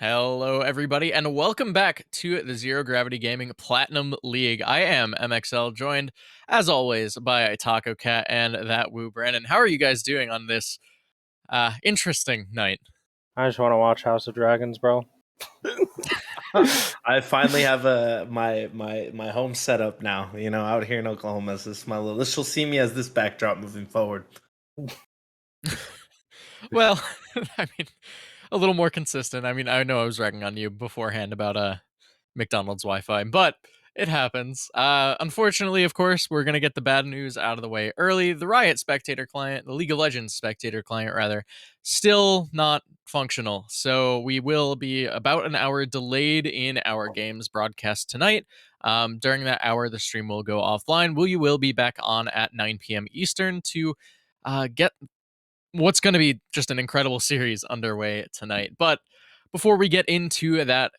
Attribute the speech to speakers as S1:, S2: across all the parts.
S1: Hello, everybody, and welcome back to the Zero Gravity Gaming Platinum League. I am MXL, joined, as always, by Taco Cat and That Woo Brandon. How are you guys doing on this interesting night?
S2: I just want to watch House of Dragons, bro.
S3: I finally have my home set up now. Out here in Oklahoma, this is my little. This will see me as this backdrop moving forward.
S1: Well, I mean, a little more consistent. I mean, I know I was ragging on you beforehand about McDonald's Wi-Fi, but it happens. Unfortunately, of course, we're gonna get the bad news out of the way early. The Riot spectator client, the League of Legends spectator client, rather, still not functional. So we will be about an hour delayed in our games broadcast tonight. During that hour, the stream will go offline. We will be back on at 9 p.m. Eastern to get what's going to be just an incredible series underway tonight. But before we get into that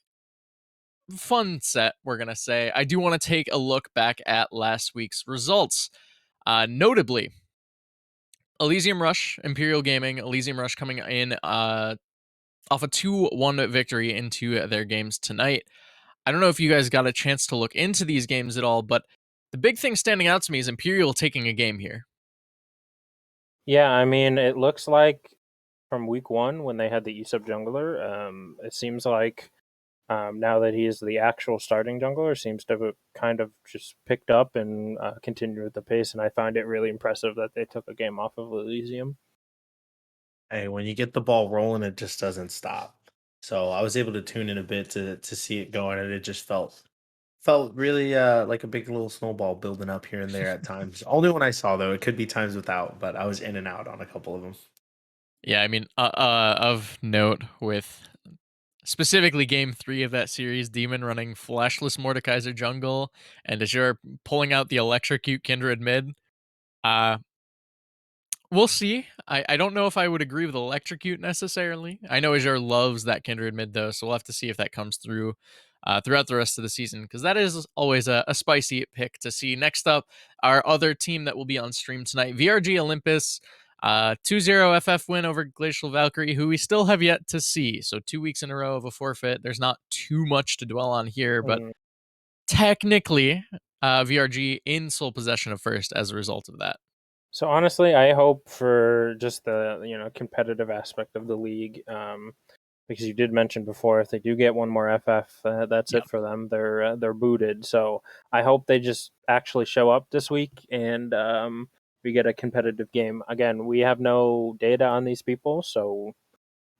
S1: fun set, we're going to say, I do want to take a look back at last week's results. Notably, Elysium Rush, Imperial Gaming, Elysium Rush coming in off a 2-1 victory into their games tonight. I don't know if you guys got a chance to look into these games at all, but the big thing standing out to me is Imperial taking a game here.
S2: Yeah, I mean, it looks like from week one when they had the Aesop jungler, it seems like now that he is the actual starting jungler, seems to have kind of just picked up and continued with the pace. And I find it really impressive that they took a game off of Elysium.
S3: Hey, when you get the ball rolling, it just doesn't stop. So I was able to tune in a bit to see it going, and it just felt really like a big little snowball building up here and there at times. Only when I saw though, it could be times without, but I was in and out on a couple of them.
S1: Yeah, I mean, of note with specifically game 3 of that series, Demon running Flashless Mordekaiser jungle, and Azure pulling out the Electrocute Kindred mid. Uh, we'll see. I don't know if I would agree with Electrocute necessarily. I know Azure loves that Kindred mid, though, so we'll have to see if that comes through throughout the rest of the season, because that is always a spicy pick to see. Next up, our other team that will be on stream tonight, VRG Olympus. 2-0 FF win over Glacial Valkyrie, who we still have yet to see. So 2 weeks in a row of a forfeit. There's not too much to dwell on here, but technically, VRG in sole possession of first as a result of that.
S2: So honestly, I hope for just the competitive aspect of the league, because you did mention before, if they do get one more FF, that's it for them. They're booted. So I hope they just actually show up this week and we get a competitive game. Again, we have no data on these people, so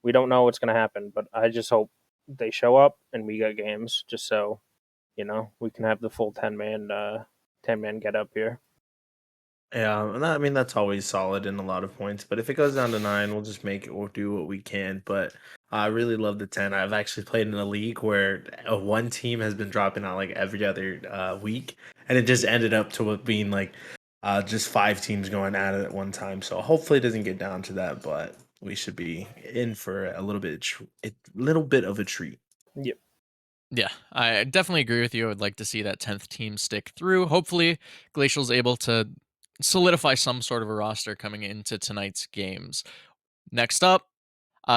S2: we don't know what's going to happen. But I just hope they show up and we get games, just so we can have the full 10-man get up here.
S3: Yeah, and I mean that's always solid in a lot of points. But if it goes down to 9, we'll just make it. We'll do what we can. But I really love the 10. I've actually played in a league where one team has been dropping out like every other week, and it just ended up to it being like just 5 teams going at it at one time. So hopefully it doesn't get down to that. But we should be in for a little bit of a treat.
S2: Yep.
S1: Yeah, I definitely agree with you. I would like to see that 10th team stick through. Hopefully, Glacial's able to solidify some sort of a roster coming into tonight's games. Next up,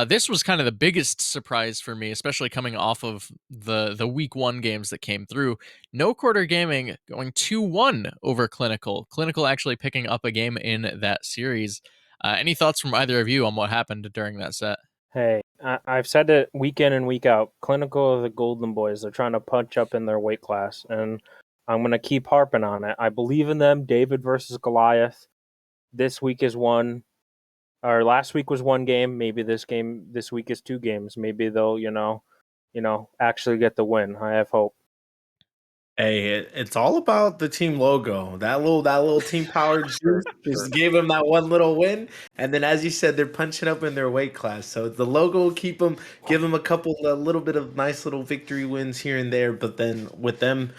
S1: this was kind of the biggest surprise for me, especially coming off of the week 1 games that came through. No Quarter Gaming going 2-1 over Clinical. Clinical actually picking up a game in that series. Any thoughts from either of you on what happened during that set?
S2: Hey, I've said it week in and week out. Clinical are the Golden Boys. They're trying to punch up in their weight class, and I'm going to keep harping on it. I believe in them. David versus Goliath. This week is one, or last week was one game. Maybe this week is 2 games. Maybe they'll, actually get the win. I have hope.
S3: Hey, it's all about the team logo. That little team power juice just gave them that one little win, and then as you said, they're punching up in their weight class. So the logo will give them a little bit of nice little victory wins here and there. But then with them,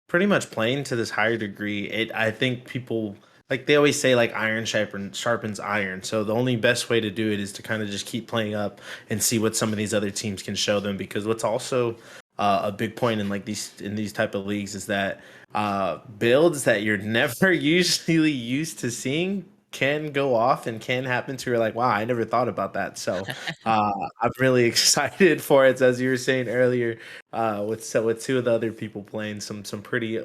S3: pretty much playing to this higher degree, I think people like they always say like iron sharpens iron. So the only best way to do it is to kind of just keep playing up and see what some of these other teams can show them. Because what's also a big point in these type of leagues is that builds that you're never usually used to seeing can go off and can happen to you're like, wow, I never thought about that. So I'm really excited for it, as you were saying earlier, with two of the other people playing some pretty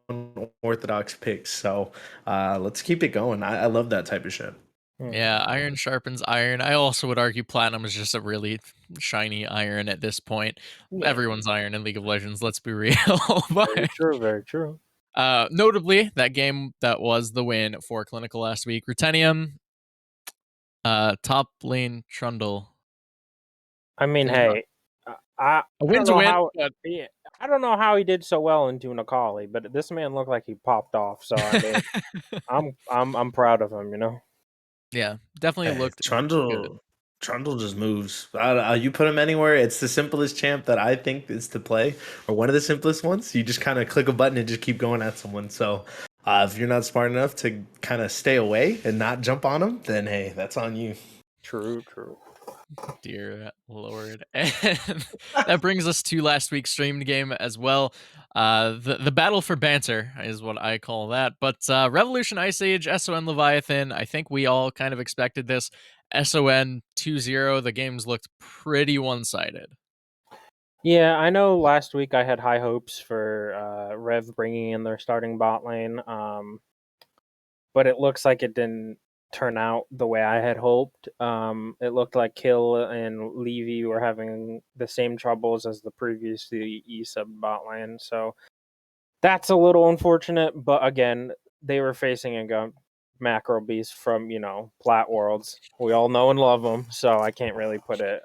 S3: unorthodox picks. So let's keep it going. I love that type of shit.
S1: Yeah, iron sharpens iron. I also would argue platinum is just a really shiny iron at this point.
S2: Yeah,
S1: Everyone's iron in League of Legends, let's be real. But
S2: very true, very true.
S1: notably, that game that was the win for Clinical last week, Rutenium, top lane Trundle.
S2: I mean,
S1: There's not
S2: hey, I
S1: a
S2: I don't
S1: win's a
S2: know
S1: win,
S2: how.
S1: but
S2: Yeah, I don't know how he did so well in Tunakali, but this man looked like he popped off. So I mean, I'm proud of him.
S1: yeah, definitely
S3: Hey,
S1: looked good.
S3: Trundle just moves. You put him anywhere. It's the simplest champ that I think is to play, or one of the simplest ones. You just kind of click a button and just keep going at someone. So if you're not smart enough to kind of stay away and not jump on them, then hey, that's on you.
S2: True, true.
S1: Dear Lord. And that brings us to last week's streamed game as well. The battle for banter is what I call that. But Revolution Ice Age, SON Leviathan, I think we all kind of expected this. SON 2-0, the games looked pretty one-sided.
S2: Yeah, I know. Last week I had high hopes for Rev bringing in their starting bot lane, but it looks like it didn't turn out the way I had hoped. It looked like Kill and Levy were having the same troubles as the previously E sub bot lane, so that's a little unfortunate. But again, they were facing a macro beast from Plat Worlds. We all know and love him, so I can't really put it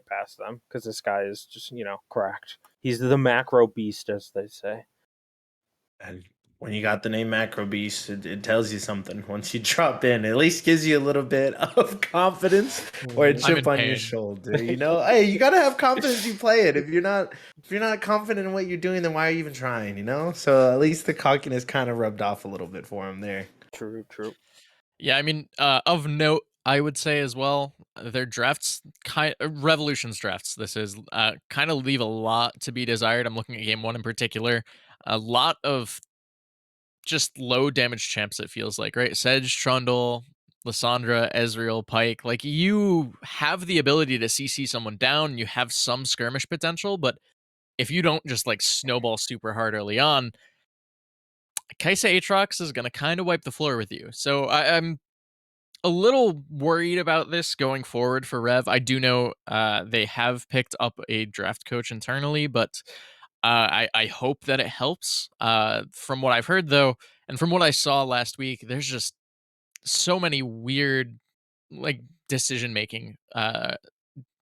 S2: past them because this guy is just cracked. He's the macro beast, as they say.
S3: And when you got the name Macro Beast, it tells you something. Once you drop in, at least gives you a little bit of confidence or a
S1: I'm
S3: chip
S1: in
S3: on your
S1: pain.
S3: shoulder. Hey, you gotta have confidence. You play it. If you're not confident in what you're doing, then why are you even trying? So at least the cockiness kind of rubbed off a little bit for him there.
S2: True, true.
S1: Yeah, I mean, of note, I would say as well, their drafts, Revolution's drafts, this is, kind of leave a lot to be desired. I'm looking at game one in particular. A lot of just low damage champs, it feels like, right? Sedge, Trundle, Lysandra, Ezreal, Pike. Like, you have the ability to CC someone down, you have some skirmish potential, but if you don't just, like, snowball super hard early on, Kaisa Aatrox is gonna kind of wipe the floor with you. So I'm a little worried about this going forward for Rev. I do know they have picked up a draft coach internally, but I hope that it helps. From what I've heard, though, and from what I saw last week, there's just so many weird, like, decision making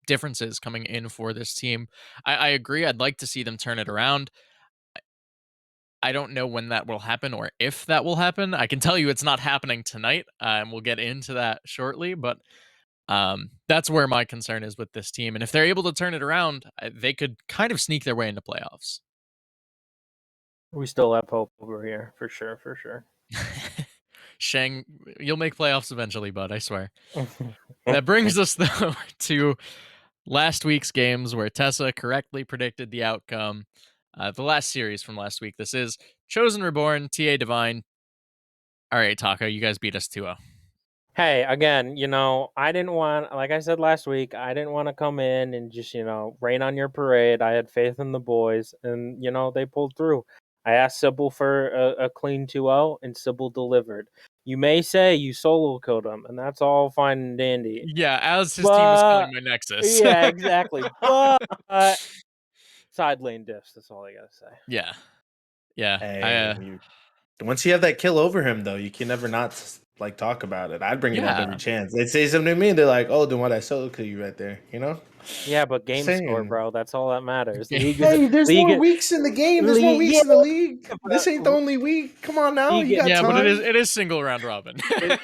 S1: differences coming in for this team. I agree. I'd like to see them turn it around. I don't know when that will happen or if that will happen. I can tell you it's not happening tonight, and we'll get into that shortly. But that's where my concern is with this team. And if they're able to turn it around, they could kind of sneak their way into playoffs.
S2: We still have hope over here, for sure, for sure.
S1: Shang, you'll make playoffs eventually, bud. I swear. That brings us though to last week's games where Tessa correctly predicted the outcome. The last series from last week. This is Chosen Reborn, TA Divine. All right, Taka, you guys beat us 2-0.
S2: Hey, again, I didn't want, like I said last week, I didn't want to come in and just, rain on your parade. I had faith in the boys, and, they pulled through. I asked Sybil for a clean 2-0, and Sybil delivered. You may say you solo killed him, and that's all fine and dandy.
S1: Yeah, as his team was
S2: But,
S1: killing my Nexus.
S2: yeah, exactly. But, side lane diffs, that's all I got to say.
S1: Yeah. Yeah.
S3: Hey, once you have that kill over him, though, you can never not like talk about it. I'd bring it up every
S1: Yeah.
S3: chance. They'd say something to me, and they're like, "Oh, then what? I solo kill you right there," you know?
S2: Yeah, but game score,
S3: Saying.
S2: bro, that's all that matters. League is
S3: Hey, there's
S2: league
S3: more
S2: is
S3: weeks in the game. There's more
S2: league.
S3: weeks
S2: Yeah,
S3: in the league. This ain't the
S2: but
S3: only week. Come on now,
S2: league
S3: you got
S1: Yeah, but it is
S3: time.
S1: it is single round robin.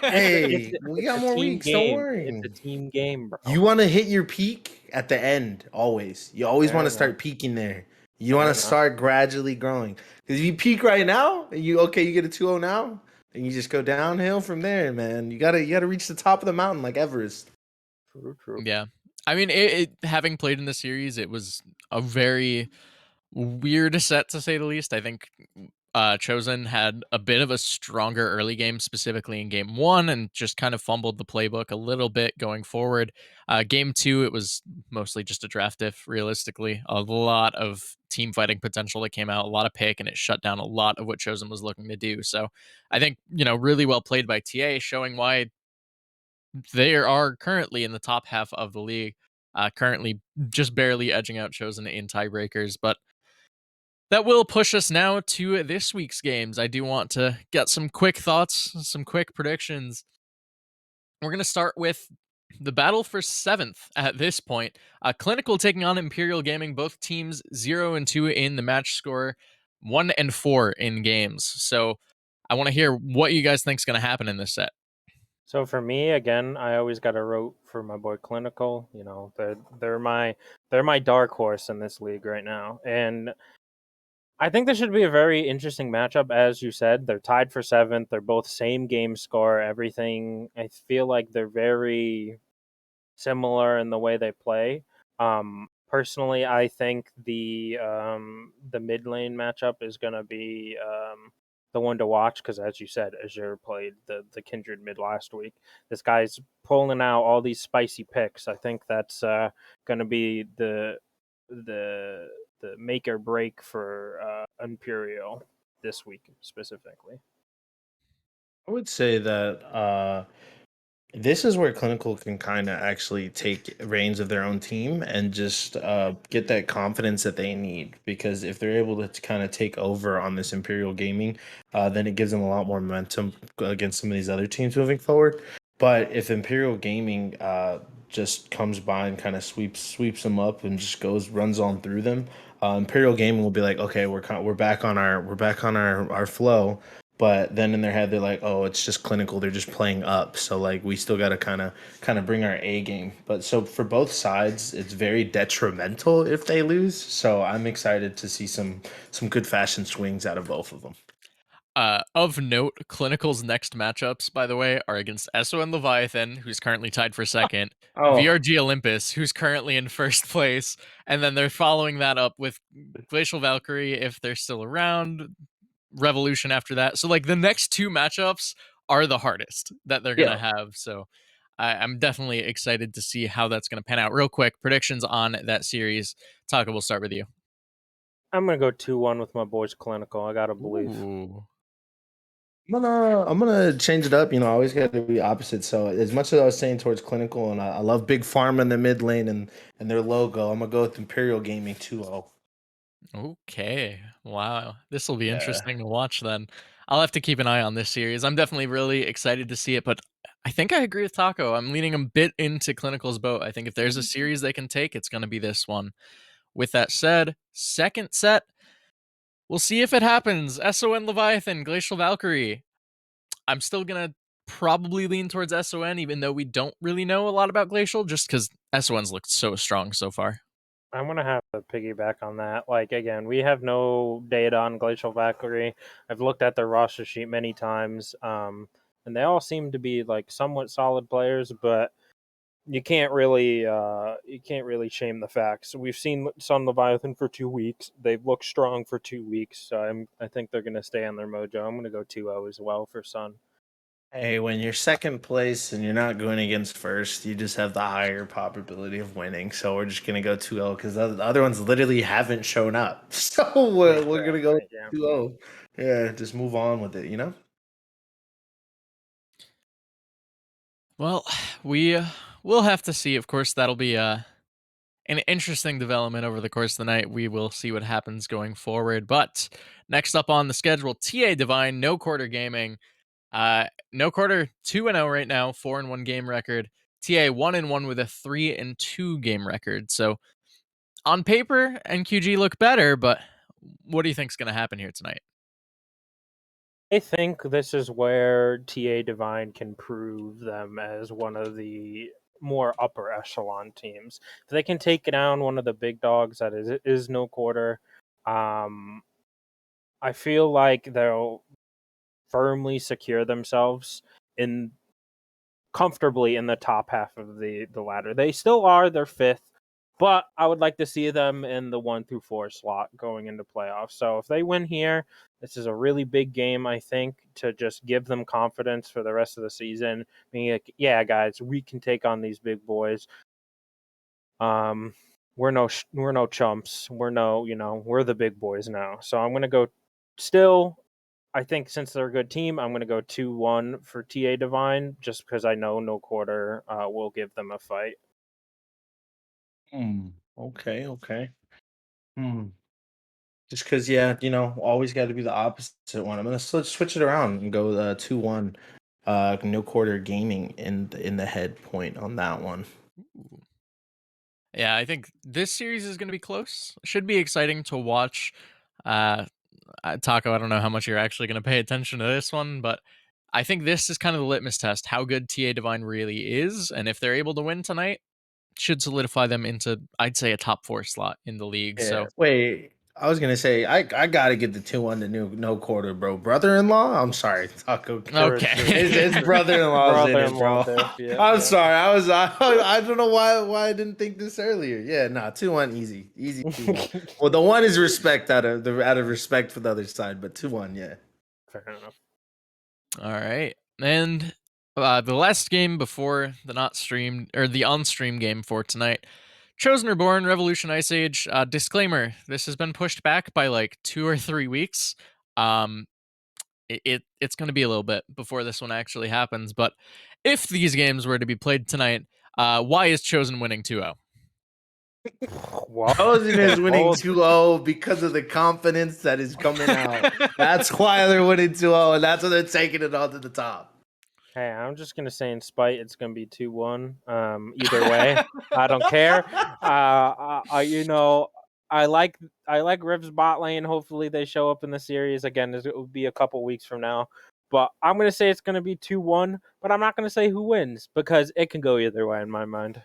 S3: Hey, we
S2: it's
S3: got
S2: a
S3: more
S2: team
S3: weeks. Don't
S2: game.
S3: worry.
S2: It's a team game, bro.
S3: You want to hit your peak at the end always. You always want
S2: Fair
S3: to
S2: enough.
S3: start peaking there. You want
S2: Fair
S3: to
S2: enough.
S3: start gradually growing. Because if you peak right now, and you get a 2-0 now, and you just go downhill from there, man. You gotta reach the top of the mountain like Everest.
S2: True, true.
S1: Yeah. I mean, having played in the series, it was a very weird set to say the least. I think Chosen had a bit of a stronger early game, specifically in game one, and just kind of fumbled the playbook a little bit going forward. Game two, it was mostly just a draft diff, realistically. A lot of team fighting potential that came out, a lot of pick, and it shut down a lot of what Chosen was looking to do. So I think, really well played by TA, showing why they are currently in the top half of the league, currently just barely edging out Chosen in tiebreakers. But that will push us now to this week's games. I do want to get some quick thoughts, some quick predictions. We're going to start with the battle for seventh at this point. Clinical taking on Imperial Gaming, both teams 0-2 in the match score, 1-4 in games. So I want to hear what you guys think is going to happen in this set.
S2: So for me, again, I always got to root for my boy Clinical. You know, they're my dark horse in this league right now, and I think this should be a very interesting matchup. As you said, they're tied for seventh. They're both same game score. Everything. I feel like they're very similar in the way they play. Personally, I think the mid lane matchup is going to be the one to watch because, as you said, Azure played the Kindred mid last week. This guy's pulling out all these spicy picks. I think that's going to be the the make or break for Imperial this week specifically.
S3: I would say that this is where Clinical can kind of actually take reins of their own team and just get that confidence that they need. Because if they're able to kind of take over on this Imperial Gaming, then it gives them a lot more momentum against some of these other teams moving forward. But if Imperial Gaming just comes by and kind of sweeps them up and just runs on through them, Imperial Gaming will be like, okay, we're back on our flow. But then in their head they're like, oh, it's just Clinical, they're just playing up, so like we still got to kind of bring our A game. But so for both sides it's very detrimental if they lose, so I'm excited to see some good fashion swings out of both of them.
S1: Of note, Clinical's next matchups, by the way, are against SON Leviathan, who's currently tied for second,
S3: Oh,
S1: VRG Olympus, who's currently in first place, and then they're following that up with Glacial Valkyrie if they're still around, Revolution after that. So like the next two matchups are the hardest that they're gonna
S3: yeah.
S1: have. So I'm definitely excited to see how that's gonna pan out. Real quick, predictions on that series. Taka, we'll start with you.
S2: I'm gonna go 2-1 with my boys Clinical. I gotta believe.
S1: Ooh.
S3: I'm gonna change it up. I always got to be opposite. So as much as I was saying towards Clinical, and I love Big Pharma in the mid lane and their logo, I'm gonna go with Imperial Gaming 2-0.
S1: Okay. Wow. This will be
S3: Yeah.
S1: interesting to watch then. I'll have to keep an eye on this series. I'm definitely really excited to see it, but I think I agree with Taco. I'm leaning a bit into Clinical's boat. I think if there's a series they can take, it's going to be this one. With that said, second set, we'll see if it happens. SON Leviathan, Glacial Valkyrie. I'm still going to probably lean towards SON, even though we don't really know a lot about Glacial, just because SON's looked so strong so far.
S2: I'm gonna have to piggyback on that. Like again, we have no data on Glacial Valkyrie. I've looked at their roster sheet many times, and they all seem to be like somewhat solid players, but you can't really shame the facts. We've seen Sun Leviathan for 2 weeks. They've looked strong for 2 weeks, so I think they're gonna stay on their mojo. I'm gonna go 2-0 as well for Sun.
S3: Hey, when you're second place and you're not going against first, you just have the higher probability of winning. So we're just gonna go 2-0 because the other ones literally haven't shown up. So
S2: Point
S3: we're
S2: fair,
S3: gonna go
S2: point, yeah.
S3: 2-0. Yeah, just move on with it.
S1: Well, we will have to see. Of course, that'll be an interesting development over the course of the night. We will see what happens going forward. But next up on the schedule, TA Divine, No Quarter Gaming. No Quarter 2-0 right now, 4-1 game record. TA 1-1 with a 3-2 game record. So on paper, NQG look better, but what do you think's going to happen here tonight?
S2: I think this is where TA Divine can prove them as one of the more upper echelon teams. If they can take down one of the big dogs that is no quarter, um, I feel like they'll firmly secure themselves in comfortably in the top half of the ladder. They still are. They're fifth. But I would like to see them in the 1 through 4 slot going into playoffs. So if they win here, this is a really big game, I think, to just give them confidence for the rest of the season. Being like, yeah, guys, we can take on these big boys. We're no chumps. We're the big boys now. So I'm gonna go. Still, I think since they're a good team, I'm gonna go 2-1 for TA Divine, just because I know no quarter will give them a fight.
S3: Okay, okay. Hmm. Just because, yeah, always got to be the opposite one. I'm gonna switch it around and go 2-1. No quarter gaming in the head point on that one.
S1: Ooh. Yeah, I think this series is going to be close. Should be exciting to watch. Uh, Taco, I don't know how much you're actually going to pay attention to this one, but I think this is kind of the litmus test how good TA Divine really is, and if they're able to win tonight, should solidify them into, I'd say, a top 4 slot in the league.
S3: Yeah.
S1: So
S3: Wait, I was gonna say I gotta get the 2-1 to no quarter, bro. Brother-in-law. I'm sorry, Taco.
S2: True, true,
S1: okay.
S3: It's
S2: true.
S3: brother-in-law's in it,
S2: Brother-in-law
S3: bro.
S2: there. Yeah,
S3: I'm
S2: yeah.
S3: sorry. I don't know why I didn't think this earlier. Yeah, nah, 2-1 easy 2-1. Well, the one is respect out of respect for the other side, but 2-1, yeah.
S2: Fair enough.
S1: All right. And the last game before the not streamed or the on stream game for tonight, Chosen Reborn Revolution Ice Age. Disclaimer: this has been pushed back by like 2 or 3 weeks. Um, it's going to be a little bit before this one actually happens. But if these games were to be played tonight, why is Chosen winning 2-0?
S2: Well,
S3: Chosen is winning
S2: bold.
S3: 2-0 because of the confidence that is coming out. That's why they're winning 2-0, and that's why they're taking it all to the top.
S2: Hey, I'm just gonna say in spite, it's gonna be 2-1. Either way, I don't care. I like Riv's bot lane. Hopefully, they show up in the series again. It will be a couple weeks from now, but I'm gonna say it's gonna be 2-1. But I'm not gonna say who wins because it can go either way in my mind.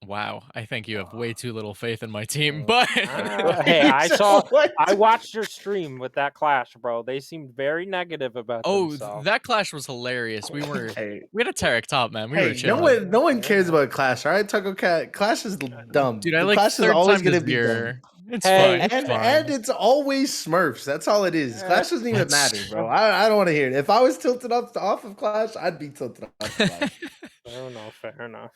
S1: Wow, I think you have way too little faith in my team. But
S2: Hey, I watched your stream with that clash, bro. They seemed very negative about
S1: oh,
S2: themselves.
S1: that clash was hilarious. We
S3: Hey,
S1: had a Tarek top, man. We were
S3: hey,
S1: chilling.
S3: no one cares about Clash, all right? Taco Cat, Clash is dumb.
S1: Dude, I
S3: The
S1: like
S3: Clash is
S1: third
S3: always
S1: time
S3: gonna
S1: this
S3: be dumb.
S1: year. It's
S2: Hey,
S1: fine. It's
S3: And
S1: fine.
S3: it's always Smurfs. That's all it is. Clash doesn't even
S1: That's
S3: matter, bro. I don't want to hear it. If I was tilted off of Clash, I'd be tilted off of Clash.
S2: fair enough. Fair enough.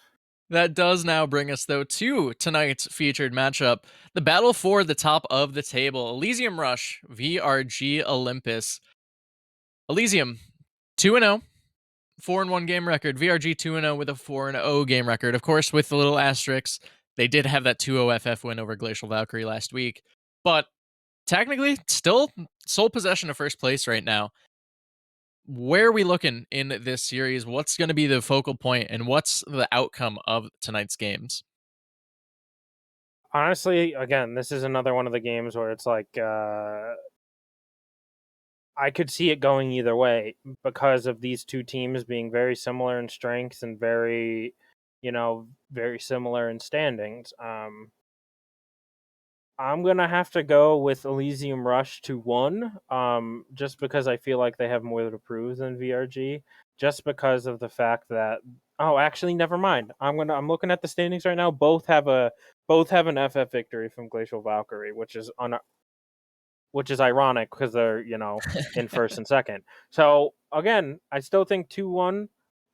S1: That does now bring us, though, to tonight's featured matchup, the battle for the top of the table. Elysium Rush, VRG Olympus. Elysium, 2-0, 4-1 game record. VRG 2-0 with a 4-0 game record. Of course, with the little asterisks, they did have that 2-0 FF win over Glacial Valkyrie last week. But technically, still sole possession of first place right now. Where are we looking in this series? What's going to be the focal point, and what's the outcome of tonight's games?
S2: Honestly, again, this is another one of the games where it's like I could see it going either way because of these two teams being very similar in strengths and very similar in standings. I'm gonna have to go with Elysium Rush to 1, just because I feel like they have more to prove than VRG. Just because of the fact that actually, never mind. I'm looking at the standings right now. Both have an FF victory from Glacial Valkyrie, which is ironic because they're in first and second. So again, I still think 2-1.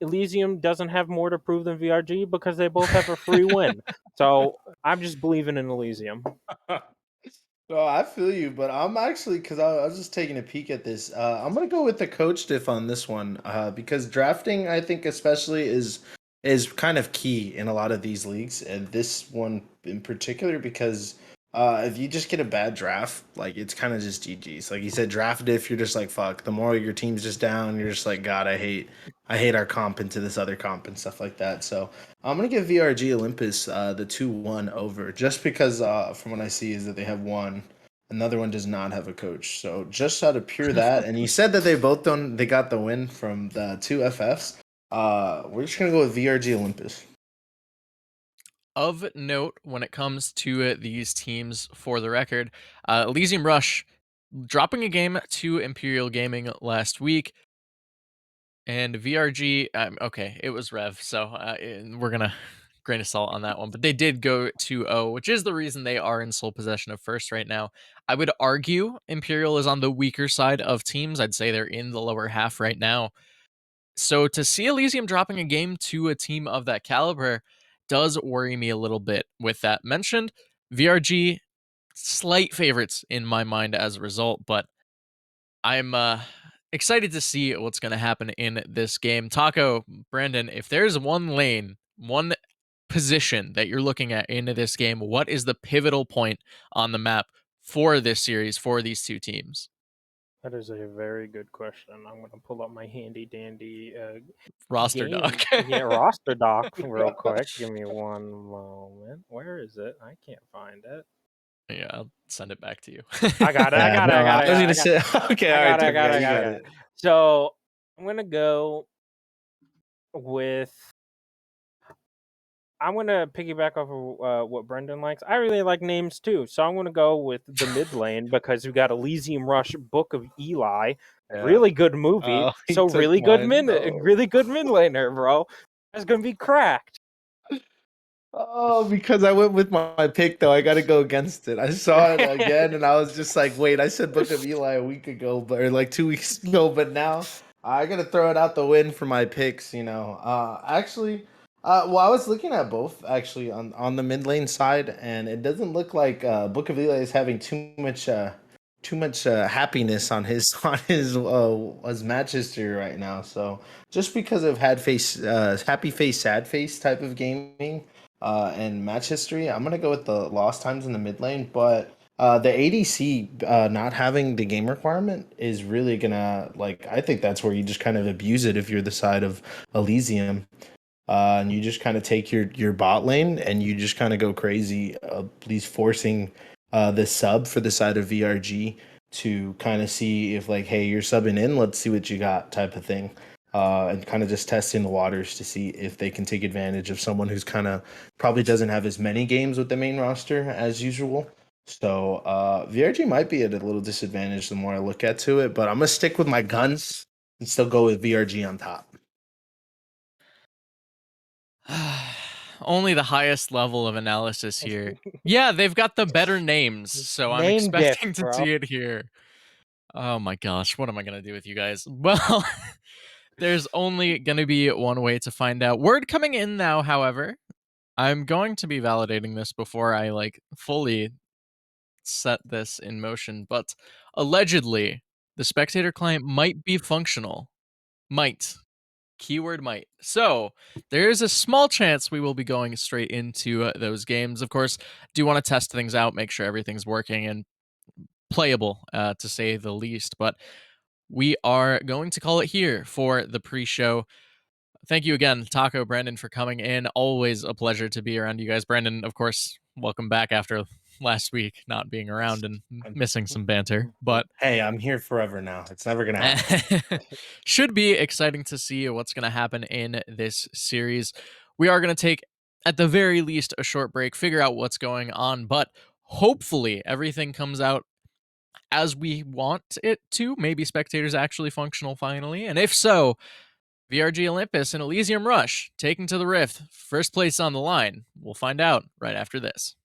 S2: Elysium doesn't have more to prove than VRG because they both have a free win. So I'm just believing in Elysium.
S3: No, I feel you, but I'm actually because I was just taking a peek at this. I'm gonna go with the coach diff on this one because drafting, I think, especially is kind of key in a lot of these leagues, and this one in particular because if you just get a bad draft, like it's kind of just GG's. Like you said, draft diff, you're just like fuck. The more your team's just down, you're just like God, I hate our comp into this other comp and stuff like that. So I'm gonna give VRG Olympus the 2-1 over just because from what I see is that they have one. Another one does not have a coach. So just out of pure that, and you said that they got the win from the two FFs. We're just gonna go with VRG Olympus.
S1: Of note, when it comes to these teams, for the record, Elysium Rush dropping a game to Imperial Gaming last week, and VRG. Okay, it was Rev, so we're gonna grain of salt on that one. But they did go 2-0, which is the reason they are in sole possession of first right now. I would argue Imperial is on the weaker side of teams. I'd say they're in the lower half right now. So to see Elysium dropping a game to a team of that caliber does worry me a little bit. With that mentioned, VRG slight favorites in my mind as a result, but I'm excited to see what's going to happen in this game. Taco, Brandon, if there's one lane, one position that you're looking at in this game, what is the pivotal point on the map for this series for these two teams?
S2: That is a very good question. I'm going to pull up my handy dandy
S1: Roster
S2: game,
S1: doc.
S2: roster doc real quick. Give me one moment. Where is it? I can't find it.
S1: Yeah, I'll send it back to you.
S2: I got it. I
S3: Yeah,
S2: got it.
S3: no,
S2: I got
S3: I
S2: it.
S3: was
S2: I
S3: gonna
S2: got it.
S3: say, okay,
S2: I
S3: all right,
S2: got it. I
S3: Tucker,
S2: got
S3: yeah,
S2: it. I
S3: you
S2: got it. I
S3: got
S2: got
S3: it.
S2: it. So I'm gonna go with. I'm gonna piggyback off of what Brendan likes. I really like names too, so I'm gonna go with the mid lane because we got Elysium Rush, Book of Eli,
S3: Yeah.
S2: really good movie.
S3: Oh, he
S2: So
S3: took
S2: really good
S3: mine. Oh.
S2: really good mid laner, bro. That's gonna be cracked.
S3: Oh, because I went with my pick though. I got to go against it. I saw it again and I was just like, wait, I said Book of Eli a week ago, but or like 2 weeks ago, but now I got to throw it out the win for my picks, you know. Actually, well, I was looking at both actually on the mid lane side, and it doesn't look like Book of Eli is having too much happiness on his his match history right now. So just because of happy face, sad face type of gaming and match history, I'm gonna go with the lost times in the mid lane. But the ADC not having the game requirement is really gonna like. I think that's where you just kind of abuse it if you're the side of Elysium. And you just kind of take your bot lane and you just kind of go crazy, please forcing the sub for the side of VRG to kind of see if like, hey, you're subbing in, let's see what you got type of thing. And kind of just testing the waters to see if they can take advantage of someone who's kind of probably doesn't have as many games with the main roster as usual. So VRG might be at a little disadvantage the more I look at to it, but I'm gonna stick with my guns and still go with VRG on top.
S1: Only the highest level of analysis here. Yeah, they've got the better names, so I'm
S2: Name diff,
S1: expecting to
S2: bro.
S1: see it here. Oh my gosh, what am I gonna do with you guys? Well, there's only gonna be one way to find out. Word coming in now, however. I'm going to be validating this before I like fully set this in motion, but allegedly the spectator client might be functional. Might. Keyword might. So there is a small chance we will be going straight into those games. Of course, do want to test things out, make sure everything's working and playable, to say the least. But we are going to call it here for the pre-show. Thank you again, Taco, Brandon, for coming in. Always a pleasure to be around you guys. Brandon, of course, welcome back after last week not being around and missing some banter. But
S3: Hey, I'm here forever now. It's never gonna happen.
S1: should be exciting to see what's going to happen in this series. We are going to take, at the very least, a short break, figure out what's going on, but hopefully everything comes out as we want it to. Maybe spectators actually functional finally, and if so, VRG Olympus and Elysium Rush taking to the Rift, first place on the line. We'll find out right after this.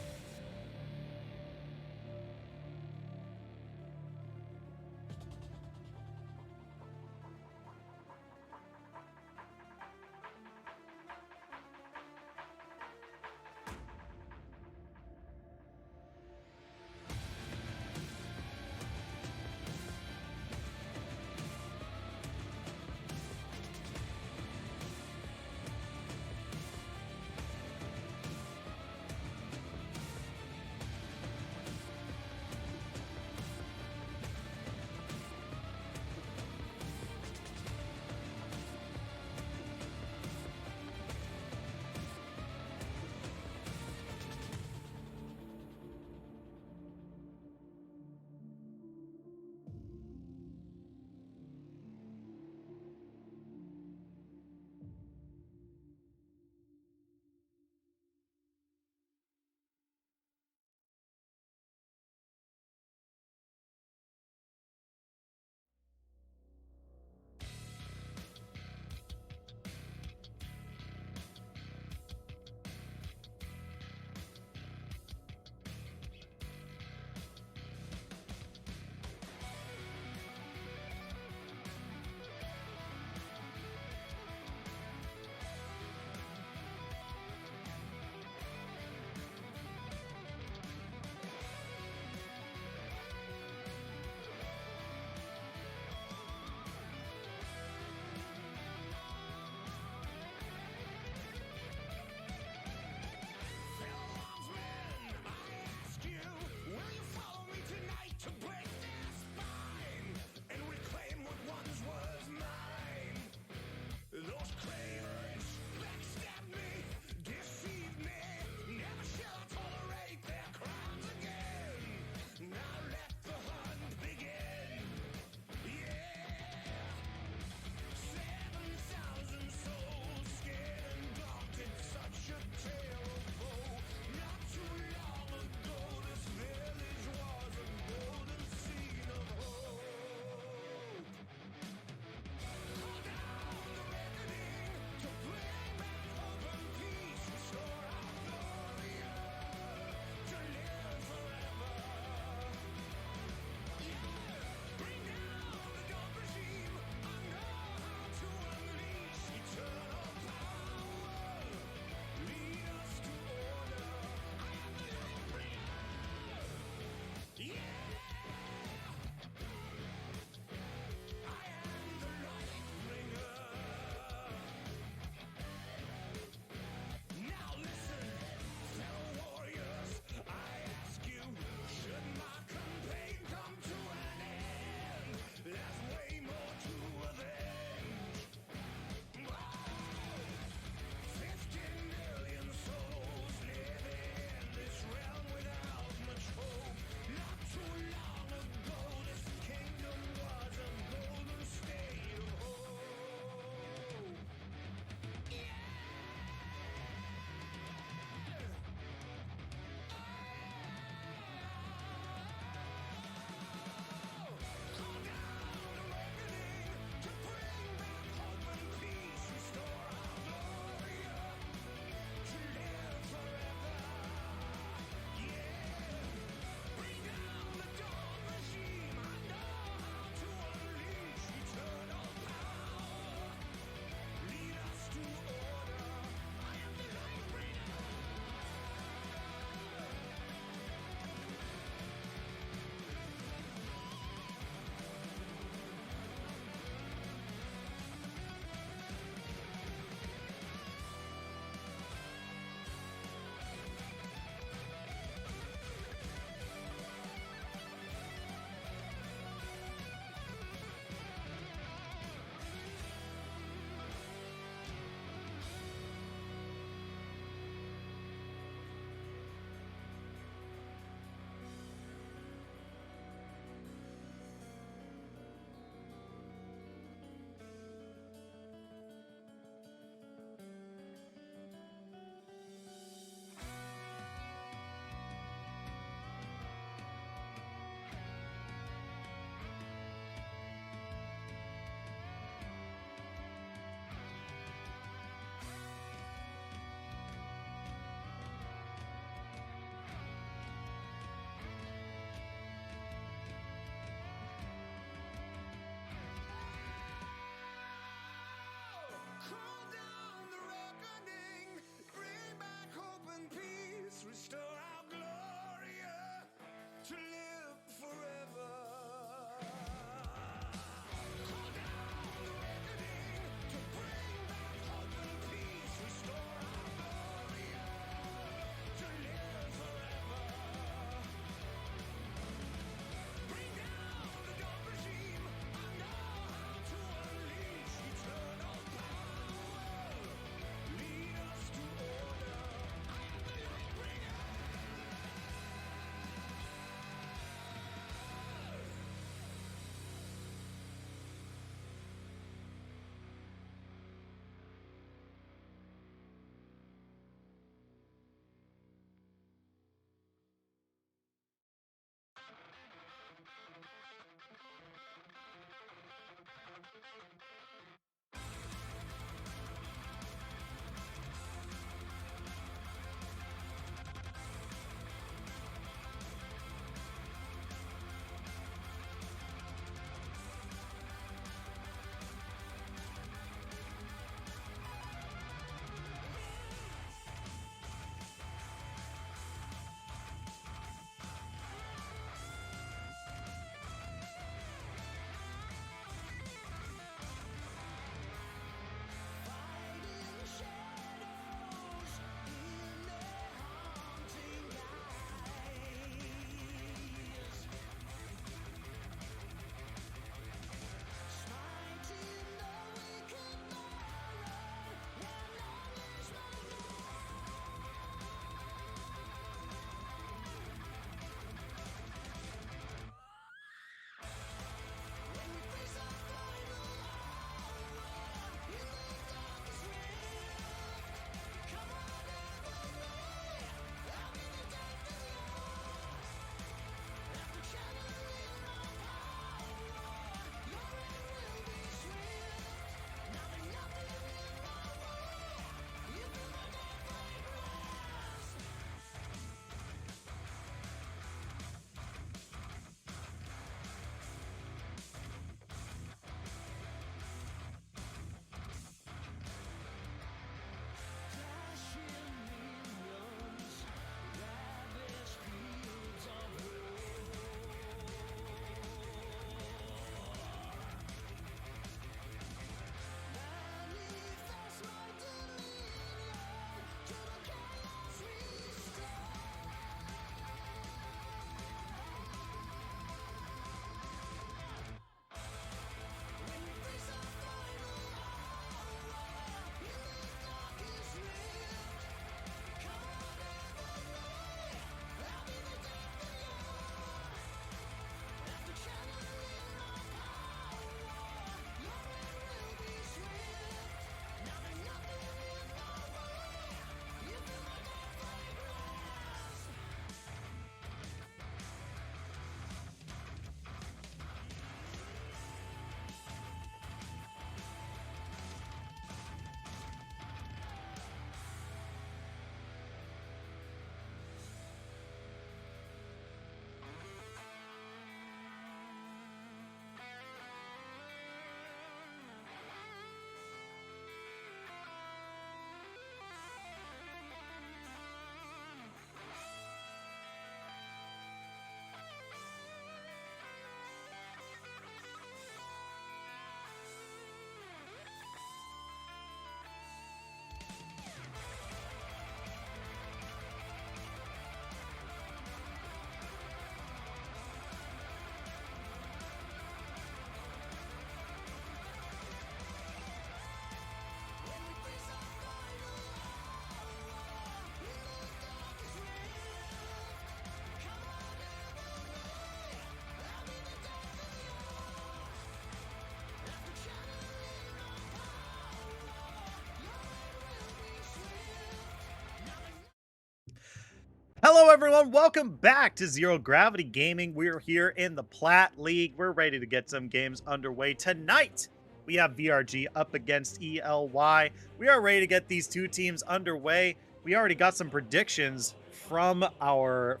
S4: Hello, everyone. Welcome back to Zero Gravity Gaming. We're here in the Plat League. We're ready to get some games underway tonight. We have VRG up against ELY. We are ready to get these two teams underway. We already got some predictions from our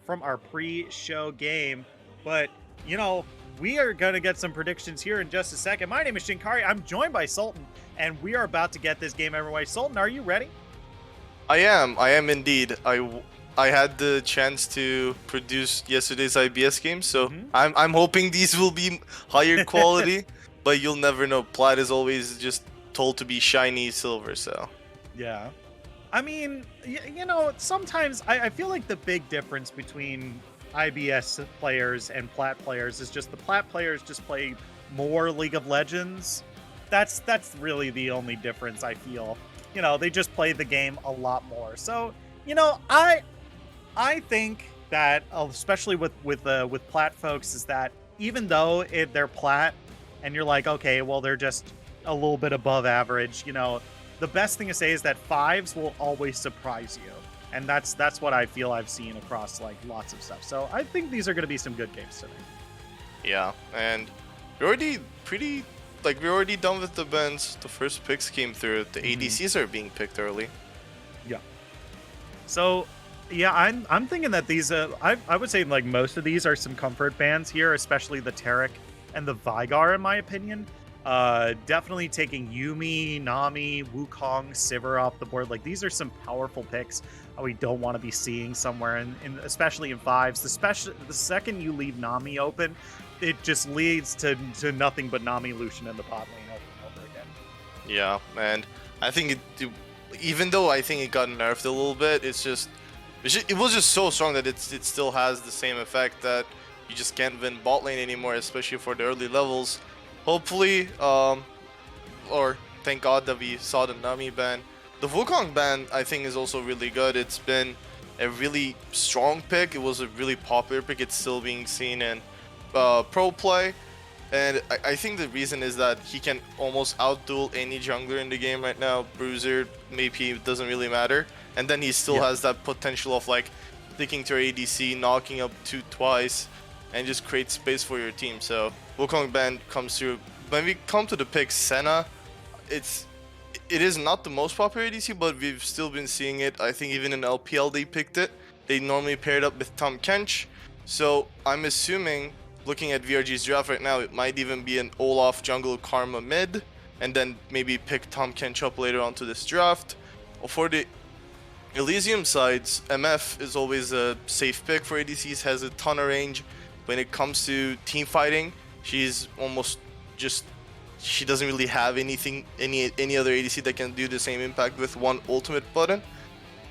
S4: pre-show game, but you know, we are gonna get some predictions here in just a second. My name is Shinkari. I'm joined by Sultan, and we are about to get this game underway. Sultan, are you ready?
S5: I am indeed. I had the chance to produce yesterday's IBS game, so I'm hoping these will be higher quality, but you'll never know. Plat is always just told to be shiny silver, so.
S4: Yeah. I mean, you know, sometimes I feel like the big difference between IBS players and Plat players is just the Plat players just play more League of Legends. That's really the only difference I feel. You know, they just play the game a lot more. So, you know, I think that, especially with Plat folks, is that even though they're Plat and you're like, okay, well, they're just a little bit above average, you know, the best thing to say is that fives will always surprise you. And that's what I feel I've seen across like lots of stuff. So I think these are going to be some good games today.
S5: Yeah, and we're already we're already done with the bans. The first picks came through. The ADCs are being picked early.
S4: Yeah. So, yeah, I'm thinking that these I would say like most of these are some comfort bans here, especially the Taric and the Vigar in my opinion. Definitely taking Yuumi, Nami, Wukong, Sivir off the board. Like these are some powerful picks we don't want to be seeing somewhere in especially in fives. The second you leave Nami open, it just leads to nothing but Nami Lucian in the bot lane over and over again.
S5: Yeah, and I think even though I think it got nerfed a little bit, it was just so strong that it still has the same effect that you just can't win bot lane anymore, especially for the early levels. Hopefully, or thank God that we saw the Nami ban. The Wukong ban I think is also really good. It's been a really strong pick. It was a really popular pick. It's still being seen in pro play, and I think the reason is that he can almost outduel any jungler in the game right now. Bruiser, maybe it doesn't really matter, and then he still has that potential of like sticking to your ADC, knocking up twice, and just create space for your team. So Wukong ban comes through. When we come to the pick, Senna, it is not the most popular ADC, but we've still been seeing it. I think even in LPL they picked it. They normally paired up with Tahm Kench, so I'm assuming, looking at VRG's draft right now, it might even be an Olaf jungle Karma mid, and then maybe pick Tahm Kench up later onto this draft. For the Elysium sides, MF is always a safe pick for ADCs, has a ton of range. When it comes to team fighting, she's almost just, she doesn't really have any other ADC that can do the same impact with one ultimate button.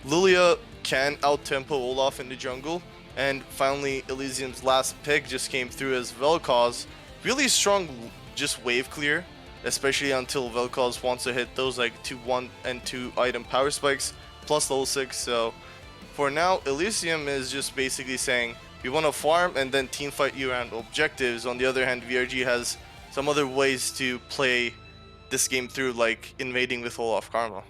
S5: Lilia can out-tempo Olaf in the jungle. And finally, Elysium's last pick just came through as Vel'Koz. Really strong just wave clear, especially until Vel'Koz wants to hit those like 1 and 2 item power spikes plus level 6. So for now, Elysium is just basically saying, we want to farm and then team fight you around objectives. On the other hand, VRG has some other ways to play this game through, like invading with Olaf Karma.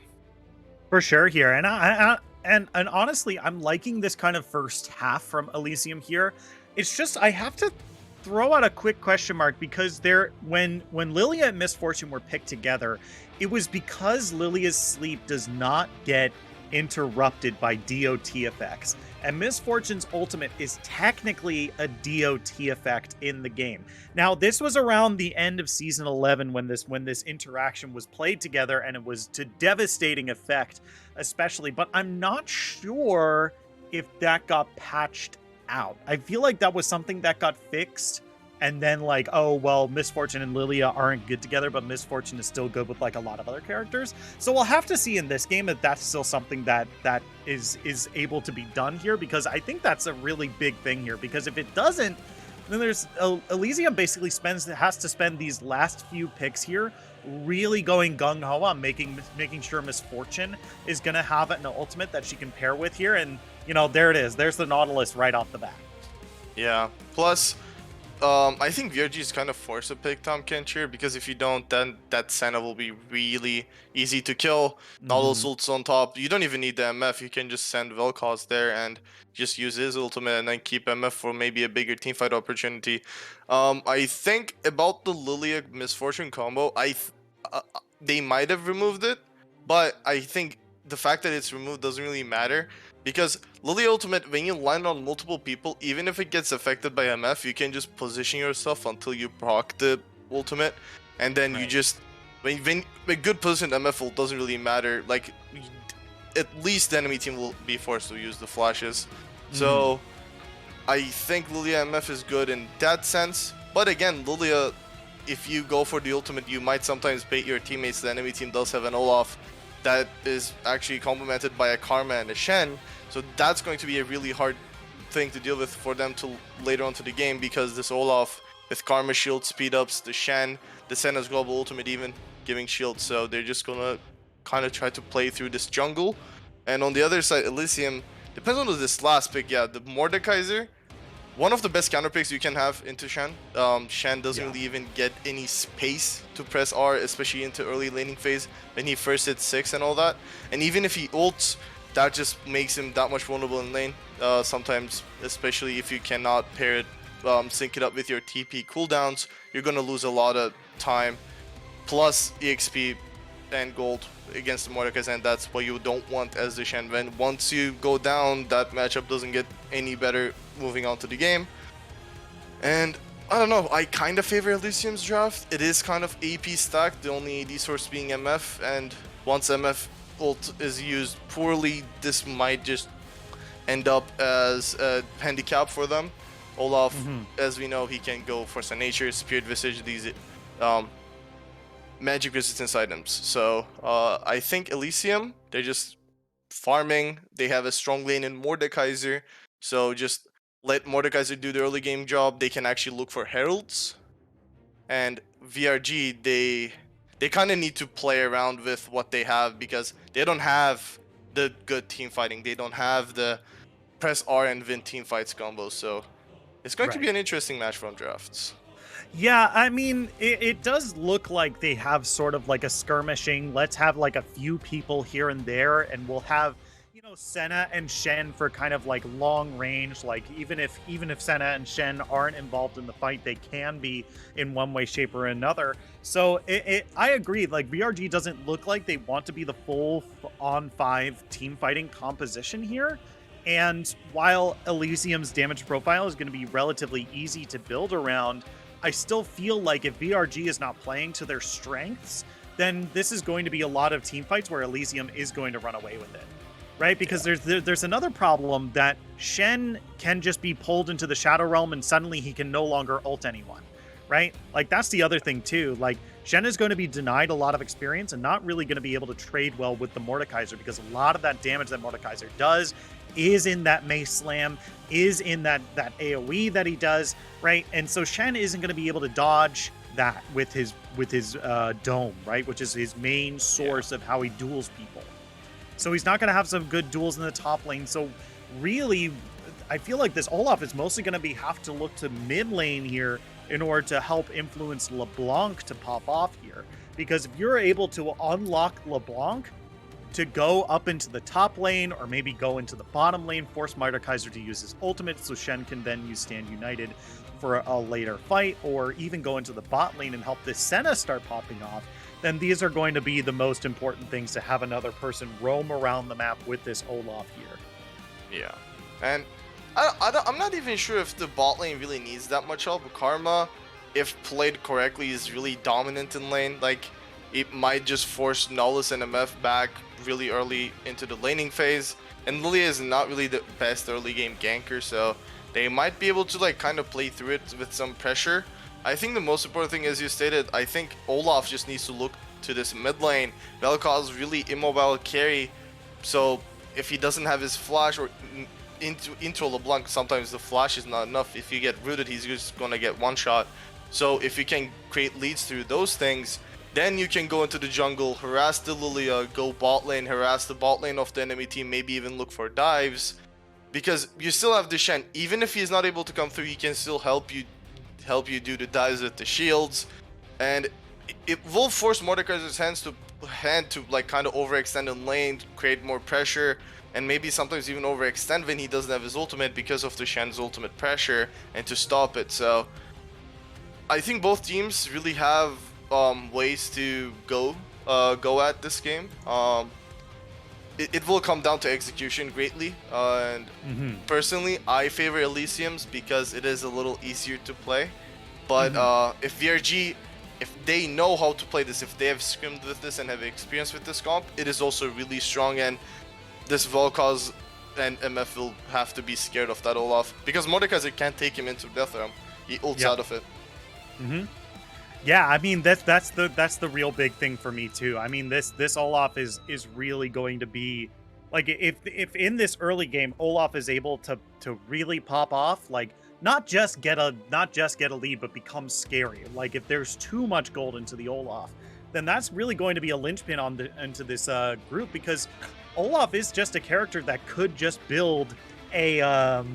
S4: For sure here, and honestly, I'm liking this kind of first half from Elysium here. It's just I have to throw out a quick question mark because when Lilia and Miss Fortune were picked together, it was because Lilia's sleep does not get interrupted by DOT effects. And Miss Fortune's ultimate is technically a DOT effect in the game. Now, this was around the end of season 11 when this interaction was played together, and it was to devastating effect, especially. But I'm not sure if that got patched out. I feel like that was something that got fixed, and then like, oh well, Miss Fortune and Lilia aren't good together, but Miss Fortune is still good with like a lot of other characters. So we'll have to see in this game if that's still something that is able to be done here, because I think that's a really big thing here. Because if it doesn't, then there's Elysium basically has to spend these last few picks here really going gung-ho on making sure Miss Fortune is gonna have an ultimate that she can pair with here, and you know, there it is. There's the Nautilus right off the bat.
S5: Yeah. Plus, I think VRG is kind of forced to pick Tom Kench here, because if you don't, then that Senna will be really easy to kill. All those ults on top. You don't even need the MF. You can just send Vel'Koz there and just use his ultimate and then keep MF for maybe a bigger teamfight opportunity. I think about the Lilia Misfortune combo, they might have removed it, but I think the fact that it's removed doesn't really matter, because Lilia Ultimate, when you land on multiple people, even if it gets affected by MF, you can just position yourself until you proc the ultimate, and then you just, when good positioned MF ult doesn't really matter, like, at least the enemy team will be forced to use the flashes. So I think Lilia MF is good in that sense, but again, Lilia, if you go for the ultimate, you might sometimes bait your teammates. The enemy team does have an Olaf that is actually complemented by a Karma and a Shen, so that's going to be a really hard thing to deal with for them to later on to the game, because this Olaf with Karma shield speed ups, the Shen, the Senna's global ultimate even giving shield, so they're just gonna kind of try to play through this jungle. And on the other side, Elysium, depends on this last pick, yeah, the Mordekaiser, one of the best counter picks you can have into Shen. Shen doesn't really even get any space to press R, especially into early laning phase when he first hits 6 and all that. And even if he ults, that just makes him that much vulnerable in lane. Sometimes, especially if you cannot pair it, sync it up with your TP cooldowns, you're gonna lose a lot of time, plus EXP and gold against the Mordekaiser, and that's what you don't want as the Shen. When once you go down, that matchup doesn't get any better moving on to the game. And I don't know, I kind of favor Elysium's draft. It is kind of AP stacked, the only AD source being MF, and once MF ult is used poorly, this might just end up as a handicap for them. Olaf, as we know, he can go Force of Nature, Spirit Visage, these magic resistance items. So I think Elysium, they're just farming. They have a strong lane in Mordekaiser, so just let Mordekaiser do the early game job. They can actually look for heralds. And VRG, they kind of need to play around with what they have, because they don't have the good team fighting. They don't have the press R and win team fights combo. So it's going to be an interesting match from drafts.
S4: Yeah, I mean, it does look like they have sort of like a skirmishing. Let's have like a few people here and there, and we'll have, you know, Senna and Shen for kind of like long range. Like even if Senna and Shen aren't involved in the fight, they can be in one way, shape, or another. So I agree. Like VRG doesn't look like they want to be the full on 5 team fighting composition here. And while Elysium's damage profile is going to be relatively easy to build around, I still feel like if VRG is not playing to their strengths, then this is going to be a lot of team fights where Elysium is going to run away with it, right? Because there's another problem that Shen can just be pulled into the Shadow Realm and suddenly he can no longer ult anyone, right? Like that's the other thing too. Like Shen is going to be denied a lot of experience and not really going to be able to trade well with the Mordekaiser, because a lot of that damage that Mordekaiser does is in that Mace Slam, is in that AoE that he does, right? And so Shen isn't going to be able to dodge that with his dome, right? Which is his main source of how he duels people. So he's not going to have some good duels in the top lane. So really, I feel like this Olaf is mostly going to have to look to mid lane here in order to help influence LeBlanc to pop off here. Because if you're able to unlock LeBlanc to go up into the top lane, or maybe go into the bottom lane, force Mordekaiser to use his ultimate so Shen can then use Stand United for a later fight, or even go into the bot lane and help this Senna start popping off, then these are going to be the most important things to have another person roam around the map with this Olaf here.
S5: Yeah, and I'm not even sure if the bot lane really needs that much help. Karma, if played correctly, is really dominant in lane. Like, it might just force Nolus and MF back really early into the laning phase, and Lilia is not really the best early game ganker, so they might be able to like kind of play through it with some pressure. I think the most important thing, as you stated, I think Olaf just needs to look to this mid lane. Vel'Koz really immobile carry, so if he doesn't have his flash or into LeBlanc, sometimes the flash is not enough. If you get rooted, he's just gonna get one shot. So if you can create leads through those things, then you can go into the jungle, harass the Lilia, go bot lane, harass the bot lane of the enemy team, maybe even look for dives. Because you still have the Shen. Even if he's not able to come through, he can still help you help you do the dives with the shields, and it will force Mordekaiser's hand to like kind of overextend in lane, create more pressure, and maybe sometimes even overextend when he doesn't have his ultimate because of the Shen's ultimate pressure and to stop it. So I think both teams really have ways to go at this game. It will come down to execution greatly, and personally, I favor Elysium's because it is a little easier to play. But if VRG, if they know how to play this, if they have scrimmed with this and have experience with this comp, it is also really strong, and this Volkaz and MF will have to be scared of that Olaf, because Mordekaiser can't take him into Death Realm. He ults out of it.
S4: Yeah, I mean that's the real big thing for me too. I mean this Olaf is really going to be like, if in this early game Olaf is able to really pop off, like not just get a lead but become scary. Like if there's too much gold into the Olaf, then that's really going to be a linchpin into this group, because Olaf is just a character that could just build a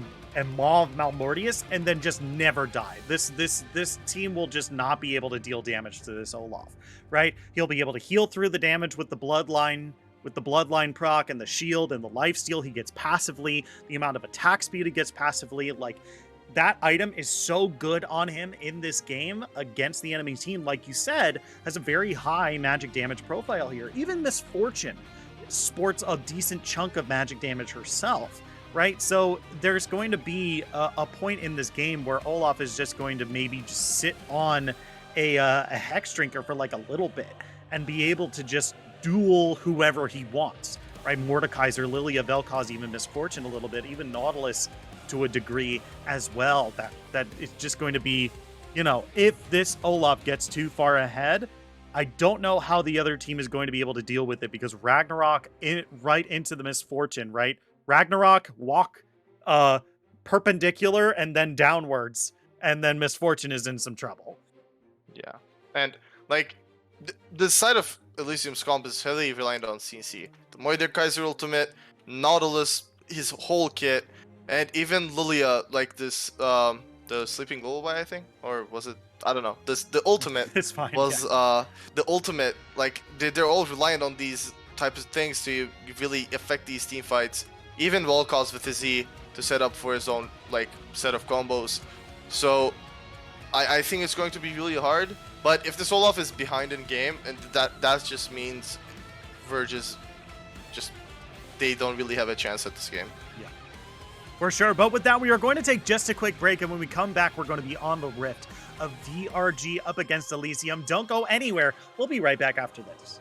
S4: Mauve Malmortius and then just never die. This team will just not be able to deal damage to this Olaf, right? He'll be able to heal through the damage with the bloodline proc and the shield and the lifesteal he gets passively, the amount of attack speed he gets passively. Like, that item is so good on him in this game against the enemy team. Like you said, has a very high magic damage profile here. Even Misfortune sports a decent chunk of magic damage herself, right? So there's going to be a point in this game where Olaf is just going to maybe just sit on a Hex Drinker for like a little bit and be able to just duel whoever he wants, right? Mordekaiser, Lilia, Vel'Koz, even Misfortune a little bit, even Nautilus to a degree as well. That it's just going to be, you know, if this Olaf gets too far ahead, I don't know how the other team is going to be able to deal with it, because Ragnarok right into the Misfortune, right? Ragnarok walk perpendicular and then downwards, and then Misfortune is in some trouble.
S5: Yeah, and like the side of Elysium's comp is heavily reliant on CC. The Mordekaiser ultimate, Nautilus, his whole kit, and even Lilia, like this, the Sleeping Lullaby, I think, or was it? I don't know. The ultimate
S4: It's fine.
S5: was the ultimate. Like they're all reliant on these types of things to really affect these team fights. Even Volkaz with his E to set up for his own like set of combos. So I think it's going to be really hard. But if this Olaf is behind in game, and that just means Verges just they don't really have a chance at this game.
S4: Yeah, for sure. But with that, we are going to take just a quick break, and when we come back, we're going to be on the Rift of VRG up against Elysium. Don't go anywhere. We'll be right back after this.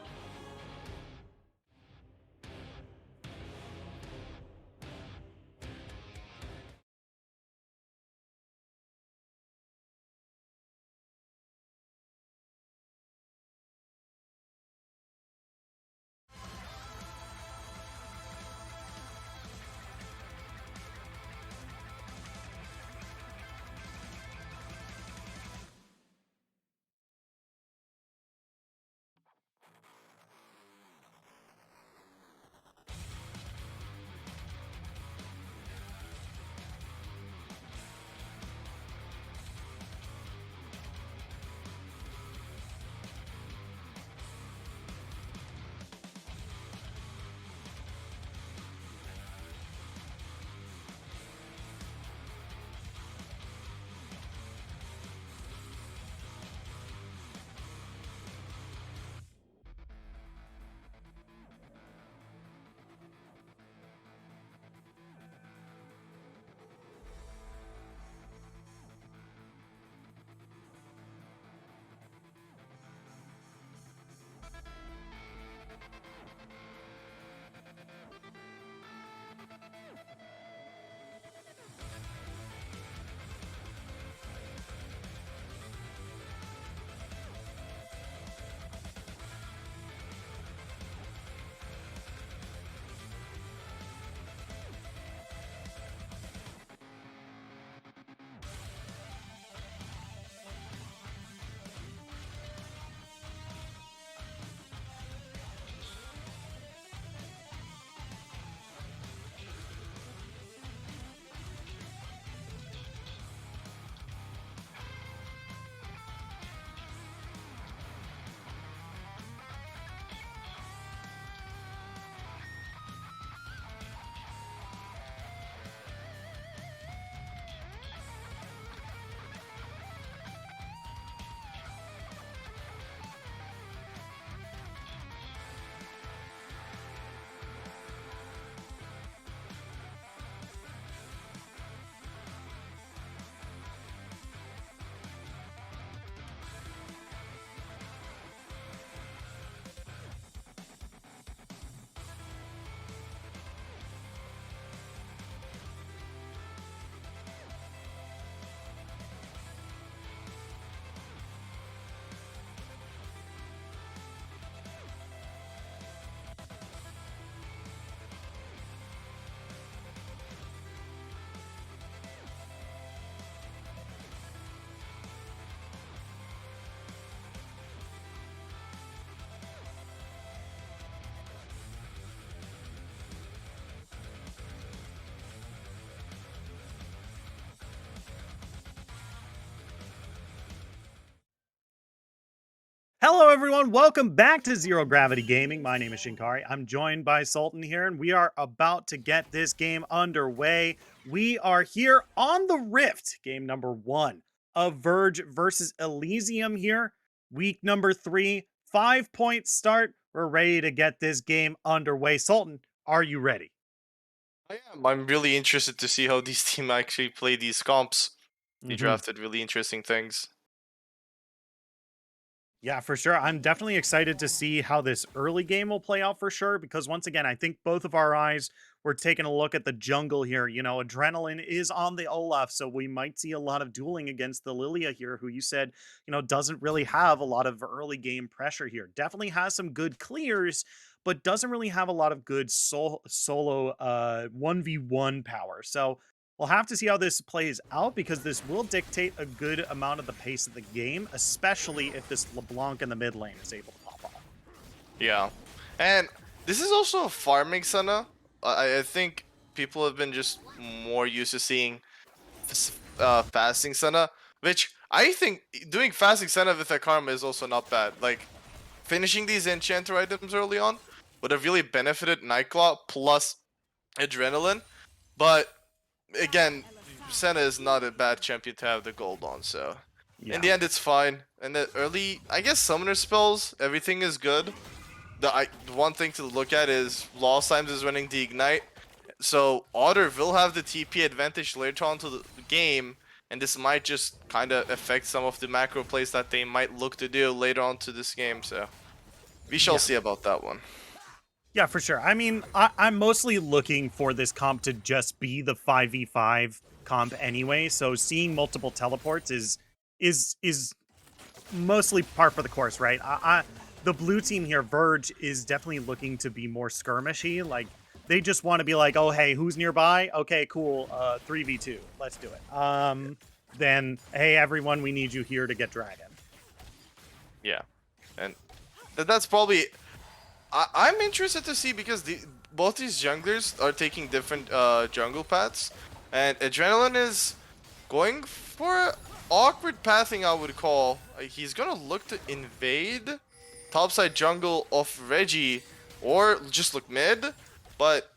S4: Hello, everyone. Welcome back to Zero Gravity Gaming. My name is Shinkari. I'm joined by Sultan here, and we are about to get this game underway. We are here on the Rift, game number 1 of VRG versus Elysium here. Week number 3, 5-point start. We're ready to get this game underway. Sultan, are you ready?
S5: I am. I'm really interested to see how these teams actually play these comps. They drafted really interesting things.
S4: Yeah, for sure. I'm definitely excited to see how this early game will play out for sure, because once again, I think both of our eyes were taking a look at the jungle here. You know, Adrenaline is on the Olaf, so we might see a lot of dueling against the Lilia here, who you said, you know, doesn't really have a lot of early game pressure here. Definitely has some good clears, but doesn't really have a lot of good solo 1v1 power. So we'll have to see how this plays out, because this will dictate a good amount of the pace of the game, especially if this LeBlanc in the mid lane is able to pop off.
S5: Yeah. And this is also a farming Senna. I think people have been just more used to seeing fasting Senna, which I think doing fasting Senna with a karma is also not bad. Like, finishing these enchanter items early on would have really benefited Nightclaw plus Adrenaline, but again, Senna is not a bad champion to have the gold on, so in the end it's fine. And the early, I guess, summoner spells, everything is good. The one thing to look at is Lost Times is running the Ignite, so Otter will have the TP advantage later on to the game, and this might just kind of affect some of the macro plays that they might look to do later on to this game, so we shall see about that one.
S4: Yeah, for sure. I mean, I'm mostly looking for this comp to just be the 5v5 comp anyway, so seeing multiple teleports is mostly par for the course, right? The blue team here, VRG, is definitely looking to be more skirmishy. Like, they just want to be like, oh, hey, who's nearby? Okay, cool, 3v2, let's do it. Then, hey, everyone, we need you here to get Dragon.
S5: Yeah, and that's probably... I'm interested to see, because both these junglers are taking different jungle paths, and Adrenaline is going for awkward pathing, I would call. He's gonna look to invade topside jungle of Reggie, or just look mid, but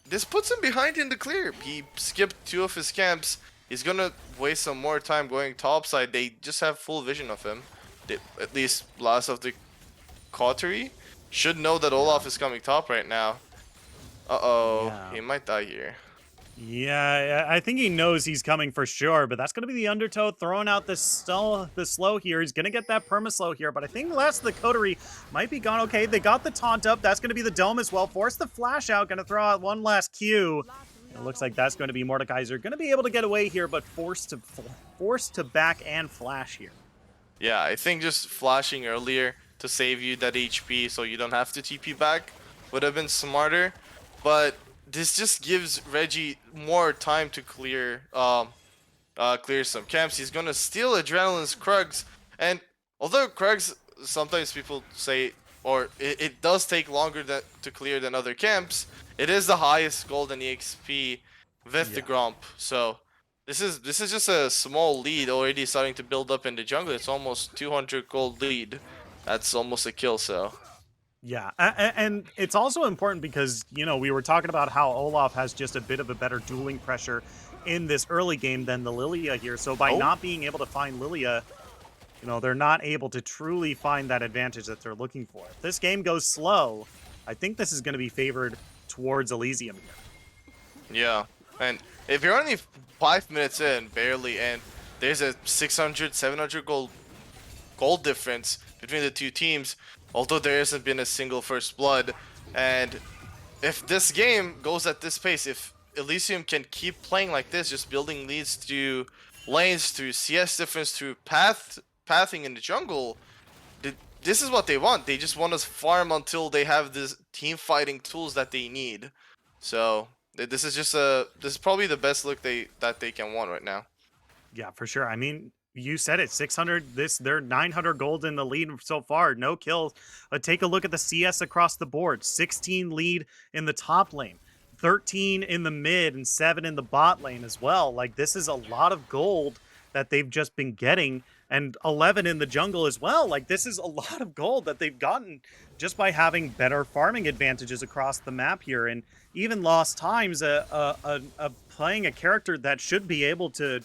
S5: this puts him behind in the clear. He skipped 2 of his camps. He's gonna waste some more time going topside. They just have full vision of him. At least last of the Coterie should know that Olaf is coming top right now. He might die here.
S4: Yeah, I think he knows he's coming for sure, but that's going to be the Undertow throwing out the slow here. He's going to get that perma-slow here, but I think the last of the Coterie might be gone. Okay, they got the taunt up. That's going to be the Dome as well. Force the flash out. Going to throw out one last Q. It looks like that's going to be Mordekaiser. Going to be able to get away here, but forced to back and flash here.
S5: Yeah, I think just flashing earlier to save you that HP so you don't have to TP back would have been smarter, but this just gives Reggie more time to clear clear some camps. He's gonna steal Adrenaline's Krugs, and although Krugs, sometimes people say, or it does take longer to clear than other camps, it is the highest golden EXP with the Gromp, so this is just a small lead already starting to build up in the jungle. It's almost 200 gold lead. That's almost a kill, so.
S4: Yeah, and it's also important because, you know, we were talking about how Olaf has just a bit of a better dueling pressure in this early game than the Lilia here. So by not being able to find Lilia, you know, they're not able to truly find that advantage that they're looking for. If this game goes slow, I think this is going to be favored towards Elysium here.
S5: Yeah, and if you're only 5 minutes in, barely, and there's a 600, 700 gold difference between the two teams, although there hasn't been a single first blood, and if this game goes at this pace, if Elysium can keep playing like this, just building leads through lanes, through CS difference, through pathing in the jungle, this is what they want. They just want to farm until they have this team fighting tools that they need. So this is probably the best look that they can want right now.
S4: Yeah, for sure. I mean, you said it, 600, they're 900 gold in the lead so far, no kills. Take a look at the CS across the board, 16 lead in the top lane, 13 in the mid, and 7 in the bot lane as well. Like, this is a lot of gold that they've just been getting and 11 in the jungle as well. Like, this is a lot of gold that they've gotten just by having better farming advantages across the map here. And even Lost Times, playing a character that should be able to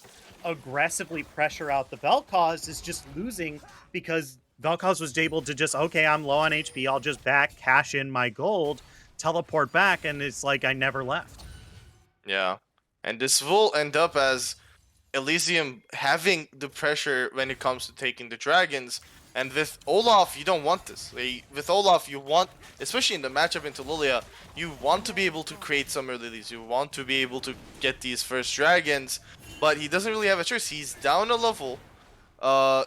S4: aggressively pressure out the Vel'Koz is just losing because Vel'Koz was able to just, okay, I'm low on HP, I'll just back, cash in my gold, teleport back, and it's like I never left.
S5: Yeah. And this will end up as Elysium having the pressure when it comes to taking the dragons. And with Olaf, you don't want this. With Olaf, you want, especially in the matchup into Lilia, you want to be able to create summer lilies. You want to be able to get these first dragons. But he doesn't really have a choice. He's down a level.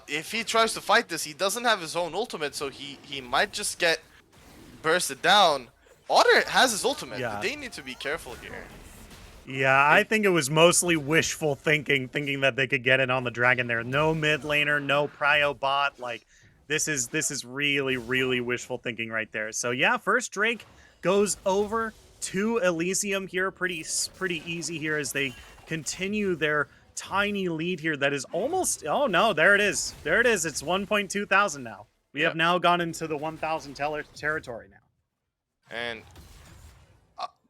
S5: If he tries to fight this, he doesn't have his own ultimate, so he might just get bursted down. Otter has his ultimate.
S4: Yeah.
S5: They need to be careful here.
S4: Yeah, I think it was mostly wishful thinking that they could get it on the dragon there. No mid laner, no prio bot. Like, this is really, really wishful thinking right there. So yeah, first Drake goes over to Elysium here. Pretty easy here as they continue their tiny lead here that is almost, oh no, there it is. There it is. It's 1.2 thousand now. We have now gone into the 1,000 territory now.
S5: And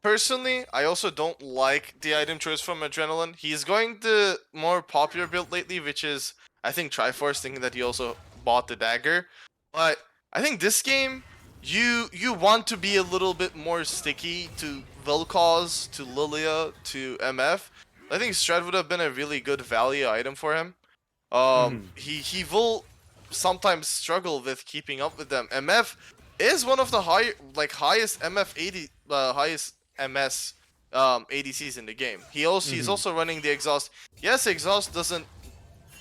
S5: personally, I also don't like the item choice from Adrenaline. He's going the more popular build lately, which is, I think, Triforce, thinking that he also bought the dagger. But I think this game, you want to be a little bit more sticky to Vel'Koz, to Lilia, to MF. I think Strat would have been a really good value item for him. He will sometimes struggle with keeping up with them. MF is one of the highest highest MS ADCs in the game. He's also running the exhaust. Yes, exhaust doesn't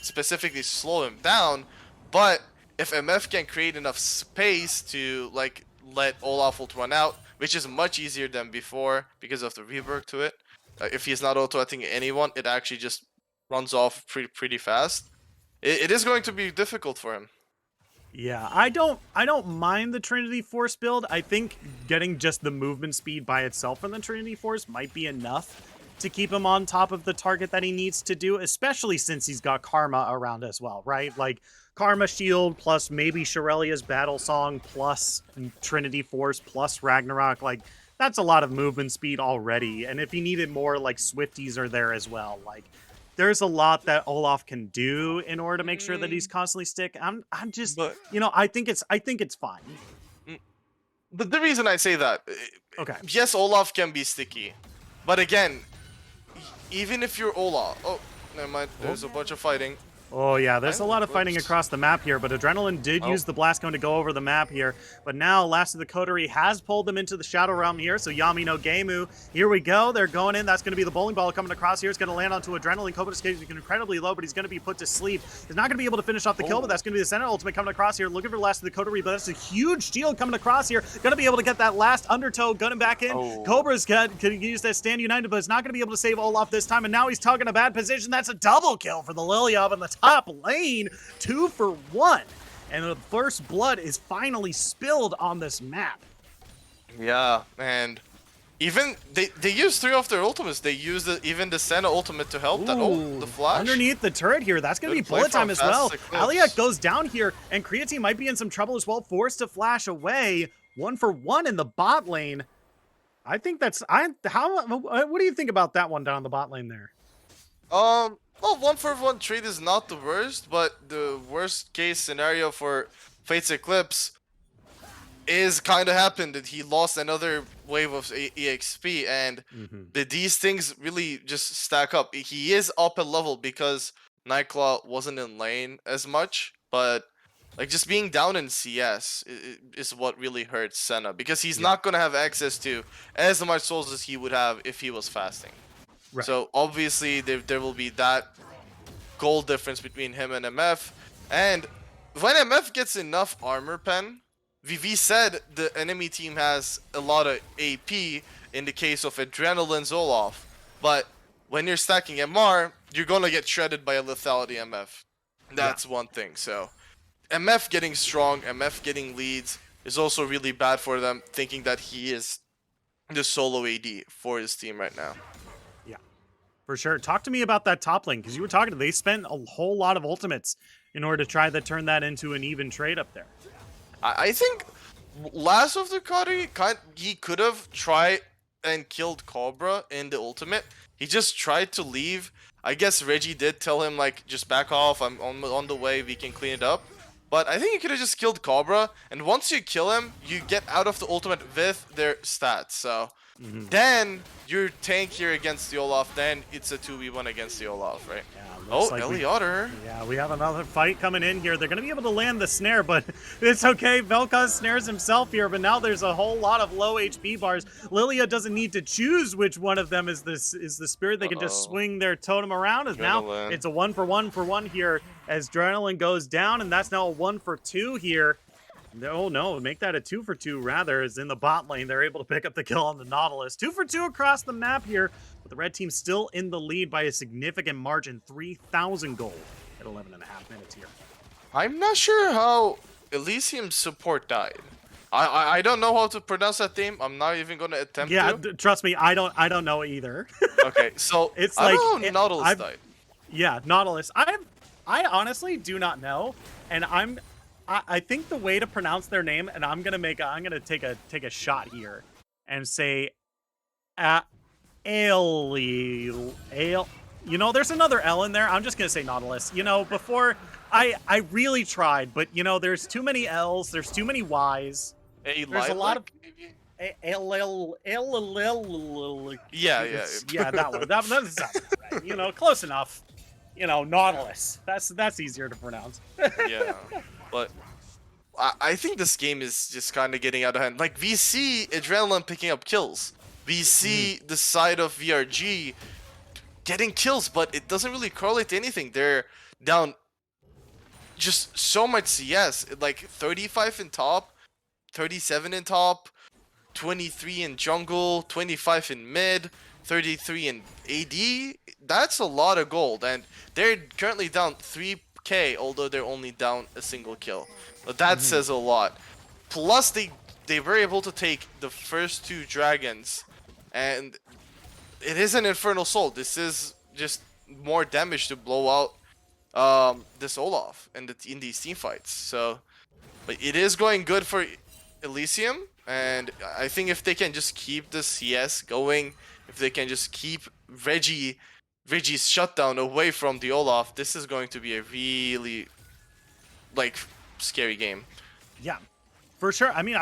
S5: specifically slow him down, but if MF can create enough space to like let Olaf ult run out, which is much easier than before because of the rework to it. If he's not auto-attacking anyone, it actually just runs off pretty fast. It is going to be difficult for him.
S4: Yeah, I don't mind the Trinity Force build. I think getting just the movement speed by itself from the Trinity Force might be enough to keep him on top of the target that he needs to do, especially since he's got Karma around as well, right? Like Karma Shield plus maybe Shirelia's Battle Song plus Trinity Force plus Ragnarok, like that's a lot of movement speed already. And if he needed more, like Swifties are there as well. Like there's a lot that Olaf can do in order to make sure that he's constantly stick. I'm just,
S5: But
S4: I think it's fine.
S5: the reason I say that,
S4: Okay.
S5: yes, Olaf can be sticky, but again, even if you're Olaf, oh, never mind. There's a bunch of fighting.
S4: Oh yeah, there's a lot of fighting across the map here, but Adrenaline did use the Blast Cone to go over the map here. But now Last of the Coterie has pulled them into the Shadow Realm here, so Yami no Gemu. Here we go, they're going in. That's going to be the bowling ball coming across here. It's going to land onto Adrenaline. Kobold is incredibly low, but he's going to be put to sleep. He's not going to be able to finish off the kill, but that's going to be the center ultimate coming across here. Looking for Last of the Coterie, but that's a huge shield coming across here. Going to be able to get that last undertow, gunning back in. Cobra's could use that Stand United, but it's not going to be able to save Olaf this time, and now he's tugging a bad position. That's a double kill for the Lilia up in the top lane. 2 for 1, and the first blood is finally spilled on this map.
S5: Yeah, and even they use 3 of their ultimates. They use even the Senna ultimate to help. The flash
S4: underneath the turret here. That's going to be bullet time as well. Aliak goes down here, and Creatine might be in some trouble as well. Forced to flash away. 1 for 1 in the bot lane. I think that's what do you think about that one down the bot lane there?
S5: Well, 1-for-1 trade is not the worst, but the worst case scenario for Fate's Eclipse is kind of happened that he lost another wave of EXP, and these things really just stack up. He is up a level because Nightclaw wasn't in lane as much, but like just being down in CS is what really hurts Senna, because he's not going to have access to as much souls as he would have if he was fasting. Right. So obviously there will be that gold difference between him and MF, and when MF gets enough armor pen, VV said the enemy team has a lot of AP in the case of Adrenaline's Olaf, but when you're stacking MR, you're gonna get shredded by a lethality MF. That's one thing. So MF getting strong, MF getting leads is also really bad for them, thinking that he is the solo AD for his team right now.
S4: For sure. Talk to me about that top lane, because you were talking, they spent a whole lot of ultimates in order to try to turn that into an even trade up there.
S5: I think last of the Kari, he could have tried and killed Cobra in the ultimate. He just tried to leave. I guess Reggie did tell him like, just back off. I'm on the way. We can clean it up. But I think he could have just killed Cobra. And once you kill him, you get out of the ultimate with their stats. So then you're tankier against the Olaf. Then it's a 2v1 against the Olaf, right?
S4: Yeah,
S5: Oh,
S4: looks like
S5: Eliotter.
S4: Yeah, we have another fight coming in here. They're going to be able to land the snare, but it's okay. Vel'Koz snares himself here, but now there's a whole lot of low HP bars. Lilia doesn't need to choose which one of them is the spirit. They can just swing their totem around. As now it's a 1-for-1 here as Adrenaline goes down, and that's now a 1-for-2 here. Oh no, make that a 2-for-2 rather, as in the bot lane, they're able to pick up the kill on the Nautilus. 2-for-2 across the map here, but the red team still in the lead by a significant margin, 3,000 gold at 11.5 minutes here.
S5: I'm not sure how Elysium's support died. I don't know how to pronounce that name. I'm not even gonna attempt to.
S4: Yeah, trust me, I don't know either.
S5: Okay, so
S4: It's
S5: I
S4: like
S5: don't know how Nautilus died.
S4: Yeah, Nautilus. I honestly do not know, and I think the way to pronounce their name, and I'm gonna take a shot here and say, you know, there's another L in there. I'm just gonna say Nautilus. You know, before I really tried, but you know, there's too many L's, there's too many Y's. There's a lot of yeah, that one. That's right. You know, close enough. You know, Nautilus. That's easier to pronounce.
S5: Yeah, but I think this game is just kind of getting out of hand. Like, we see Adrenaline picking up kills. We see the side of VRG getting kills, but it doesn't really correlate to anything. They're down just so much CS. Like 35 in top, 37 in top, 23 in jungle, 25 in mid, 33 in AD. That's a lot of gold, and they're currently down 3k, although they're only down a single kill. But that says a lot. Plus, they were able to take the first 2 dragons, and it is an Infernal Soul. This is just more damage to blow out this Olaf in these team fights. So, but it is going good for Elysium, and I think if they can just keep the CS going, if they can just keep Reggie's shutdown away from the Olaf, this is going to be a really scary game.
S4: Yeah, for sure. I mean,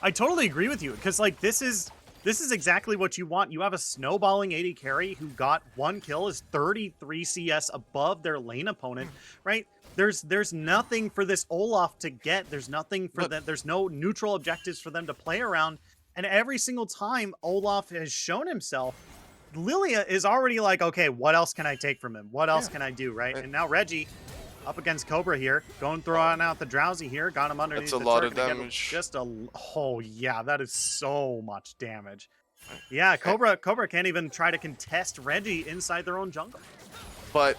S4: I totally agree with you, because like this is exactly what you want. You have a snowballing AD carry who got 1 kill, is 33 CS above their lane opponent, right? There's nothing for this Olaf to get. There's nothing for them. There's no neutral objectives for them to play around. And every single time Olaf has shown himself, Lilia is already like, okay, what else can I take from him? What else can I do, right? And now Reggie up against Cobra here, throwing out the Drowsy here, got him underneath.
S5: That's a lot of damage.
S4: Just oh yeah, that is so much damage. Yeah, Cobra can't even try to contest Reggie inside their own jungle.
S5: But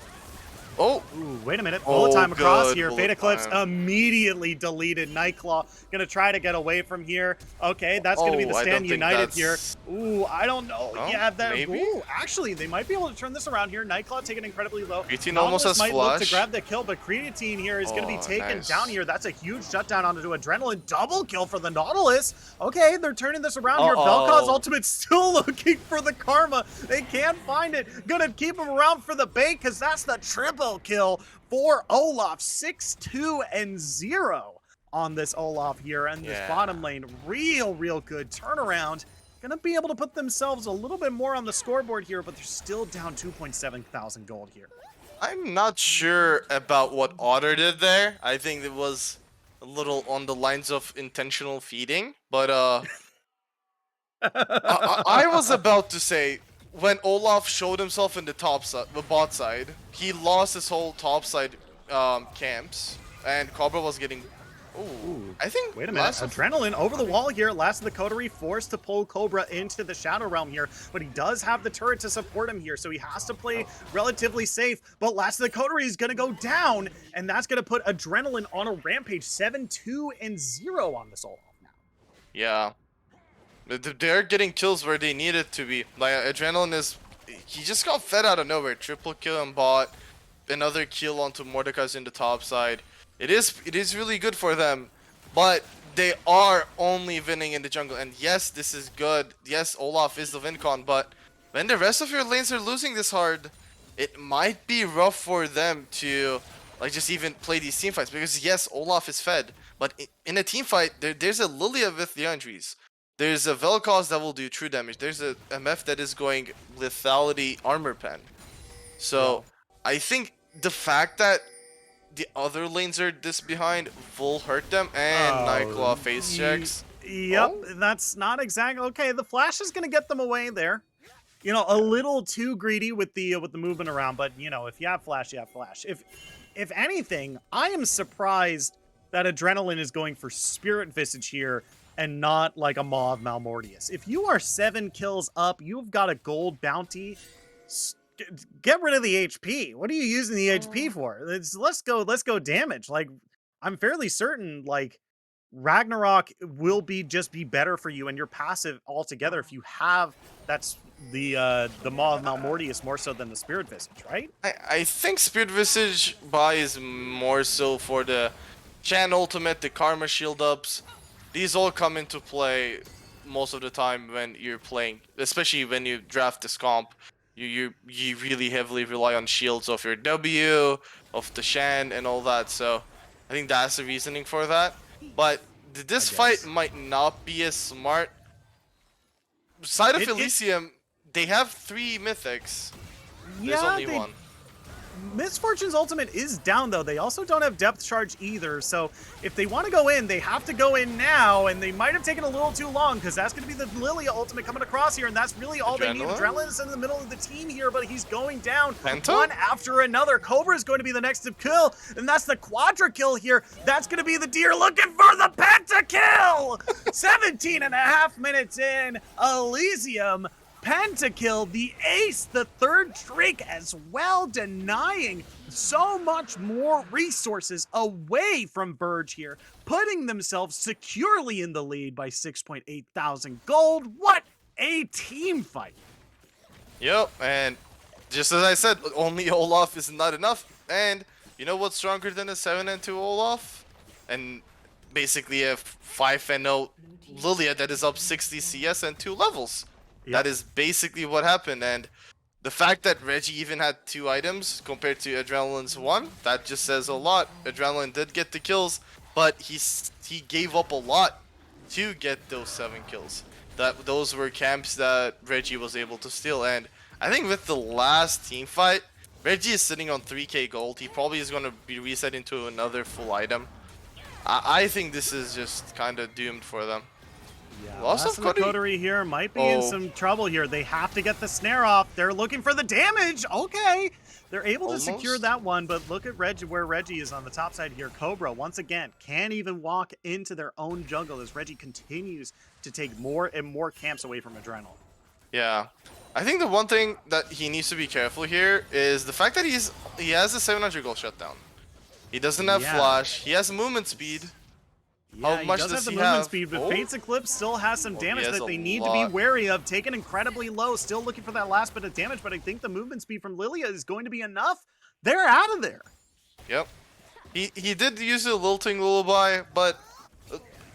S5: ooh,
S4: wait a minute. Bullet time across
S5: good.
S4: here. Fate Eclipse immediately deleted. Nightclaw gonna try to get away from here. Okay, that's gonna be the stand united here. Ooh, I don't know.
S5: Oh,
S4: yeah, that.
S5: maybe?
S4: Ooh, actually, they might be able to turn this around here. Nightclaw taking incredibly low.
S5: Creatine almost has
S4: might look to
S5: flash.
S4: grab the kill, but Creatine here is gonna be taken
S5: nice.
S4: down here. That's a huge shutdown onto Adrenaline. Double kill for the Nautilus. Okay, they're turning this around here. Vel'Koz ultimate still looking for the karma. They can't find it. Gonna keep him around for the bait, because that's the triple kill for Olaf. 6-2-0 on this Olaf here, and this bottom lane, real good turnaround. Gonna be able to put themselves a little bit more on the scoreboard here, but they're still down 2.7 thousand gold here.
S5: I'm not sure about what Otter did there. I think it was a little on the lines of intentional feeding, but I was about to say, when Olaf showed himself in the bot side, he lost his whole top side camps, and Cobra was getting. Ooh, I think.
S4: Wait a minute. Adrenaline over the wall here. Last of the Coterie forced to pull Cobra into the Shadow Realm here, but he does have the turret to support him here, so he has to play relatively safe. But Last of the Coterie is going to go down, and that's going to put Adrenaline on a rampage. 7-2-0 on this Olaf now.
S5: Yeah. They're getting kills where they need it to be. Like, Adrenaline he just got fed out of nowhere. Triple kill on bot. another kill onto Mordekaiser in the top side. It is really good for them, but they are only winning in the jungle. And yes, this is good. Yes, Olaf is the win con, but when the rest of your lanes are losing this hard, it might be rough for them to like just even play these team fights, because yes, Olaf is fed, but in a team fight, there's a Lilia with the Andries. There's a Vel'Koz that will do true damage. There's a MF that is going lethality armor pen. So I think the fact that the other lanes are this behind will hurt them. And Nightclaw face checks.
S4: Yep, that's not exactly okay. The flash is gonna get them away there. You know, a little too greedy with the movement around, but you know, if you have flash, you have flash. If anything, I am surprised that Adrenaline is going for Spirit Visage here and not like a Maw of Malmortius. If you are 7 kills up, you've got a gold bounty. Get rid of the HP. What are you using the HP for? Let's go damage. Like, I'm fairly certain like Ragnarok will just be better for you and your passive altogether if you have that's the Maw of Malmortius more so than the Spirit Visage, right?
S5: I think Spirit Visage buy is more so for the Chan ultimate, the Karma shield ups. These all come into play most of the time when you're playing, especially when you draft this comp. You really heavily rely on shields of your W, of the Shan, and all that. So I think that's the reasoning for that. But this fight might not be as smart. Side of Elysium, they have 3 mythics. There's only 1.
S4: Misfortune's ultimate is down, though. They also don't have depth charge either, so if they want to go in, they have to go in now, and they might have taken a little too long, because that's going to be the Lilia ultimate coming across here, and that's really all they need. Adrenaline is in the middle of the team here, but he's going down one after another. Cobra is going to be the next to kill, and that's the quadra kill here. That's going to be the deer looking for the pentakill! 17 and a half minutes in, Elysium pentakill, the ace, the 3rd streak as well, denying so much more resources away from VRG here, putting themselves securely in the lead by 6.8 thousand gold. What a team fight.
S5: Yep, and just as I said, only Olaf is not enough. And you know what's stronger than a 7-2 Olaf? And basically a 5-0 Lilia that is up 60 CS and 2 levels. Yep. That is basically what happened, and the fact that Reggie even had 2 items compared to Adrenaline's 1, that just says a lot. Adrenaline did get the kills, but he gave up a lot to get those 7 kills. Those were camps that Reggie was able to steal, and I think with the last team fight, Reggie is sitting on 3k gold. He probably is going to be reset into another full item. I think this is just kind of doomed for them.
S4: Yeah, Last of the Coterie here might be in some trouble here. They have to get the snare off. They're looking for the damage. Okay. They're able to secure that one, but look at Reggie, where Reggie is on the top side here. Cobra, once again, can't even walk into their own jungle as Reggie continues to take more and more camps away from Adrenaline.
S5: Yeah. I think the one thing that he needs to be careful here is the fact that he has a 700 gold shutdown. He doesn't have flash. He has movement speed.
S4: Yeah,
S5: how much
S4: he does have the
S5: he
S4: movement
S5: have?
S4: speed, but Fate's Eclipse still has some damage that they need to
S5: lot.
S4: be wary of. Taken incredibly low, still looking for that last bit of damage, but I think the movement speed from Lilia is going to be enough. They're out of there.
S5: Yep. He did use a lilting lullaby, but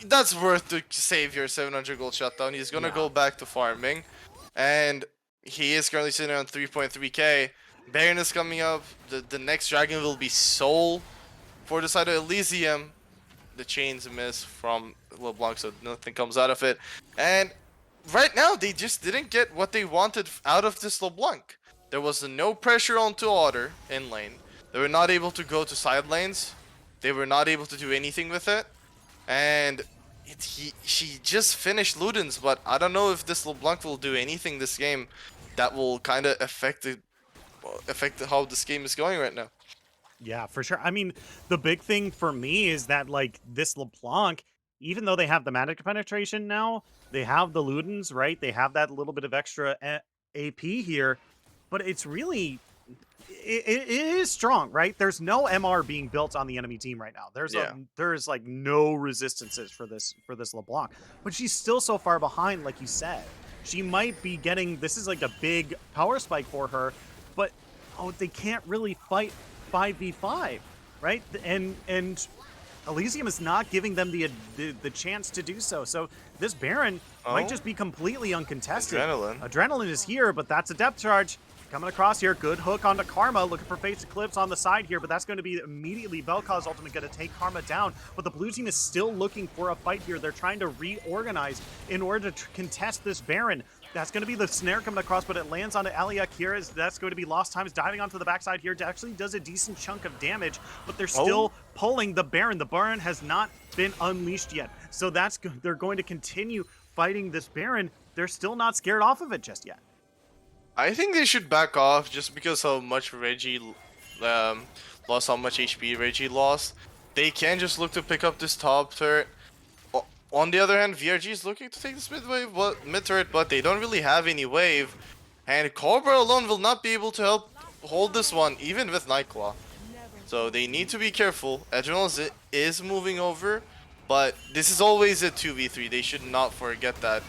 S5: that's worth to save your 700 gold shutdown. He's gonna go back to farming, and he is currently sitting on 3.3k. Baron is coming up. The next dragon will be Soul for the side of Elysium. The chains miss from LeBlanc, so nothing comes out of it. And right now, they just didn't get what they wanted out of this LeBlanc. There was no pressure onto Otter in lane. They were not able to go to side lanes. They were not able to do anything with it. And she just finished Ludens, but I don't know if this LeBlanc will do anything this game that will kind of affect how this game is going right now.
S4: Yeah, for sure. I mean, the big thing for me is that, like, this LeBlanc, even though they have the magic penetration now, they have the Ludens, right? They have that little bit of extra AP here, but it's really... It is strong, right? There's no MR being built on the enemy team right now. There's like no resistances for this LeBlanc, but she's still so far behind, like you said. She might be getting... This is like a big power spike for her, but they can't really fight 5v5, right? And Elysium is not giving them the chance to do so. So this Baron might just be completely uncontested. Adrenaline is here, but that's a depth charge. Coming across here, good hook onto Karma, looking for Fate's Eclipse on the side here, but that's going to be immediately Vel'Koz's ultimate going to take Karma down. But the blue team is still looking for a fight here. They're trying to reorganize in order to contest this Baron. That's going to be the snare coming across, but it lands onto Aliak here. That's going to be Lost Times diving onto the backside here. It actually does a decent chunk of damage, but they're still pulling the Baron. The Baron has not been unleashed yet. So they're going to continue fighting this Baron. They're still not scared off of it just yet.
S5: I think they should back off just because how much Reggie lost, how much HP Reggie lost. They can just look to pick up this top turret. On the other hand, VRG is looking to take this mid turret, but they don't really have any wave. And Cobra alone will not be able to help hold this one, even with Nightclaw. So they need to be careful. Adrenaline is moving over, but this is always a 2v3. They should not forget that.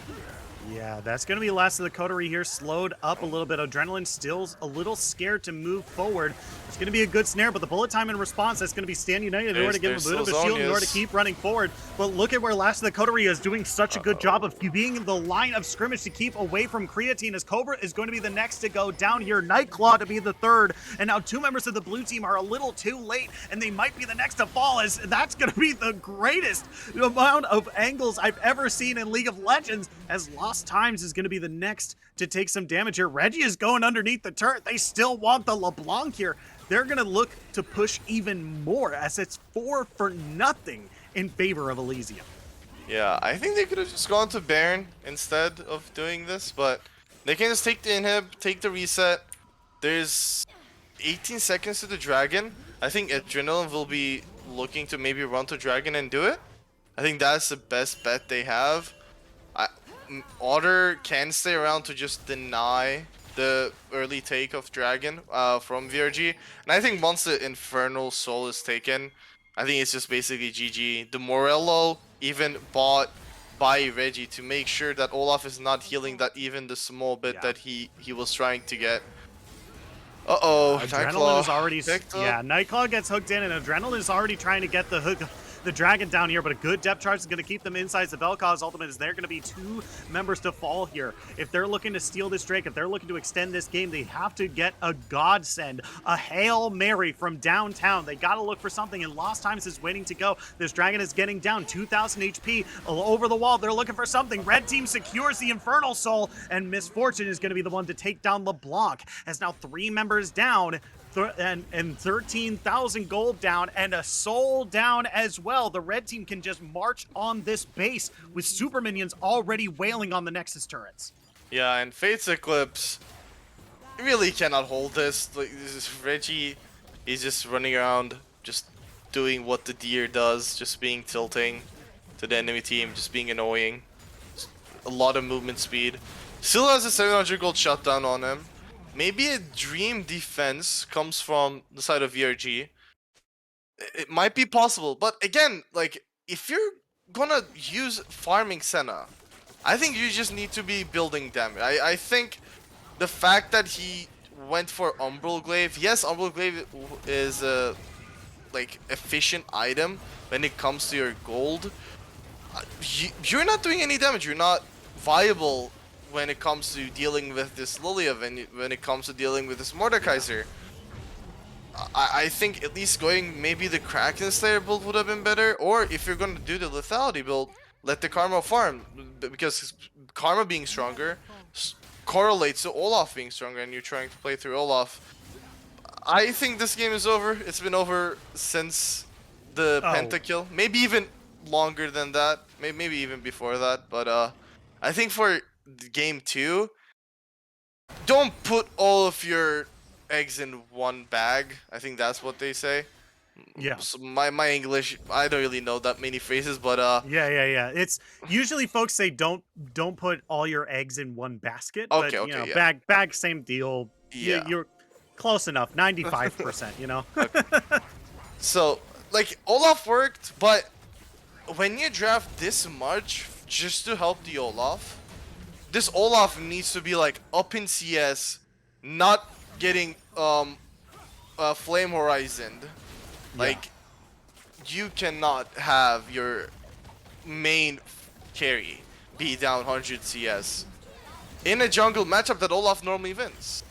S4: Yeah, that's going to be last of the coterie here, slowed up a little bit. Adrenaline still a little scared to move forward. It's going to be a good snare, but the bullet time in response, that's going to be Stand United in order to give him a bit of a shield in order to keep running forward. But look at where last of the coterie is doing such a good job of being in the line of scrimmage to keep away from Creatine, as Cobra is going to be the next to go down here, Nightclaw to be the third, and now two members of the blue team are a little too late, and they might be the next to fall, as that's going to be the greatest amount of angles I've ever seen in League of Legends, as Lost Times is going to be the next to take some damage here. Reggie is going underneath the turret. They still want the LeBlanc here. They're going to look to push even more, as it's 4-0 in favor of Elysium.
S5: Yeah, I think they could have just gone to Baron instead of doing this, but they can just take the inhib, take the reset. There's 18 seconds to the Dragon. I think Adrenaline will be looking to maybe run to Dragon and do it. I think that's the best bet they have. Otter can stay around to just deny the early take of Dragon from VRG. And I think once the Infernal Soul is taken, I think it's just basically GG. The Morello even bought by Reggie to make sure that Olaf is not healing that even the small bit that he was trying to get.
S4: Adrenaline is already...
S5: Yeah,
S4: Nightclaw gets hooked in, and Adrenaline is already trying to get the hook... the Dragon down here, but a good depth charge is going to keep them inside. The Vel'Koz's ultimate is there going to be two members to fall here. If they're looking to steal this Drake, if they're looking to extend this game, they have to get a godsend, a Hail Mary from downtown. They got to look for something, and Lost Times is waiting to go. This Dragon is getting down 2,000 HP over the wall. They're looking for something. Red team secures the Infernal Soul, and Misfortune is going to be the one to take down LeBlanc, as now three members down. And 13,000 gold down and a soul down as well. The red team can just march on this base with super minions already wailing on the Nexus turrets.
S5: Yeah, and Fate's Eclipse really cannot hold this. Like, this is Reggie. He's just running around, just doing what the deer does, just being tilting to the enemy team, just being annoying. Just a lot of movement speed. Still has a 700 gold shutdown on him. Maybe a dream defense comes from the side of VRG. It might be possible, but again, like, if you're gonna use farming Senna, I think you just need to be building damage. I think the fact that he went for Umbral Glaive, yes, Umbral Glaive is a like efficient item when it comes to your gold. You're not doing any damage. You're not viable when it comes to dealing with this Lilia, when it comes to dealing with this Mordekaiser. I think at least going maybe the Kraken Slayer build would have been better, or if you're going to do the Lethality build, let the Karma farm, because Karma being stronger correlates to Olaf being stronger, and you're trying to play through Olaf. I think this game is over. It's been over since the Pentakill, maybe even longer than that, maybe even before that, but I think for game 2, don't put all of your eggs in one bag. I think that's what they say.
S4: Yeah.
S5: So my English, I don't really know that many phrases, but
S4: yeah. It's usually folks say don't put all your eggs in one basket.
S5: Okay,
S4: but, you know,
S5: yeah.
S4: bag, same deal.
S5: Yeah.
S4: You're close enough. 95%. You know.
S5: Okay. So like Olaf worked, but when you draft this much just to help the Olaf, this Olaf needs to be like up in CS, not getting Flame Horizon. Like, you cannot have your main carry be down 100 CS in a jungle matchup that Olaf normally wins.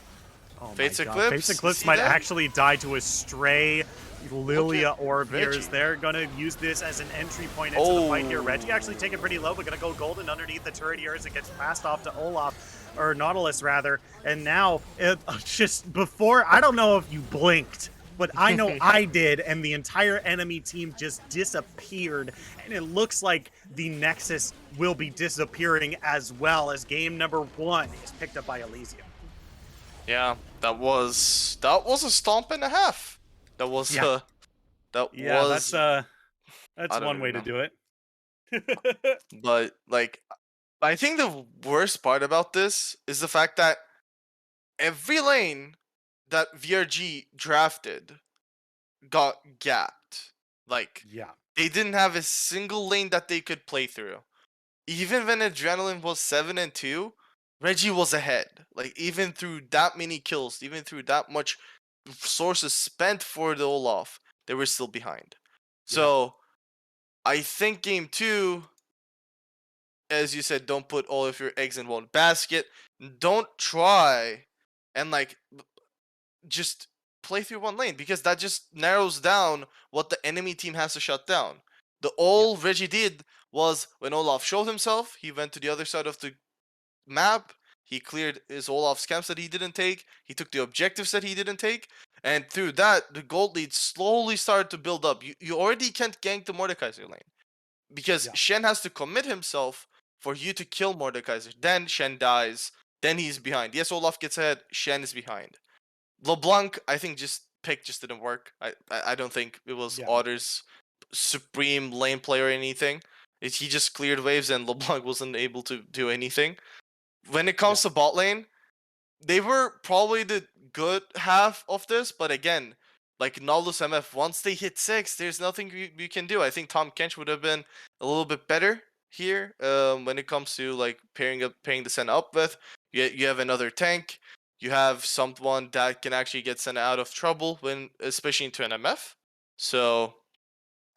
S4: Oh my
S5: Fates
S4: god,
S5: Eclipse,
S4: Fates
S5: you
S4: Eclipse
S5: see
S4: might
S5: that?
S4: actually die to a stray Lilia orb here,
S5: Reggie.
S4: as they're gonna use this as an entry point into the fight here. Reggie actually taking pretty low, but gonna go golden underneath the turret here as it gets passed off to Olaf, or Nautilus rather. And now, just before, I don't know if you blinked, but I know I did, and the entire enemy team just disappeared. And it looks like the Nexus will be disappearing as well, as game number 1 is picked up by Elysium.
S5: Yeah, that was a stomp and a half. That was
S4: Yeah.
S5: that
S4: Yeah,
S5: was
S4: that's
S5: I don't
S4: one way
S5: even
S4: to
S5: know.
S4: do it.
S5: But like, I think the worst part about this is the fact that every lane that VRG drafted got gapped. Like,
S4: Yeah.
S5: they didn't have a single lane that they could play through. Even when Adrenaline was 7-2, Reggie was ahead. Like, even through that many kills, even through that much sources spent for the Olaf, they were still behind. So I think game 2, as you said, don't put all of your eggs in one basket. Don't try and like just play through one lane, because that just narrows down what the enemy team has to shut down. The all Reggie did was, when Olaf showed himself, he went to the other side of the map. He cleared his Olaf's camps that he didn't take. He took the objectives that he didn't take. And through that, the gold lead slowly started to build up. You already can't gank the Mordekaiser lane, because
S4: Yeah.
S5: Shen has to commit himself for you to kill Mordekaiser. Then Shen dies. Then he's behind. Yes, Olaf gets ahead. Shen is behind. LeBlanc, I think pick just didn't work. I don't think it was
S4: Yeah.
S5: Otter's supreme lane play or anything. He just cleared waves and LeBlanc wasn't able to do anything. When it comes to bot lane, they were probably the good half of this, but again, like Nautilus MF, once they hit 6, there's nothing you can do. I think Tom Kench would have been a little bit better here when it comes to like pairing the Senna up with. You have another tank. You have someone that can actually get Senna out of trouble when, especially into an MF. So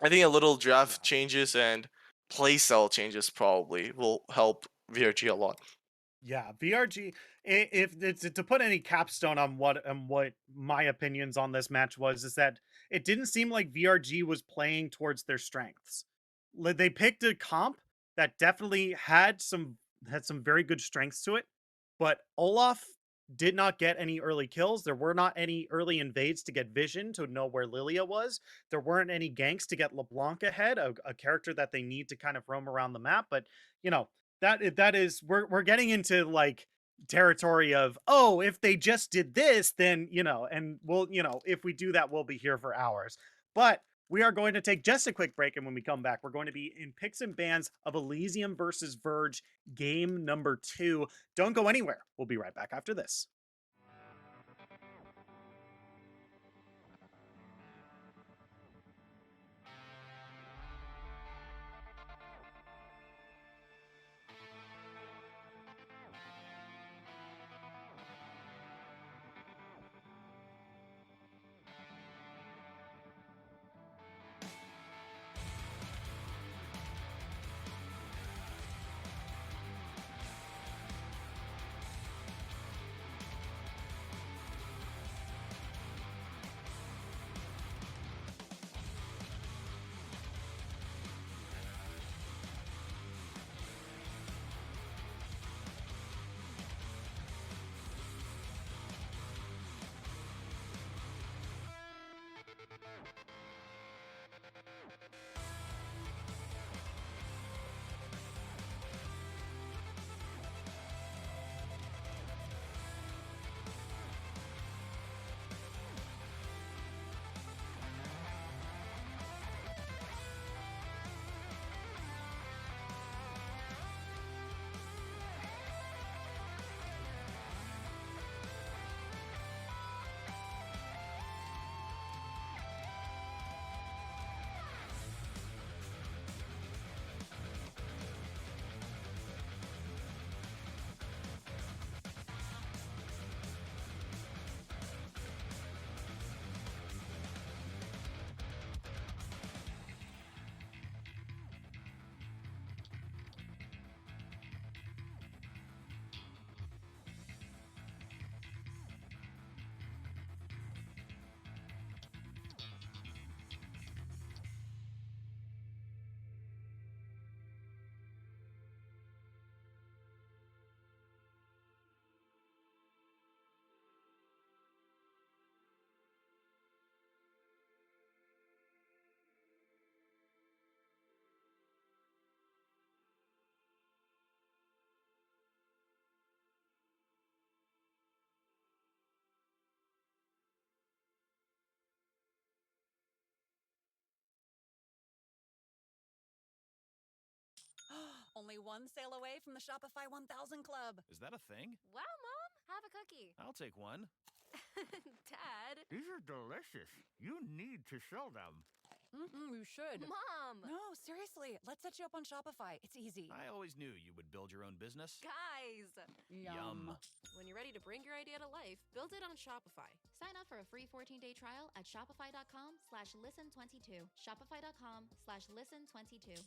S5: I think a little draft changes and playstyle changes probably will help VRG a lot.
S4: Yeah, VRG. If it's to put any capstone on what my opinions on this match was, is that it didn't seem like VRG was playing towards their strengths. They picked a comp that definitely had some very good strengths to it, but Olaf did not get any early kills. There were not any early invades to get vision to know where Lilia was. There weren't any ganks to get LeBlanc ahead, a character that they need to kind of roam around the map. But you know, that is we're getting into like territory of, oh, if they just did this, then and we'll, if we do that, we'll be here for hours. But we are going to take just a quick break, and when we come back, we're going to be in picks and bans of Elysium versus Verge, game number 2. Don't go anywhere. We'll be right back after this.
S6: Only one sale away from the Shopify 1000 Club.
S7: Is that a thing?
S8: Wow, Mom, have a cookie.
S7: I'll take one.
S8: Dad.
S7: These are delicious. You need to sell them.
S6: You should.
S8: Mom.
S6: No, seriously. Let's set you up on Shopify. It's easy.
S7: I always knew you would build your own business.
S8: Guys.
S7: Yum.
S8: When you're ready to bring your idea to life, build it on Shopify.
S9: Sign up for a free 14-day trial at shopify.com/listen22. Shopify.com/listen22.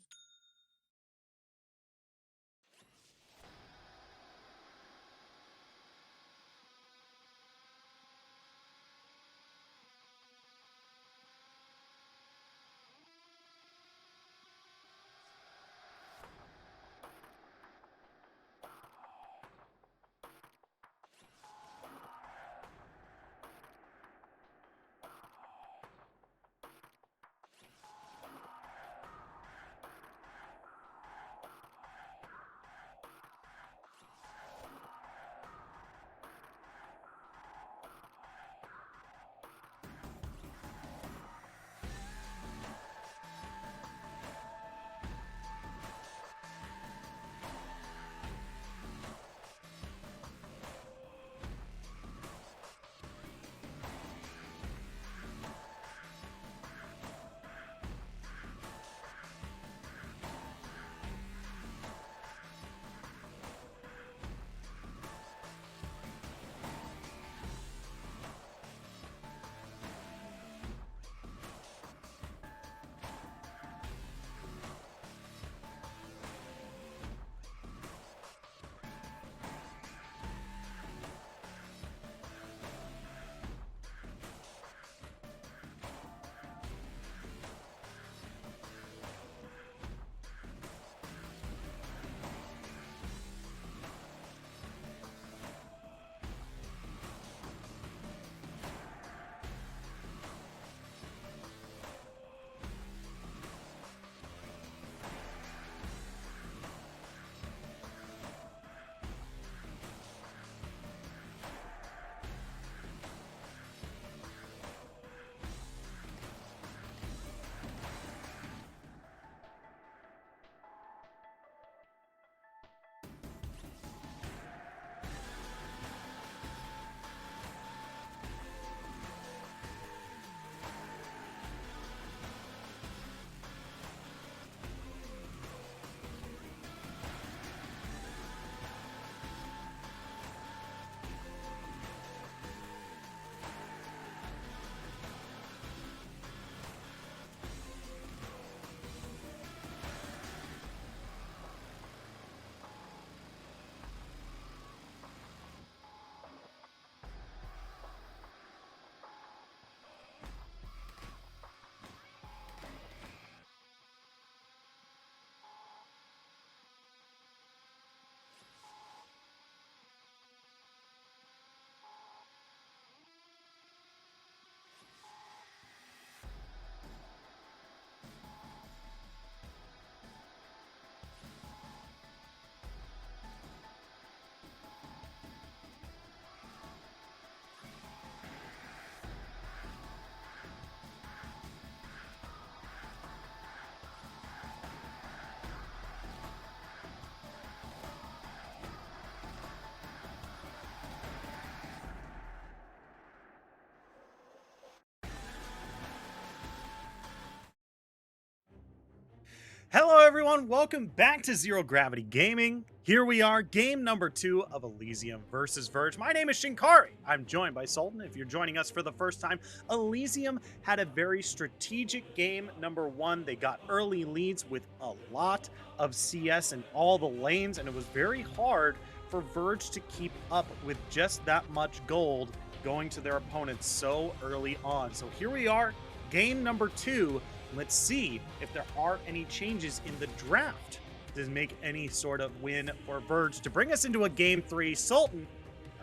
S4: Hello everyone, welcome back to Zero Gravity Gaming. Here we are, game number 2 of Elysium versus VRG. My name is Shinkari. I'm joined by Sultan. If you're joining us for the first time, Elysium had a very strategic game. Number 1, they got early leads with a lot of CS in all the lanes, and it was very hard for VRG to keep up with just that much gold going to their opponents so early on. So here we are, game number 2. Let's see if there are any changes in the draft to make any sort of win for VRG to bring us into a game 3. Sultan,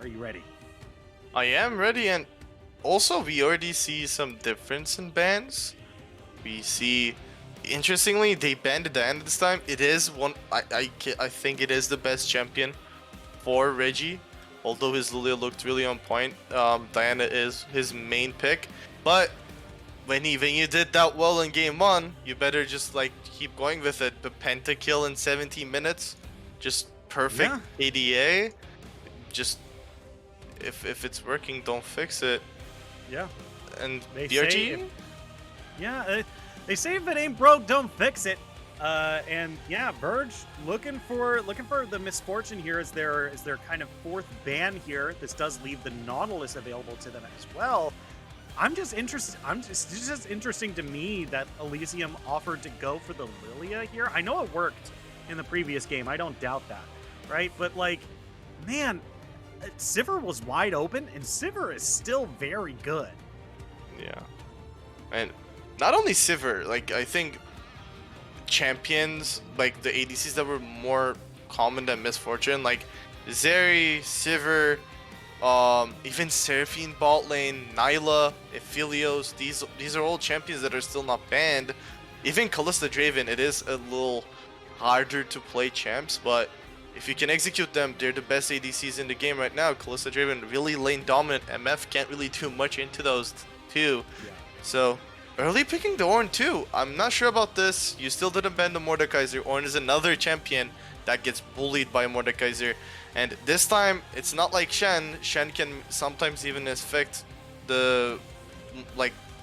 S4: are you ready?
S5: I am ready, and also we already see some difference in bans. We see, interestingly, they banned Diana this time. It is one, I think it is the best champion for Reggie. Although his Lilia looked really on point, Diana is his main pick. But when you did that well in game 1, you better just like keep going with it. The pentakill in 17 minutes, just perfect ADA. Just if it's working, don't fix it.
S4: Yeah.
S5: And
S4: They
S5: VRG?
S4: They say if it ain't broke, don't fix it. And yeah, Verge looking for the misfortune here as their kind of fourth ban here. This does leave the Nautilus available to them as well. It's just interesting to me that Elysium offered to go for the Lilia here. I know it worked in the previous game. I don't doubt that, right? But like, man, Sivir was wide open, and Sivir is still very good.
S5: Yeah. And not only Sivir, like I think champions, like the ADCs that were more common than Misfortune, like Zeri, Sivir, even Seraphine bot lane, Nyla, Aphelios, these are all champions that are still not banned. Even Kalista Draven, it is a little harder to play champs, but if you can execute them, they're the best ADCs in the game right now. Kalista Draven really lane dominant. MF can't really do much into those too.
S4: Yeah.
S5: So early picking the Ornn too. I'm not sure about this. You still didn't ban the Mordekaiser. Ornn is another champion that gets bullied by Mordekaiser. And this time, it's not like Shen. Shen can sometimes even affect the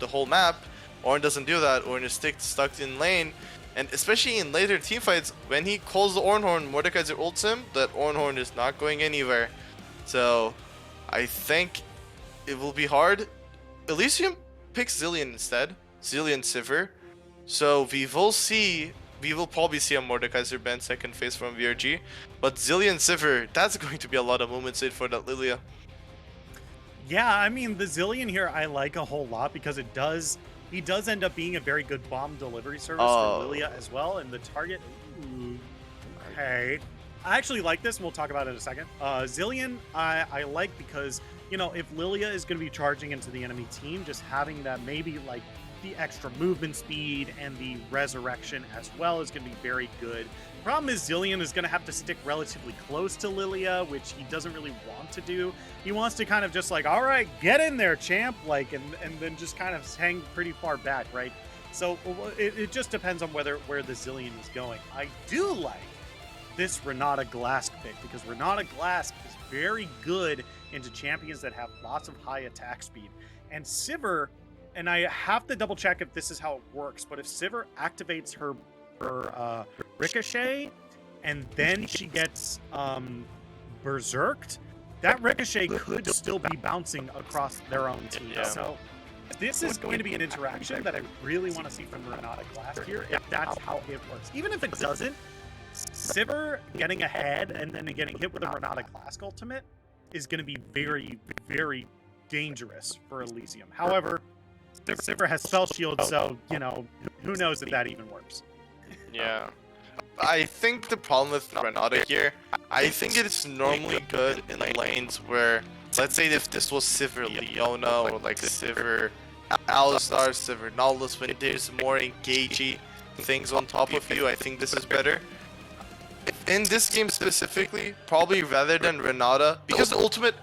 S5: whole map. Ornn doesn't do that. Ornn is stuck in lane. And especially in later teamfights, when he calls the Ornn Horn, Mordekaiser ults him, that Ornn Horn is not going anywhere. So I think it will be hard. Elysium picks Zillion instead. Zillion Sivir. So we will probably see a Mordekaiser ban second phase from VRG. But Zillion Sivir, that's going to be a lot of movement saved for that Lilia.
S4: Yeah, I mean, the Zillion here I like a whole lot because he does end up being a very good bomb delivery service for Lilia as well, and the target. Ooh, okay, I actually like this, and we'll talk about it in a second. Zillion, I like because, you know, if Lilia is going to be charging into the enemy team, just having that maybe like the extra movement speed and the resurrection as well is going to be very good. Problem is, Zillion is going to have to stick relatively close to Lilia, which he doesn't really want to do. He wants to kind of just like, all right, get in there, champ, like, and then just kind of hang pretty far back, right? So it just depends on where the Zillion is going. I do like this Renata Glask pick because Renata Glask is very good into champions that have lots of high attack speed. And Sivir, and I have to double check if this is how it works, but if Sivir activates her Ricochet and then she gets berserked, that Ricochet could still be bouncing across their own team.
S5: Yeah.
S4: So this is going to be an interaction that I really want to see from Renata Glass here, if that's how it works. Even if it doesn't, Sivir getting ahead and then getting hit with a Renata Glass ultimate is going to be very, very dangerous for Elysium. However, Sivir has spell shield, so, you know, who knows if that even works.
S5: Yeah. I think the problem with Renata here, I think it's normally good in lanes where, let's say if this was Sivir Leona or like Sivir Alistar, Sivir Nautilus, when there's more engaging things on top of you, I think this is better. In this game specifically, probably rather than Renata, because the ultimate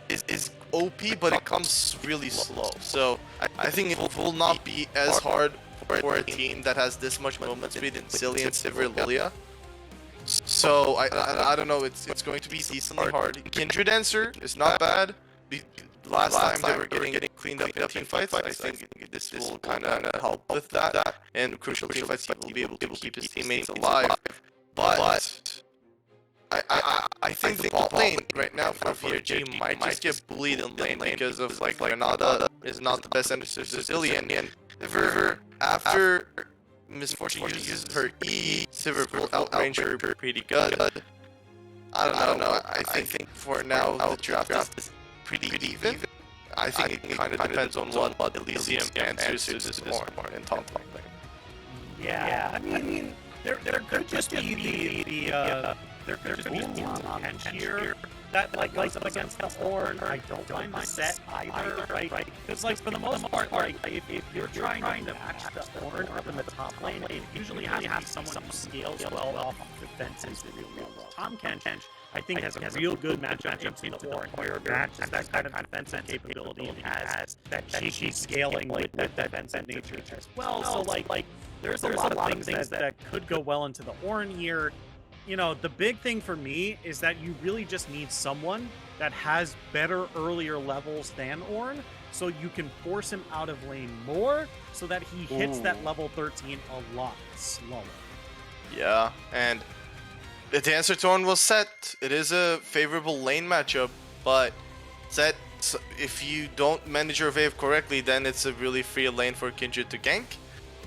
S5: is OP, but it comes really slow. So I think it will not be as hard for a team that has this much movement speed in Zillion, Sivir, Lilia. So I don't know, it's going to be decently hard. Kindred Dancer is not bad. Last time they were getting cleaned up in team fights. I think this will kind of help with that. And crucial team fights, he will be able to keep his teammates alive. But I think the bot lane right now for VRG might just get bullied in lane because of like Renata is not the best ender to Zillion. And after Misfortune uses her E, Sivir will outrange her pretty good. I don't know. I think for now the draft is pretty even. I think it kind of depends on what Elysium answers to this more in top lane.
S4: Yeah, I mean, there could just be there could just be a lot of tension here that like goes up against the Ornn. I don't mind the set either, right? Because like for the most part, like if you're trying to match the Ornn up in the top lane, it usually has to be someone who scales well off of defenses really well. Tom Kench, I think, has a real good matchup into the Ornn here. Matches that kind of defensive capability and has that cheeky scaling with that defensive nature as well. So like there's a lot of things that could go well into the Ornn here. You know, the big thing for me is that you really just need someone that has better earlier levels than Ornn, so you can force him out of lane more, so that he hits that level 13 a lot slower.
S5: Yeah, and the answer to Ornn was set. It is a favorable lane matchup, but set, if you don't manage your wave correctly, then it's a really free lane for Kindred to gank.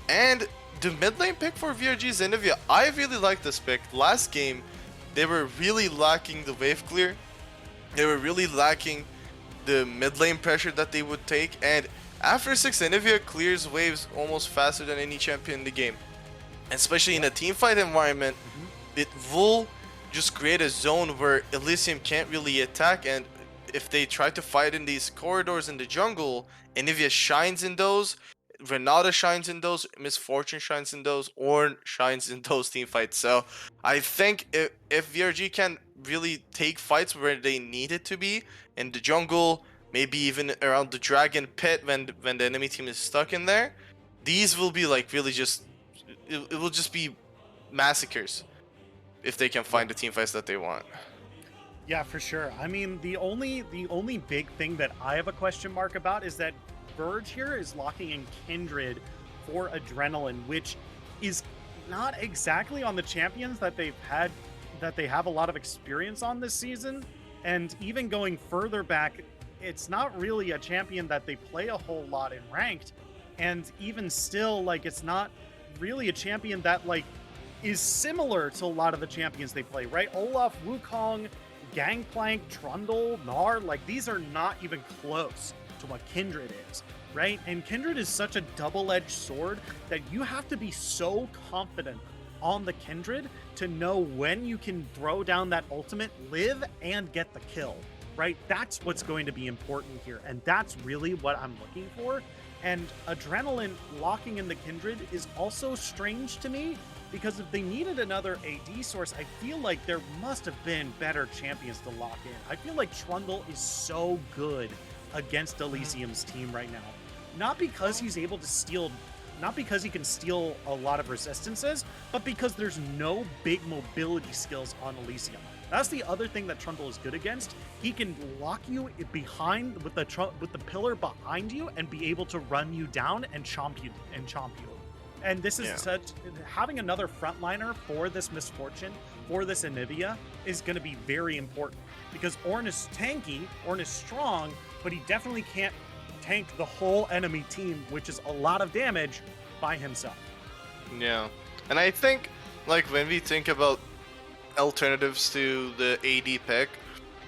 S5: And the mid lane pick for VRG Zenivia, I really like this pick. Last game, they were really lacking the wave clear. They were really lacking the mid lane pressure that they would take. And after 6, Zenivia clears waves almost faster than any champion in the game. Especially in a teamfight environment, it will just create a zone where Elysium can't really attack. And if they try to fight in these corridors in the jungle, Zenivia shines in those. Renata shines in those, Misfortune shines in those, Ornn shines in those team fights. So I think if VRG can really take fights where they need it to be, in the jungle, maybe even around the dragon pit when the enemy team is stuck in there, these will be like really just, it will just be massacres if they can find the team fights that they want.
S4: Yeah, for sure. I mean, the only big thing that I have a question mark about is that VRG here is locking in Kindred for Adrenaline, which is not exactly on the champions that they have a lot of experience on this season. And even going further back, it's not really a champion that they play a whole lot in ranked. And even still, like, it's not really a champion that like is similar to a lot of the champions they play, right? Olaf, Wukong, Gangplank, Trundle, Gnar, like these are not even close to what Kindred is, right? And Kindred is such a double-edged sword that you have to be so confident on the Kindred to know when you can throw down that ultimate, live, and get the kill, right? That's what's going to be important here, and that's really what I'm looking for. And Adrenaline locking in the Kindred is also strange to me, because if they needed another AD source, I feel like there must have been better champions to lock in. I feel like Trundle is so good against Elysium's team right now. Not because he's able to steal, not because he can steal a lot of resistances, but because there's no big mobility skills on Elysium. That's the other thing that Trundle is good against. He can lock you behind with the pillar behind you and be able to run you down and chomp you. And this is such, having another frontliner for this Misfortune, for this Anivia, is going to be very important, because Ornn is tanky, Ornn is strong, but he definitely can't tank the whole enemy team, which is a lot of damage, by himself.
S5: Yeah, and I think, like, when we think about alternatives to the AD pick,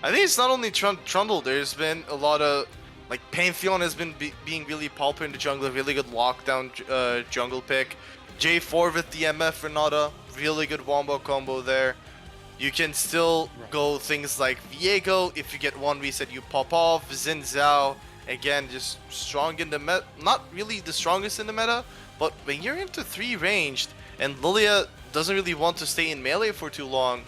S5: I think it's not only Trundle. There's been a lot of, like, Pantheon has been being really popular in the jungle, a really good lockdown jungle pick. J4 with the MF Renata, really good wombo combo there. You can still go things like Viego. If you get one reset, you pop off. Xin Zhao, again, just strong in the meta. Not really the strongest in the meta, but when you're into 3 ranged and Lilia doesn't really want to stay in melee for too long,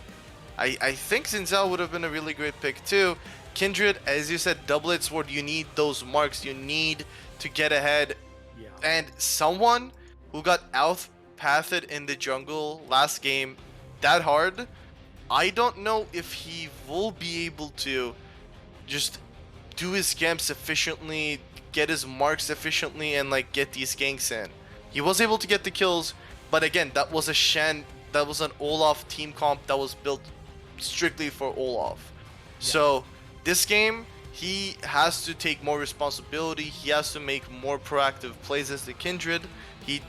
S5: I think Xin Zhao would have been a really great pick too. Kindred, as you said, double-edged sword, you need those marks, you need to get ahead.
S4: Yeah.
S5: And someone who got outpathed in the jungle last game that hard, I don't know if he will be able to just do his camps efficiently, get his marks efficiently, and like get these ganks in. He was able to get the kills, but again, that was an Olaf team comp that was built strictly for Olaf.
S4: Yeah.
S5: So this game, he has to take more responsibility. He has to make more proactive plays as the Kindred. He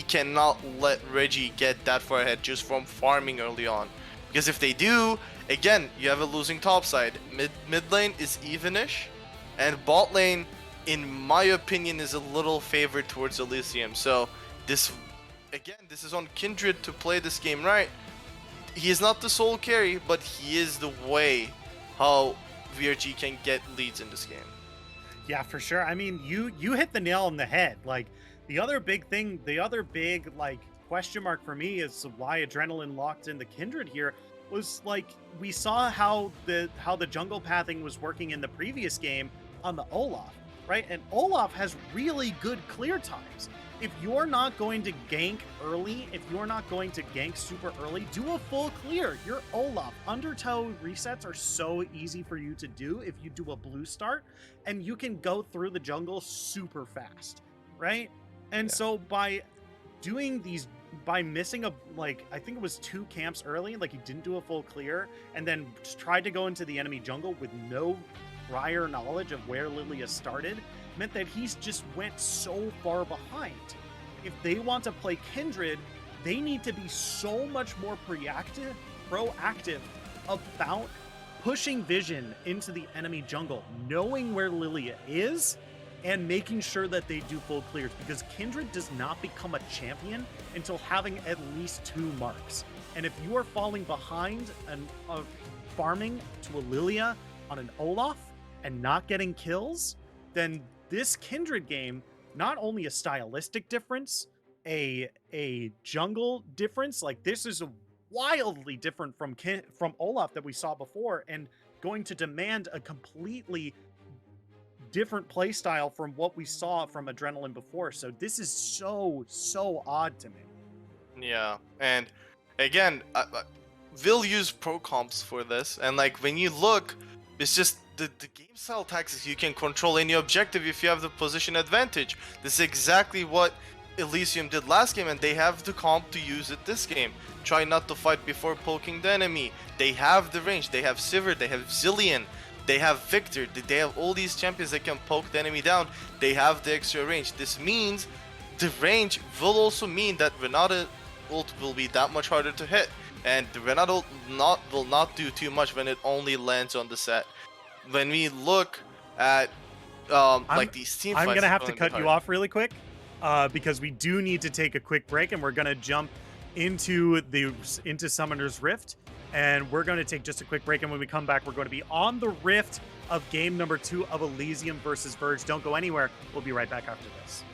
S5: cannot let Reggie get that far ahead just from farming early on. Because if they do, again, you have a losing top side. Mid lane is evenish, and bot lane, in my opinion, is a little favored towards Elysium. So this is on Kindred to play this game right. he is not the sole carry, but he is the way how VRG can get leads in this game.
S4: Yeah, for sure. I mean, you hit the nail on the head. Like the other big like question mark for me is why Adrenaline locked in the Kindred here was like we saw how the jungle pathing was working in the previous game on the Olaf, right? And Olaf has really good clear times. If you're not going to gank early, if you're not going to gank super early, do a full clear. Your Olaf undertow resets are so easy for you to do if you do a blue start, and you can go through the jungle super fast, right? And so by doing these, by missing I think it was 2 camps early, like he didn't do a full clear, and then tried to go into the enemy jungle with no prior knowledge of where Lilia started, meant that he's just went so far behind. If they want to play Kindred, they need to be so much more proactive about pushing vision into the enemy jungle, knowing where Lilia is, and making sure that they do full clears, because Kindred does not become a champion until having at least 2 marks. And if you are falling behind and farming to a Lilia on an Olaf and not getting kills, then this Kindred game, not only a stylistic difference, a jungle difference, like this is wildly different from Olaf that we saw before, and going to demand a completely different play style from what we saw from Adrenaline before. So this is so odd to me.
S5: Yeah, and again, they'll use pro comps for this, and like when you look, it's just the game style tactics. You can control any objective if you have the position advantage. This is exactly what Elysium did last game, and they have the comp to use it this game. Try not to fight before poking the enemy. They have the range. They have Sivir. They have Zillion. They have Victor. They have all these champions that can poke the enemy down. They have the extra range. This means the range will also mean that Renata ult will be that much harder to hit, and the Renata ult will not do too much when it only lands on the set. When we look at like these team fights,
S4: I'm gonna have to
S5: be
S4: cut you
S5: hard.
S4: off really quick because we do need to take a quick break, and we're gonna jump into Summoner's Rift, and we're gonna take just a quick break. And when we come back, we're going to be on the Rift of game number 2 of Elysium versus VRG. Don't go anywhere. We'll be right back after this.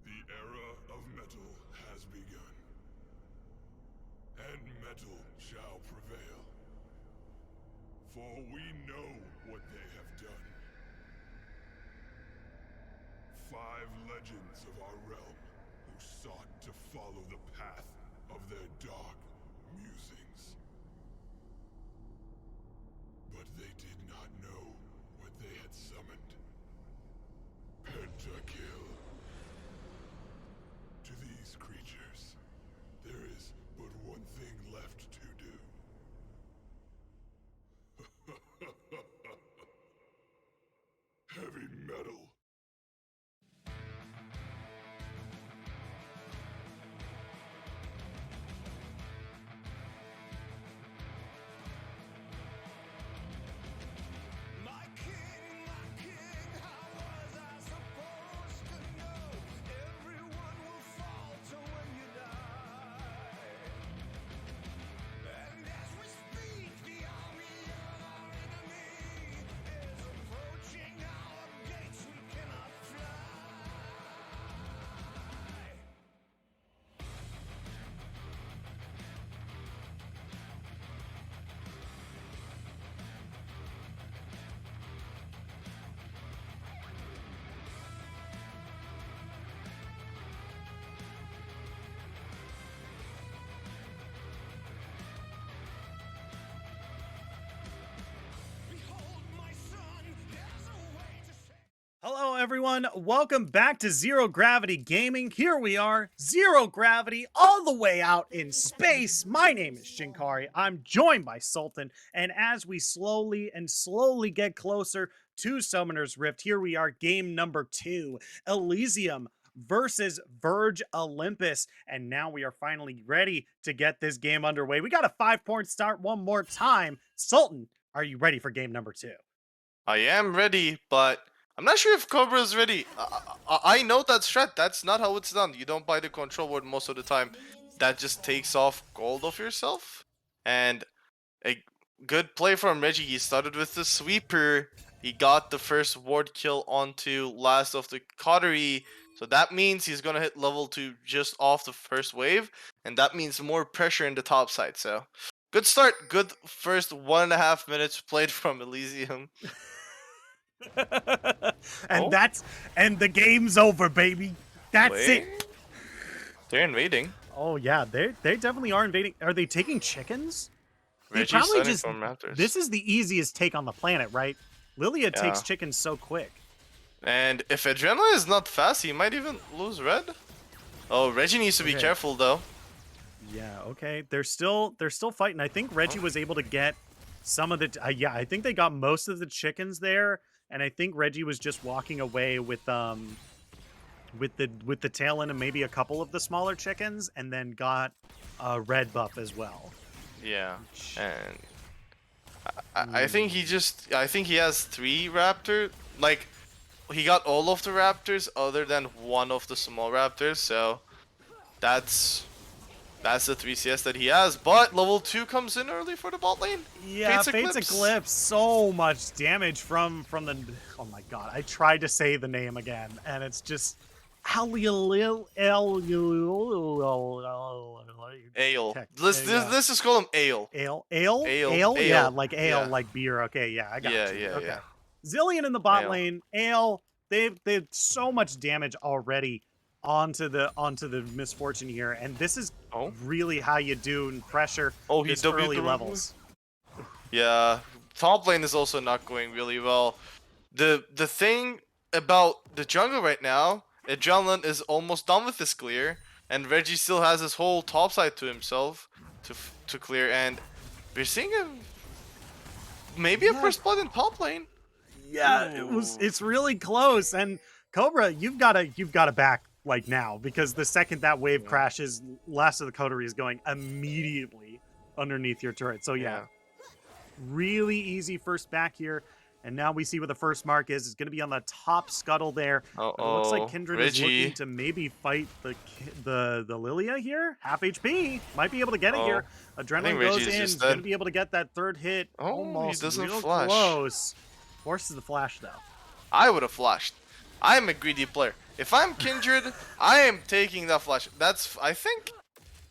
S10: The era of metal has begun, and metal shall prevail. For we know what they have done. 5 legends of our realm who sought to follow the path of their dark musings. But they did not know what they had summoned. Pentakill. To these creatures, there is but one thing left to do. Heavy metal. My king, how was I supposed to know? Everyone will falter when you die. And as we speak, the army of our enemy is approaching our gates. We cannot fly. Behold, my son, there's a way to save.
S4: Hello, everyone. Welcome back to Zero Gravity Gaming. Here we are, zero gravity, all the way out in space. My name is Shinkari. I'm joined by Sultan, and as we slowly get closer to Summoner's Rift, here we are, game number 2, Elysium versus VRG Olympus, and now we are finally ready to get this game underway. We got a 5-point start one more time. Sultan, are you ready for game number 2?
S5: I am ready, but I'm not sure if Cobra's ready. I know that strat. That's not how it's done. You don't buy the control ward most of the time. That just takes off gold of yourself. And a good play from Reggie. He started with the sweeper. He got the first ward kill onto last of the Coterie. So that means he's going to hit level 2 just off the first wave. And that means more pressure in the top side. So good start. Good first 1.5 minutes played from Elysium.
S4: And
S5: Oh.
S4: and the game's over, baby. That's
S5: Wait.
S4: it.
S5: They're invading.
S4: Oh yeah, they definitely are invading. Are they taking chickens? They
S5: Reggie's
S4: probably
S5: starting
S4: just.
S5: from Raptors.
S4: This is the easiest take on the planet, right? Lilia takes
S5: Yeah.
S4: chickens so quick.
S5: And if Adrenaline is not fast, he might even lose red. Oh, Reggie needs to be
S4: Okay.
S5: careful though.
S4: Yeah. Okay. They're still fighting. I think Reggie was able to get some of the. Yeah, I think they got most of the chickens there, and I think Reggie was just walking away with the tail end and maybe a couple of the smaller chickens, and then got a red buff as well.
S5: Yeah, and I think I think he has 3 raptor. Like, he got all of the raptors other than one of the small raptors. So that's the 3 CS that he has. But level 2 comes in early for the bot lane.
S4: Yeah,
S5: Fates
S4: Fates Eclipse. So much damage from the. Oh my god! I tried to say the name again, and it's just.
S5: Ale. Let's just call him Ale.
S4: Ale.
S5: Ale,
S4: Yeah, like ale,
S5: yeah.
S4: like beer. Okay, yeah, I got you.
S5: Yeah.
S4: Okay. Zillion in the bot
S5: Ale.
S4: lane. Ale. They've so much damage already onto the misfortune here, and this is
S5: Oh.
S4: really how you do pressure.
S5: Oh, he
S4: this
S5: W'd
S4: early
S5: the wrong
S4: levels.
S5: Yeah, top lane is also not going really well. The thing about the jungle right now, Adrenaline is almost done with this clear, and Reggie still has his whole top side to himself to clear, and we're seeing maybe a first blood in top lane.
S4: Yeah, it's really close, and Cobra, you've got to back like now, because the second that wave crashes, last of the coterie is going immediately underneath your turret. So yeah, really easy first back here. And now we see what the first mark is. It's going to be on the top scuttle there. But it looks like Kindred is looking to maybe fight the Lilia here. Half HP. Might be able to get it here. Adrenaline goes in. He's going to be able to get that third hit.
S5: Oh,
S4: Almost
S5: he doesn't
S4: real
S5: flash.
S4: close. Forces the flash, though.
S5: I would have flashed. I am a greedy player. If I'm Kindred, I am taking that flash. That's, I think,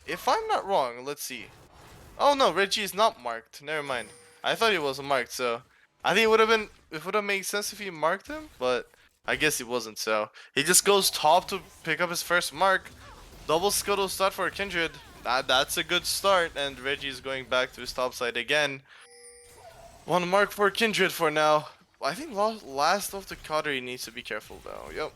S5: if I'm not wrong, let's see. Oh no, Reggie is not marked. Never mind. I thought he was marked, so I think it would have made sense if he marked him, but I guess he wasn't. So he just goes top to pick up his first mark. Double scuttle start for Kindred. That's a good start, and Reggie's going back to his top side again. One mark for Kindred for now. I think last of the Coterie needs to be careful though. Yep.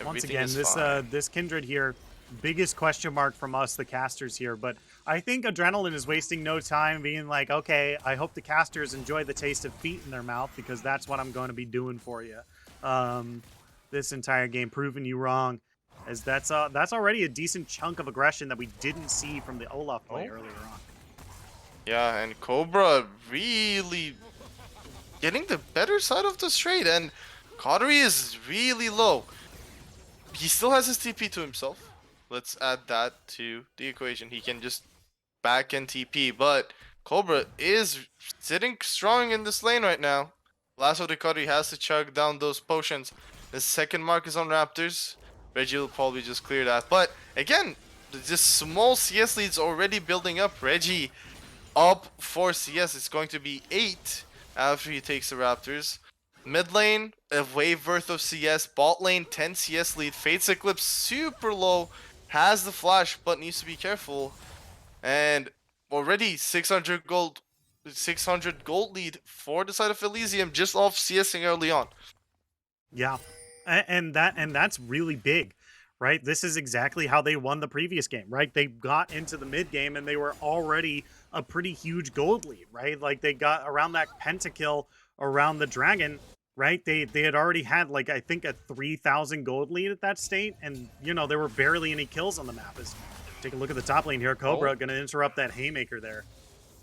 S4: Once
S5: Everything
S4: again,
S5: is
S4: this
S5: fine.
S4: this Kindred here, biggest question mark from us, the casters here. But I think Adrenaline is wasting no time being like, okay, I hope the casters enjoy the taste of feet in their mouth because that's what I'm going to be doing for you. This entire game, proving you wrong, as that's already a decent chunk of aggression that we didn't see from the Olaf play earlier on.
S5: Yeah, and Cobra really getting the better side of the straight, and Coterie is really low. He still has his TP to himself. Let's add that to the equation. He can just back and TP, but Cobra is sitting strong in this lane right now. Lasso de Coterie has to chug down those potions. The second mark is on Raptors. Reggie will probably just clear that. But again, this small CS lead's already building up. Reggie up 4 CS. It's going to be 8 after he takes the Raptors. Mid lane, a wave worth of CS. Bot lane, 10 CS lead. Fates Eclipse super low. Has the flash, but needs to be careful. And already 600 gold lead for the side of Elysium just off CSing early on.
S4: Yeah, and that's really big, right? This is exactly how they won the previous game, right? They got into the mid game and they were already a pretty huge gold lead, right? Like they got around that pentakill around the dragon, right? They had already had like I think a 3,000 gold lead at that state, and you know there were barely any kills on the map. As take a look at the top lane here, Cobra going to interrupt that haymaker there.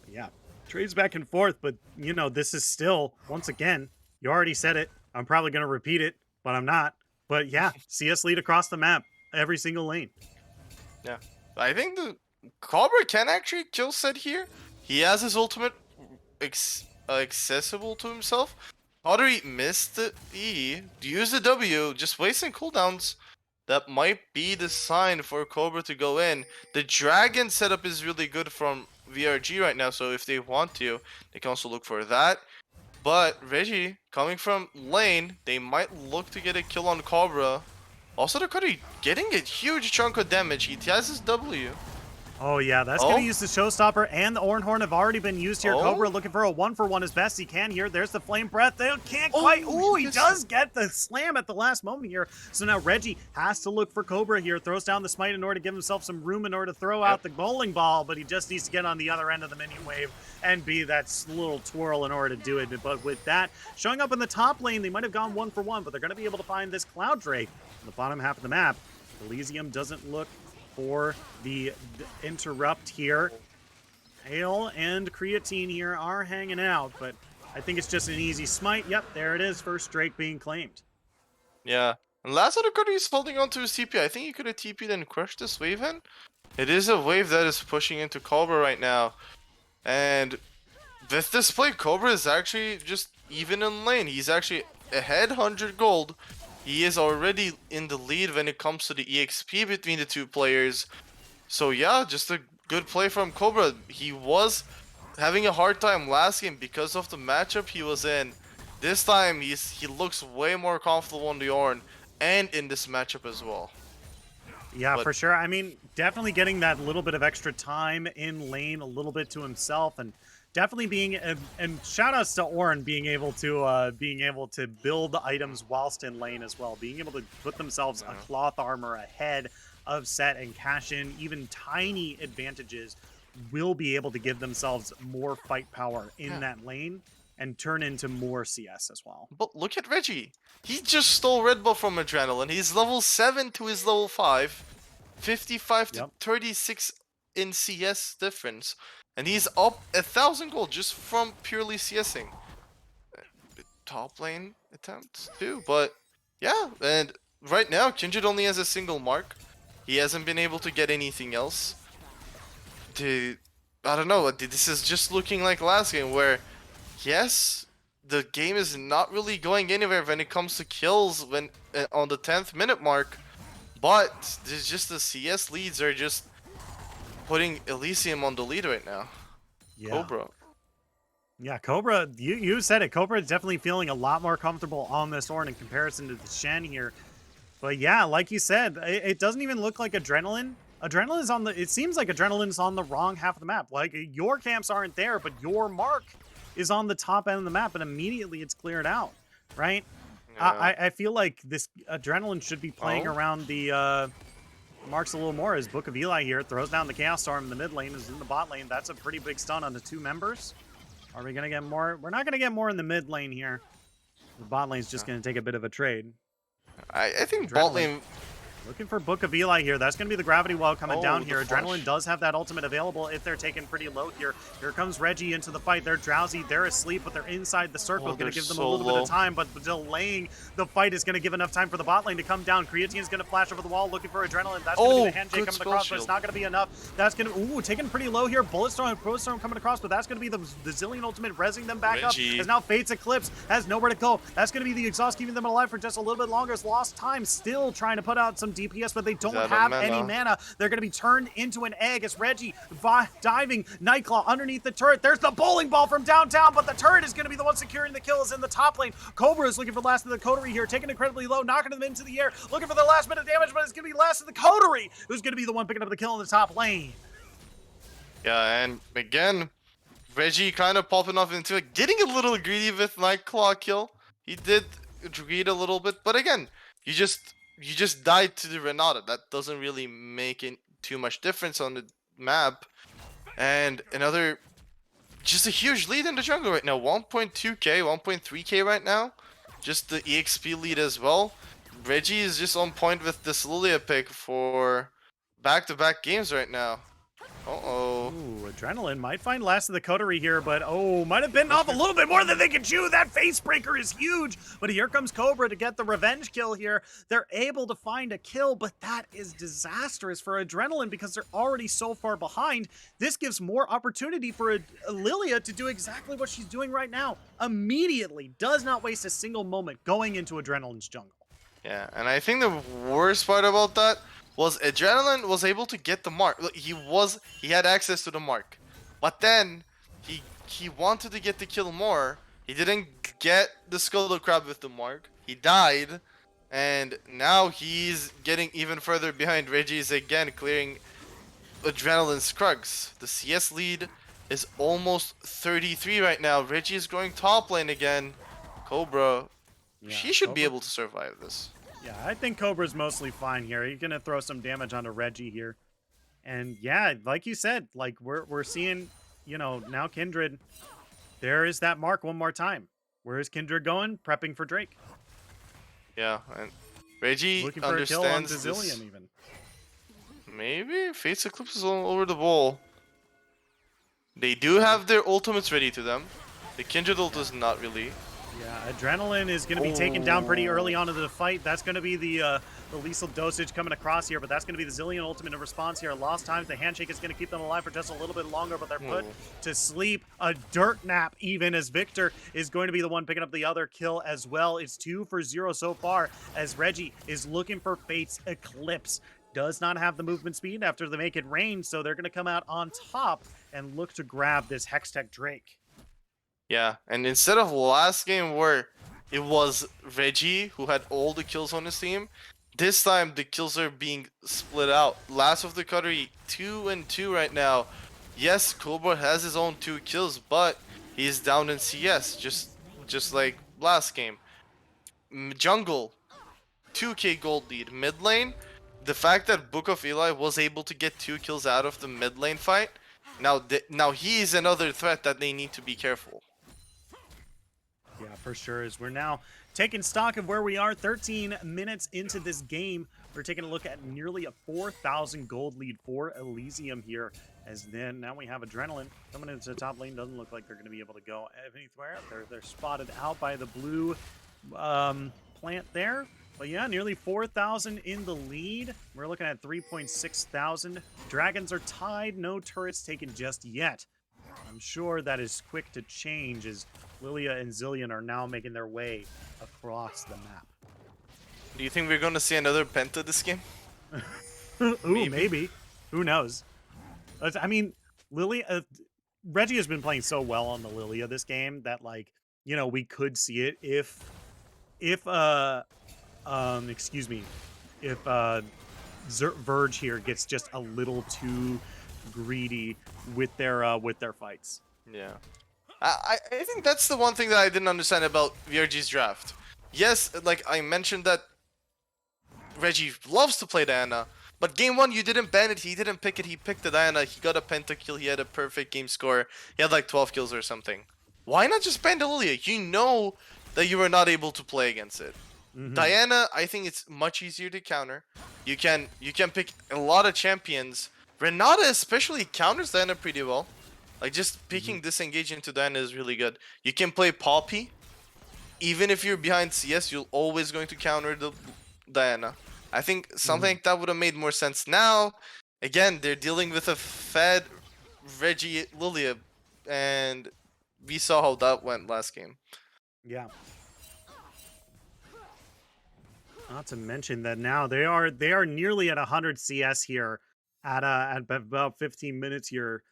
S4: But yeah, trades back and forth, but you know this is still once again. You already said it. I'm probably going to repeat it, but I'm not. But yeah, CS lead across the map, every single lane.
S5: Yeah, I think the Cobra can actually kill Set here. He has his ultimate accessible to himself. Coterie missed the E, used the W, just wasting cooldowns. That might be the sign for Cobra to go in. The dragon setup is really good from VRG right now, so if they want to, they can also look for that. But Reggie, coming from lane, they might look to get a kill on Cobra. Also, the Coterie getting a huge chunk of damage. He has his W.
S4: Oh yeah, that's going to use the Showstopper, and the Oranhorn have already been used here. Cobra looking for a 1-for-1 as best he can here. There's the Flame Breath. They can't quite. Oh, he does get the slam at the last moment here. So now Reggie has to look for Cobra here. Throws down the Smite in order to give himself some room in order to throw out the bowling ball, but he just needs to get on the other end of the minion wave and be that little twirl in order to do it. But with that, showing up in the top lane, they might have gone 1-for-1, but they're going to be able to find this Cloud Drake on the bottom half of the map. Elysium doesn't look for the interrupt here. Ale and Creatine here are hanging out, but I think it's just an easy smite. Yep, there it is. First Drake being claimed.
S5: Yeah. And last other card he's holding on to his TP. I think he could have TP'd and crushed this wave in. It is a wave that is pushing into Cobra right now. And with this play, Cobra is actually just even in lane. He's actually ahead 100 gold. He is already in the lead when it comes to the EXP between the two players. So yeah, just a good play from Cobra. He was having a hard time last game because of the matchup he was in. This time he looks way more comfortable on the Ornn and in this matchup as well.
S4: Yeah, for sure. I mean, definitely getting that little bit of extra time in lane, a little bit to himself, and definitely being and shout outs to Ornn being able to build items whilst in lane as well, being able to put themselves a cloth armor ahead of Set and cash in even tiny advantages will be able to give themselves more fight power in that lane and turn into more CS as well.
S5: But look at Reggie. He just stole Red Bull from Adrenaline. He's level 7 to his level 5. 55 to 36 in CS difference. And he's up 1,000 gold just from purely CSing. Top lane attempts too, but yeah. And right now, Kindred only has a single mark. He hasn't been able to get anything else. I don't know. This is just looking like last game where, yes, the game is not really going anywhere when it comes to kills when on the 10th minute mark. But there's just the CS leads are just putting Elysium on the lead right now.
S4: Yeah.
S5: Cobra.
S4: Yeah, Cobra, you said it. Cobra is definitely feeling a lot more comfortable on this Ornn in comparison to the Shen here. But yeah, like you said, it doesn't even look like Adrenaline. Adrenaline is on the, it seems like Adrenaline is on the wrong half of the map. Like, your camps aren't there, but your mark is on the top end of the map, and immediately it's cleared out, right?
S5: Yeah.
S4: I feel like this Adrenaline should be playing
S5: Oh.
S4: around the marks a little more, as Book of Eli here throws down the Chaos Storm in the mid lane, is in the bot lane. That's a pretty big stun on the 2 members. Are we going to get more? We're not going to get more in the mid lane here. The bot lane's just going to take a bit of a trade.
S5: I think
S4: Adrenaline.
S5: bot lane.
S4: Looking for Book of Eli here. That's going to be the gravity well coming
S5: Oh,
S4: down
S5: the
S4: here.
S5: flash.
S4: Adrenaline does have that ultimate available if they're taken pretty low here. Here comes Reggie into the fight. They're drowsy. They're asleep, but they're inside the circle.
S5: Oh,
S4: Going to
S5: they're
S4: give them
S5: so
S4: a little bit
S5: low.
S4: of time, but delaying the fight is going to give enough time for the bot lane to come down. Creatine's going to flash over the wall looking for Adrenaline. That's going to be
S5: Oh,
S4: the handshake
S5: good
S4: coming
S5: spell
S4: across, but it's
S5: shield.
S4: not going to be enough. That's going to, ooh, taken pretty low here. Bulletstorm coming across, but that's going to be the Zillion ultimate rezzing them back
S5: Reggie.
S4: up. As now Fate's Eclipse has nowhere to go. That's going to be the exhaust keeping them alive for just a little bit longer. It's lost time, still trying to put out some DPS, but they don't
S5: out of
S4: have
S5: mana.
S4: any mana. They're going to be turned into an egg as Reggie diving Nightclaw underneath the turret. There's the bowling ball from downtown, but the turret is going to be the one securing the kills in the top lane. Cobra is looking for last of the Coterie here, taking incredibly low, knocking them into the air, looking for the last bit of damage, but it's going to be last of the Coterie who's going to be the one picking up the kill in the top lane.
S5: Yeah, and again, Reggie kind of popping off into it, getting a little greedy with Nightclaw kill. He did greed a little bit, but again, you just died to the Renata. That doesn't really make it too much difference on the map. And another, just a huge lead in the jungle right now. 1.2k, 1.3k right now. Just the EXP lead as well. Reggie is just on point with this Lilia pick for back-to-back games right now. Uh-oh.
S4: Ooh, Adrenaline might find last of the Coterie here, but might have bitten off a little bit more than they can chew. That face breaker is huge, but here comes Cobra to get the revenge kill here. They're able to find a kill, but that is disastrous for Adrenaline because they're already so far behind. This gives more opportunity for Lilia to do exactly what she's doing right now. Immediately, does not waste a single moment going into Adrenaline's jungle.
S5: Yeah, and I think the worst part about that was Adrenaline was able to get the mark. Look, he had access to the mark, but then he wanted to get the kill more. He didn't get the Skull Crab with the mark. He died, and now he's getting even further behind. Reggie's again clearing Adrenaline's Krugs. The CS lead is almost 33 right now. Reggie is going top lane again. Cobra,
S4: Yeah,
S5: she should be
S4: Cobra-
S5: able to survive this.
S4: Yeah, I think Cobra's mostly fine here. He's gonna throw some damage onto Reggie here. And yeah, like you said, like we're seeing, now Kindred, there is that mark one more time. Where is Kindred going? Prepping for Drake.
S5: Yeah, and Reggie
S4: Looking for a kill on
S5: understands this.
S4: Bazillion even.
S5: Maybe Fate's Eclipse is all over the ball. They do have their ultimates ready to them. The Kindred ult is not really.
S4: Yeah, Adrenaline is going to be taken down pretty early on into the fight. That's going to be the lethal dosage coming across here, but that's going to be the Zillion ultimate in response here. Lost times, the handshake is going to keep them alive for just a little bit longer, but they're put to sleep. A dirt nap even, as Victor is going to be the one picking up the other kill as well. It's 2 for 0 so far, as Reggie is looking for Fate's Eclipse. Does not have the movement speed after they make it rain, so they're going to come out on top and look to grab this Hextech Drake.
S5: Yeah, and instead of last game where it was Reggie who had all the kills on his team, this time the kills are being split out. Last of the Coterie, 2 and 2 right now. Yes, Cobra has his own 2 kills, but he's down in CS, just like last game. Jungle, 2k gold lead. Mid lane, the fact that Book of Eli was able to get 2 kills out of the mid lane fight, now he's another threat that they need to be careful.
S4: Yeah, for sure. As we're now taking stock of where we are 13 minutes into this game, we're taking a look at nearly a 4,000 gold lead for Elysium here. As then now we have Adrenaline coming into the top lane. Doesn't look like they're going to be able to go anywhere. They're spotted out by the blue plant there. But yeah, nearly 4,000 in the lead. We're looking at 3.6 thousand. Dragons are tied. No turrets taken just yet. I'm sure that is quick to change as Lilia and Zillion are now making their way across the map.
S5: Do you think we're gonna see another Penta this game?
S4: Ooh, maybe. Who knows? I mean, Lilia, Reggie has been playing so well on the Lilia this game that, like, you know, we could see it if excuse me, if Verge here gets just a little too greedy with their fights.
S5: Yeah. I think that's the one thing that I didn't understand about VRG's draft. Yes, like I mentioned that Reggie loves to play Diana, but game one you didn't ban it, he didn't pick it, he picked the Diana, he got a pentakill, he had a perfect game score, he had like 12 kills or something. Why not just ban the Lilia? You know that you were not able to play against it. Diana, I think it's much easier to counter. You can pick a lot of champions. Renata especially counters Diana pretty well. Like just picking disengage into Diana is really good. You can play Poppy. Even if you're behind CS, you're always going to counter the Diana. I think something like that would have made more sense. Now, again, they're dealing with a fed Reggie Lilia, and we saw how that went last game.
S4: Yeah. Not to mention that now they are nearly at 100 CS here at about 15 minutes here.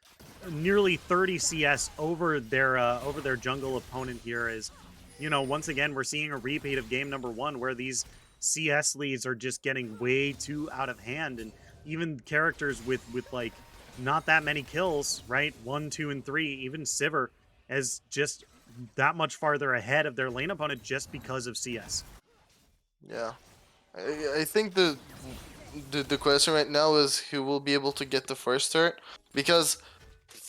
S4: Nearly 30 CS over their jungle opponent here. Is, you know, once again we're seeing a repeat of game number 1 where these CS leads are just getting way too out of hand, and even characters with like not that many kills, right? 1, 2, and 3, even Sivir is just that much farther ahead of their lane opponent just because of CS.
S5: Yeah, I think the question right now is who will be able to get the first turret, because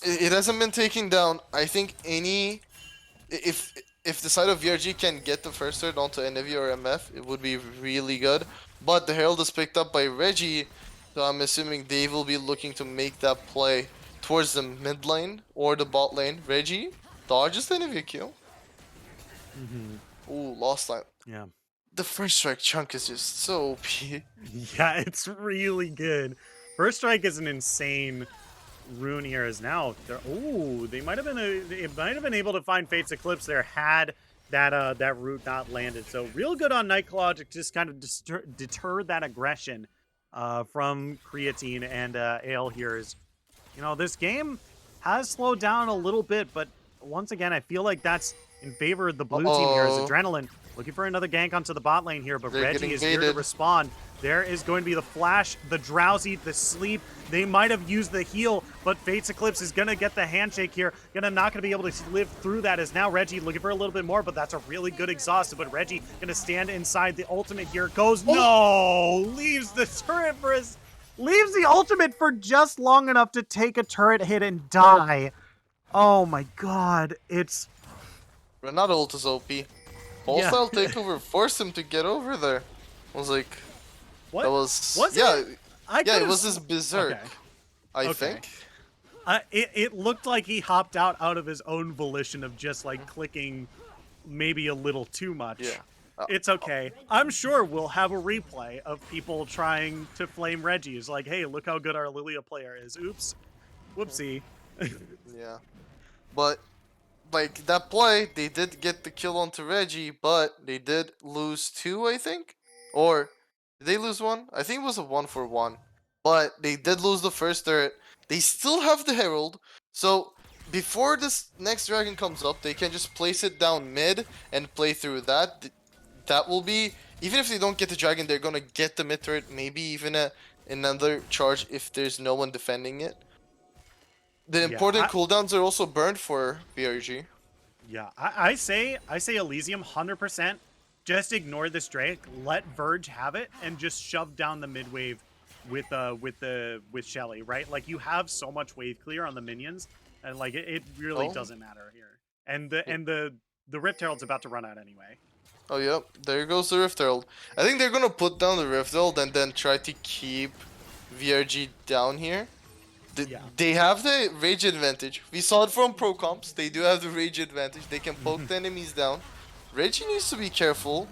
S5: it hasn't been taken down. I think if the side of VRG can get the first turret onto NV or MF, it would be really good. But the Herald is picked up by Reggie, so I'm assuming they will be looking to make that play towards the mid lane or the bot lane. Reggie dodges the NV kill. Ooh, lost line.
S4: Yeah.
S5: The first strike chunk is just so OP.
S4: Yeah, it's really good. First strike is an insane rune here. Is now they might have been able to find Fate's Eclipse there had that route not landed. So real good on Nightclaw to just kind of deter that aggression from Creatine and Ale here. Is, you know, this game has slowed down a little bit, but once again I feel like that's in favor of the blue team here. As Adrenaline looking for another gank onto the bot lane here, but Reggie is here to respond. There is going to be the flash, the drowsy, the sleep. They might have used the heal, but Fate's Eclipse is going to get the handshake here. Not going to be able to live through that, as now Reggie looking for a little bit more, but that's a really good exhaust. But Reggie going to stand inside the ultimate here. Goes, no! Leaves the turret for his... Leaves the ultimate for just long enough to take a turret hit and die. Oh my god, it's...
S5: Renata ult is OP. Wholesale takeover forced him to get over there. I was like,
S4: what?
S5: That was
S4: yeah,
S5: it? It was this berserk.
S4: Okay.
S5: I think.
S4: It looked like he hopped out of his own volition of just like clicking maybe a little too much.
S5: Yeah.
S4: It's okay. I'm sure we'll have a replay of people trying to flame Reggie. It's like, hey, look how good our Lilia player is. Oops. Whoopsie.
S5: Yeah. But like that play, they did get the kill onto Reggie, but they did lose 2, I think. Or did they lose 1? I think it was a 1-for-1. But they did lose the first turret. They still have the Herald. So before this next dragon comes up, they can just place it down mid and play through that. That will be, even if they don't get the dragon, they're gonna get the mid turret, maybe even another charge if there's no one defending it. The important cooldowns are also burned for VRG.
S4: Yeah, I say Elysium 100%. Just ignore this Drake, let Verge have it, and just shove down the mid wave with Shelly, right? Like, you have so much wave clear on the minions, and like it really doesn't matter here. And the Rift Herald's about to run out anyway.
S5: Oh yep, there goes the Rift Herald. I think they're gonna put down the Rift Herald and then try to keep VRG down here. They have the rage advantage. We saw it from pro comps. They do have the rage advantage. They can poke the enemies down. Reggie needs to be careful.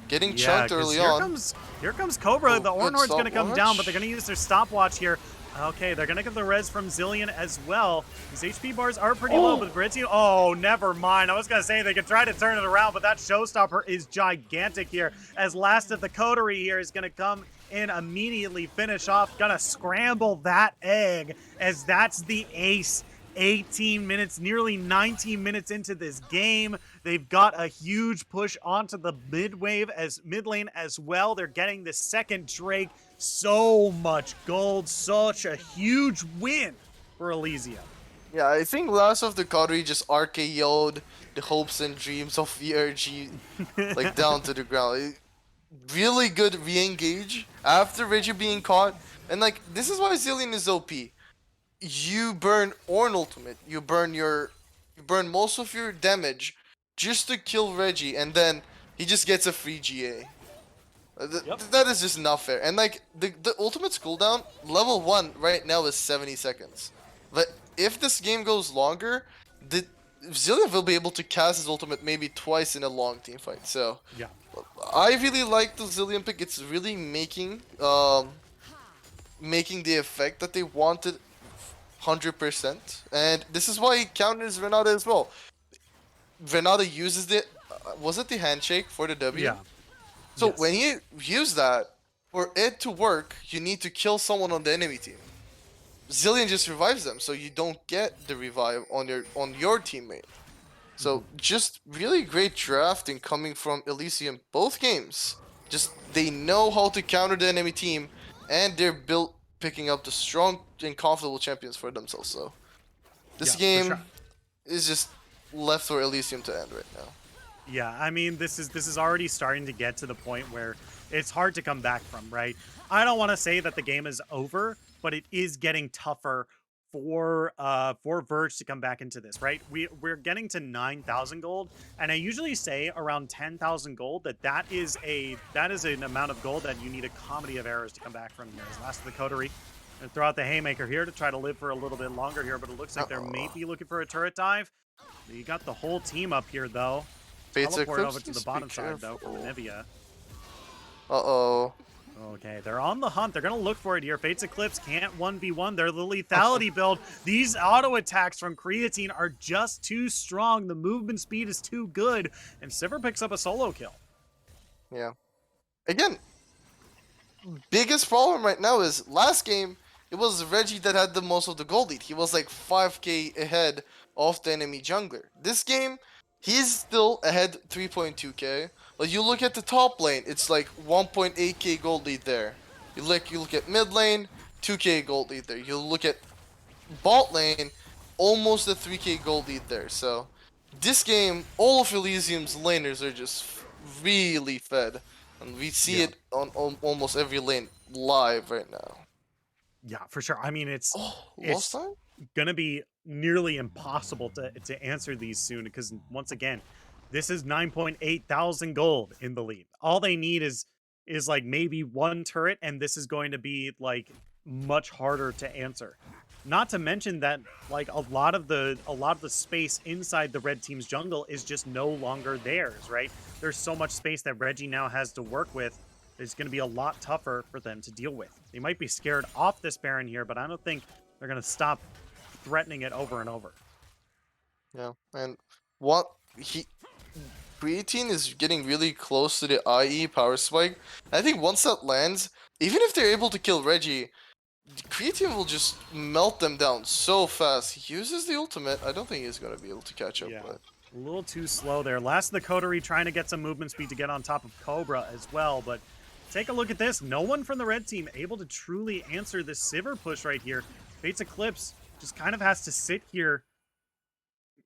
S5: Getting chunked early on.
S4: Here comes Cobra. The Ornhorn's going to come down, but they're going to use their stopwatch here. Okay, they're going to get the res from Zillion as well. His HP bars are pretty low, but Brizio... Oh, never mind. I was going to say they could try to turn it around, but that showstopper is gigantic here. As last of the coterie here is going to come in, immediately finish off. Gonna scramble that egg, as that's the ace 18 minutes, nearly 19 minutes into this game. They've got a huge push onto the mid lane as well. They're getting the second Drake. So much gold, such a huge win for Elysium.
S5: Yeah, I think Last of the Coterie just RKO'd the hopes and dreams of VRG like down to the ground. Really good re-engage after Reggie being caught, and like this is why Zillion is OP. You burn Ornn ultimate, you burn most of your damage just to kill Reggie, and then he just gets a free GA. That is just not fair. And like the ultimate's cooldown level 1 right now is 70 seconds. But if this game goes longer, the Zillion will be able to cast his ultimate maybe twice in a long team fight. So
S4: yeah,
S5: I really like the Zillion pick. It's really making making the effect that they wanted 100%. And this is why he counters Renata as well. Renata uses the was it the handshake for the W?
S4: yeah.
S5: So
S4: Yes.
S5: when you use that, for it to work, you need to kill someone on the enemy team. Zillion just revives them, so you don't get the revive on your teammate. So just really great drafting coming from Elysium both games. Just they know how to counter the enemy team, and they're built picking up the strong and comfortable champions for themselves. So this game
S4: sure.
S5: is just left for Elysium to end right now.
S4: Yeah, I mean, this is already starting to get to the point where it's hard to come back from, right? I don't want to say that the game is over, but it is getting tougher for VRG to come back into this, right? We're getting to 9,000 gold, and I usually say around 10,000 gold that is an amount of gold that you need a comedy of errors to come back from here. As Last of the Coterie and throw out the haymaker here to try to live for a little bit longer here, but it looks like they're maybe looking for a turret dive. You got the whole team up here though. Teleport over to the bottom side though for Nivea.
S5: Uh-oh.
S4: Okay, they're on the hunt. They're going to look for it here. Fates Eclipse can't 1v1. They're the lethality build. These auto attacks from Creatine are just too strong. The movement speed is too good. And Sivir picks up a solo kill.
S5: Yeah. Again, biggest problem right now is last game, it was Reggie that had the most of the gold lead. He was like 5k ahead of the enemy jungler. This game, he's still ahead 3.2k. But you look at the top lane, it's like 1.8k gold lead there. You look at mid lane, 2k gold lead there. You look at bot lane, almost a 3k gold lead there. So this game, all of Elysium's laners are just really fed. And we see it on almost every lane live right now.
S4: Yeah, for sure. I mean, it's
S5: lost time?
S4: Gonna be nearly impossible to answer these soon because once again, this is 9.8 thousand gold in the lead. All they need is like maybe one turret, and this is going to be like much harder to answer. Not to mention that like a lot of the space inside the red team's jungle is just no longer theirs, right? There's so much space that Reggie now has to work with. It's going to be a lot tougher for them to deal with. They might be scared off this Baron here, but I don't think they're going to stop threatening it over and over.
S5: Yeah, and Creatine is getting really close to the IE power spike. I think once that lands, even if they're able to kill Reggie, Creatine will just melt them down so fast. He uses the ultimate. I don't think he's going to be able to catch up.
S4: Yeah.
S5: But
S4: A little too slow there. Last of the Coterie trying to get some movement speed to get on top of Cobra as well, but take a look at this. No one from the red team able to truly answer this Sivir push right here. Fates Eclipse just kind of has to sit here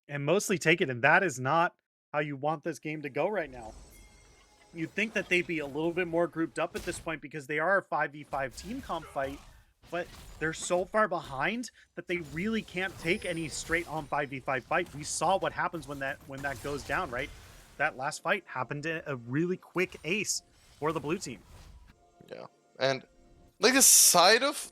S4: and mostly take it, and that is not how you want this game to go right now. You'd think that they'd be a little bit more grouped up at this point because they are a 5v5 team comp fight, but they're so far behind that they really can't take any straight on 5v5 fight. We saw what happens when that goes down, right? That last fight happened in a really quick ace for the blue team.
S5: yeah, and like the side of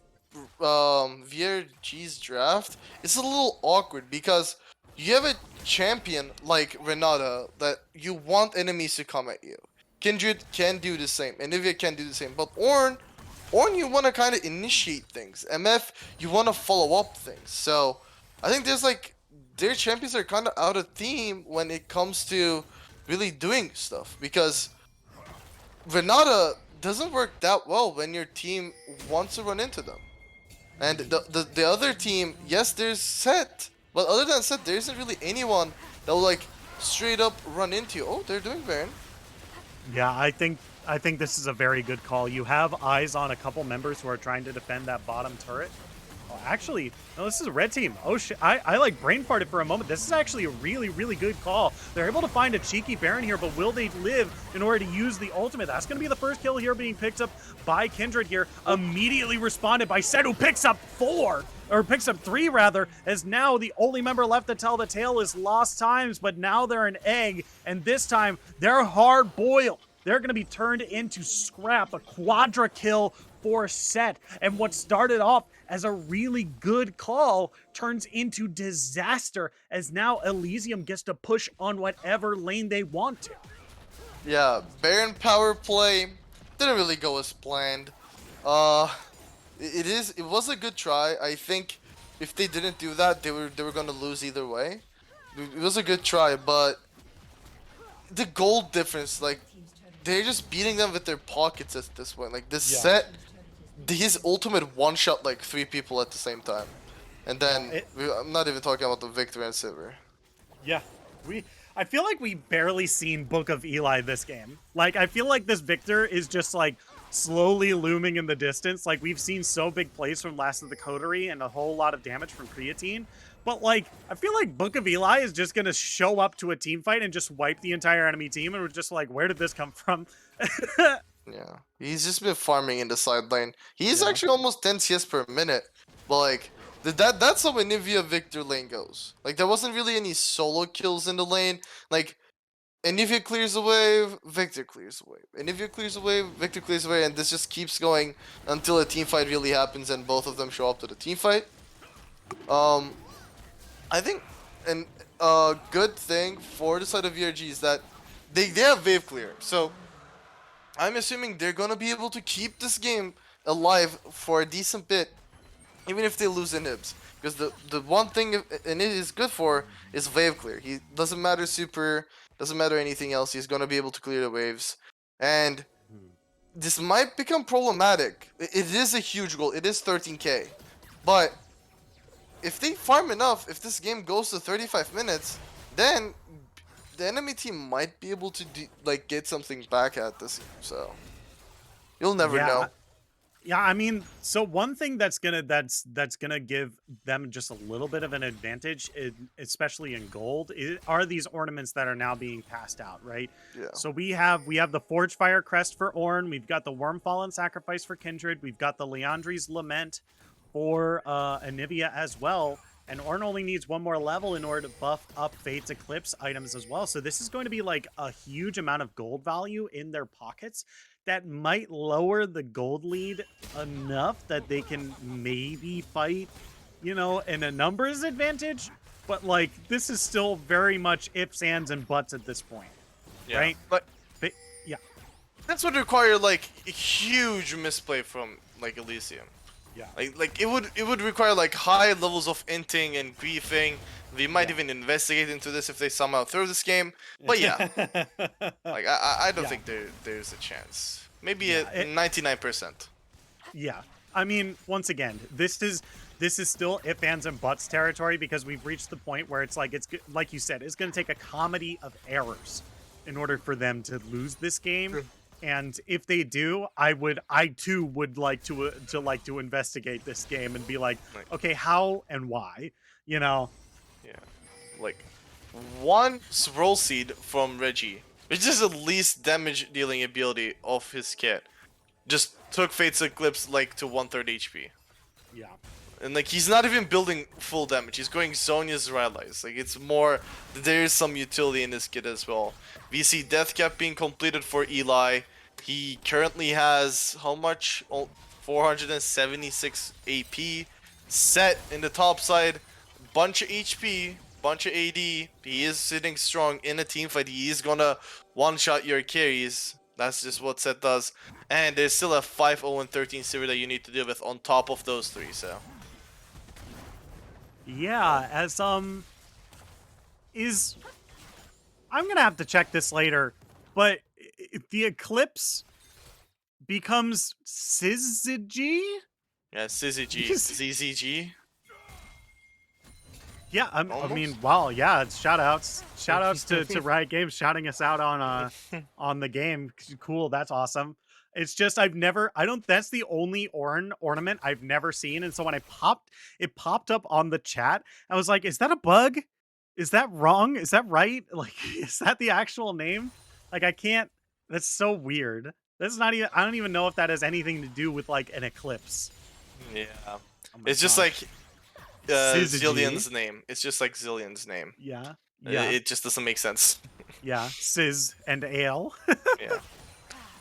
S5: VRG's draft, it's a little awkward because you have a champion like Renata that you want enemies to come at you. Kindred can do the same, Nivea can do the same, but Ornn, you want to kind of initiate things. MF, you want to follow up things. So I think there's like their champions are kind of out of theme when it comes to really doing stuff because Renata doesn't work that well when your team wants to run into them. And the other team, yes, they're set, But other than that, there isn't really anyone that will like straight up run into you. Oh, they're doing Baron.
S4: Yeah, I think this is a very good call. You have eyes on a couple members who are trying to defend that bottom turret. Oh, actually, no, this is a red team. Oh shit, I like brain farted for a moment. This is actually a really, really good call. They're able to find a cheeky Baron here, but will they live in order to use the ultimate? That's going to be the first kill here being picked up by Kindred here. Immediately responded by Set, who picks up 3 rather, as now the only member left to tell the tale is Lost Times, but now they're an egg, and this time they're hard boiled. They're going to be turned into scrap, a quadra kill for Set. And what started off as a really good call turns into disaster, as now Elysium gets to push on whatever lane they want to.
S5: Yeah, Baron power play didn't really go as planned. It was a good try. I think if they didn't do that, they were gonna lose either way. It was a good try, but the gold difference, like, they're just beating them with their pockets at this point. Like, this Set, his ultimate one-shot like 3 people at the same time. And then, I'm not even talking about the Victor and Silver.
S4: Yeah, I feel like we barely seen Book of Eli this game. Like, I feel like this Victor is just like slowly looming in the distance. Like, we've seen so big plays from Last of the Coterie and a whole lot of damage from Creatine. But, like, I feel like Book of Eli is just going to show up to a team fight and just wipe the entire enemy team. And we're just like, where did this come from?
S5: Yeah, he's just been farming in the side lane. He's actually almost 10 CS per minute. But, like, that's how Anivia Victor lane goes. Like, there wasn't really any solo kills in the lane. Like, Anivia clears the wave, Victor clears the wave. Anivia clears the wave, Victor clears the wave, and this just keeps going until a team fight really happens and both of them show up to the team fight. I think a good thing for the side of VRG is that they have wave clear. So I'm assuming they're gonna be able to keep this game alive for a decent bit, even if they lose inhibs. Because the one thing Inhib is good for is wave clear. He doesn't matter super, doesn't matter anything else. He's gonna be able to clear the waves, and this might become problematic. It is a huge goal. It is 13k, but if they farm enough, if this game goes to 35 minutes, then the enemy team might be able to like get something back at this. So you'll never know.
S4: Yeah, I mean, so one thing that's gonna give them just a little bit of an advantage, especially in gold, are these ornaments that are now being passed out, right?
S5: Yeah.
S4: So we have the Forge Fire Crest for Ornn, we've got the Wormfallen Sacrifice for Kindred, we've got the Leandri's Lament for Anivia as well. And Ornn only needs 1 more level in order to buff up Fate's Eclipse items as well. So this is going to be like a huge amount of gold value in their pockets that might lower the gold lead enough that they can maybe fight, you know, in a numbers advantage. But like, this is still very much ifs, ands, and buts at this point, right?
S5: But
S4: yeah,
S5: that's what require like a huge misplay from like Elysium.
S4: Yeah.
S5: Like it would require like high levels of inting and griefing. We might even investigate into this if they somehow throw this game. But yeah, like I don't think there's a chance. Maybe at 99%.
S4: Yeah, I mean, once again, this is still if, ands, and buts territory, because we've reached the point where it's like you said, it's going to take a comedy of errors in order for them to lose this game. And if they do, I too would like to investigate this game and be like, okay, how and why, you know?
S5: Yeah, like one Roll Seed from Reggie, which is the least damage dealing ability of his kit, just took Fate's Eclipse like to 1/3 HP.
S4: Yeah.
S5: And like he's not even building full damage. He's going Zhonya's Rallies. Like it's more, there is some utility in this kit as well. We see Death Cap being completed for Eli. He currently has how much? 476 AP. Set in the top side. Bunch of HP. Bunch of AD. He is sitting strong in a team fight. He is gonna one-shot your carries. That's just what Set does. And there's still a 5-0-13 Sivir that you need to deal with on top of those 3, so.
S4: Yeah, as I'm gonna have to check this later, but if the Eclipse becomes Syzygy?
S5: Yeah, Syzygy. ZZG.
S4: Yeah, I mean,
S5: Almost.
S4: wow, yeah, it's shout outs to Riot Games shouting us out on the game. Cool, that's awesome. It's just I don't that's the only ornament I've never seen. And so when it popped up on the chat. I was like, is that a bug? Is that wrong? Is that right? Like, is that the actual name? Like, I can't, that's so weird. That's not even, I don't even know if that has anything to do with like an eclipse.
S5: Yeah.
S4: Oh my
S5: It's just
S4: gosh.
S5: like
S4: Syzygy.
S5: Zillion's name. It's just like Zillion's name.
S4: Yeah. Yeah.
S5: It just doesn't make sense.
S4: Yeah, Sizz and Ale.
S5: Yeah.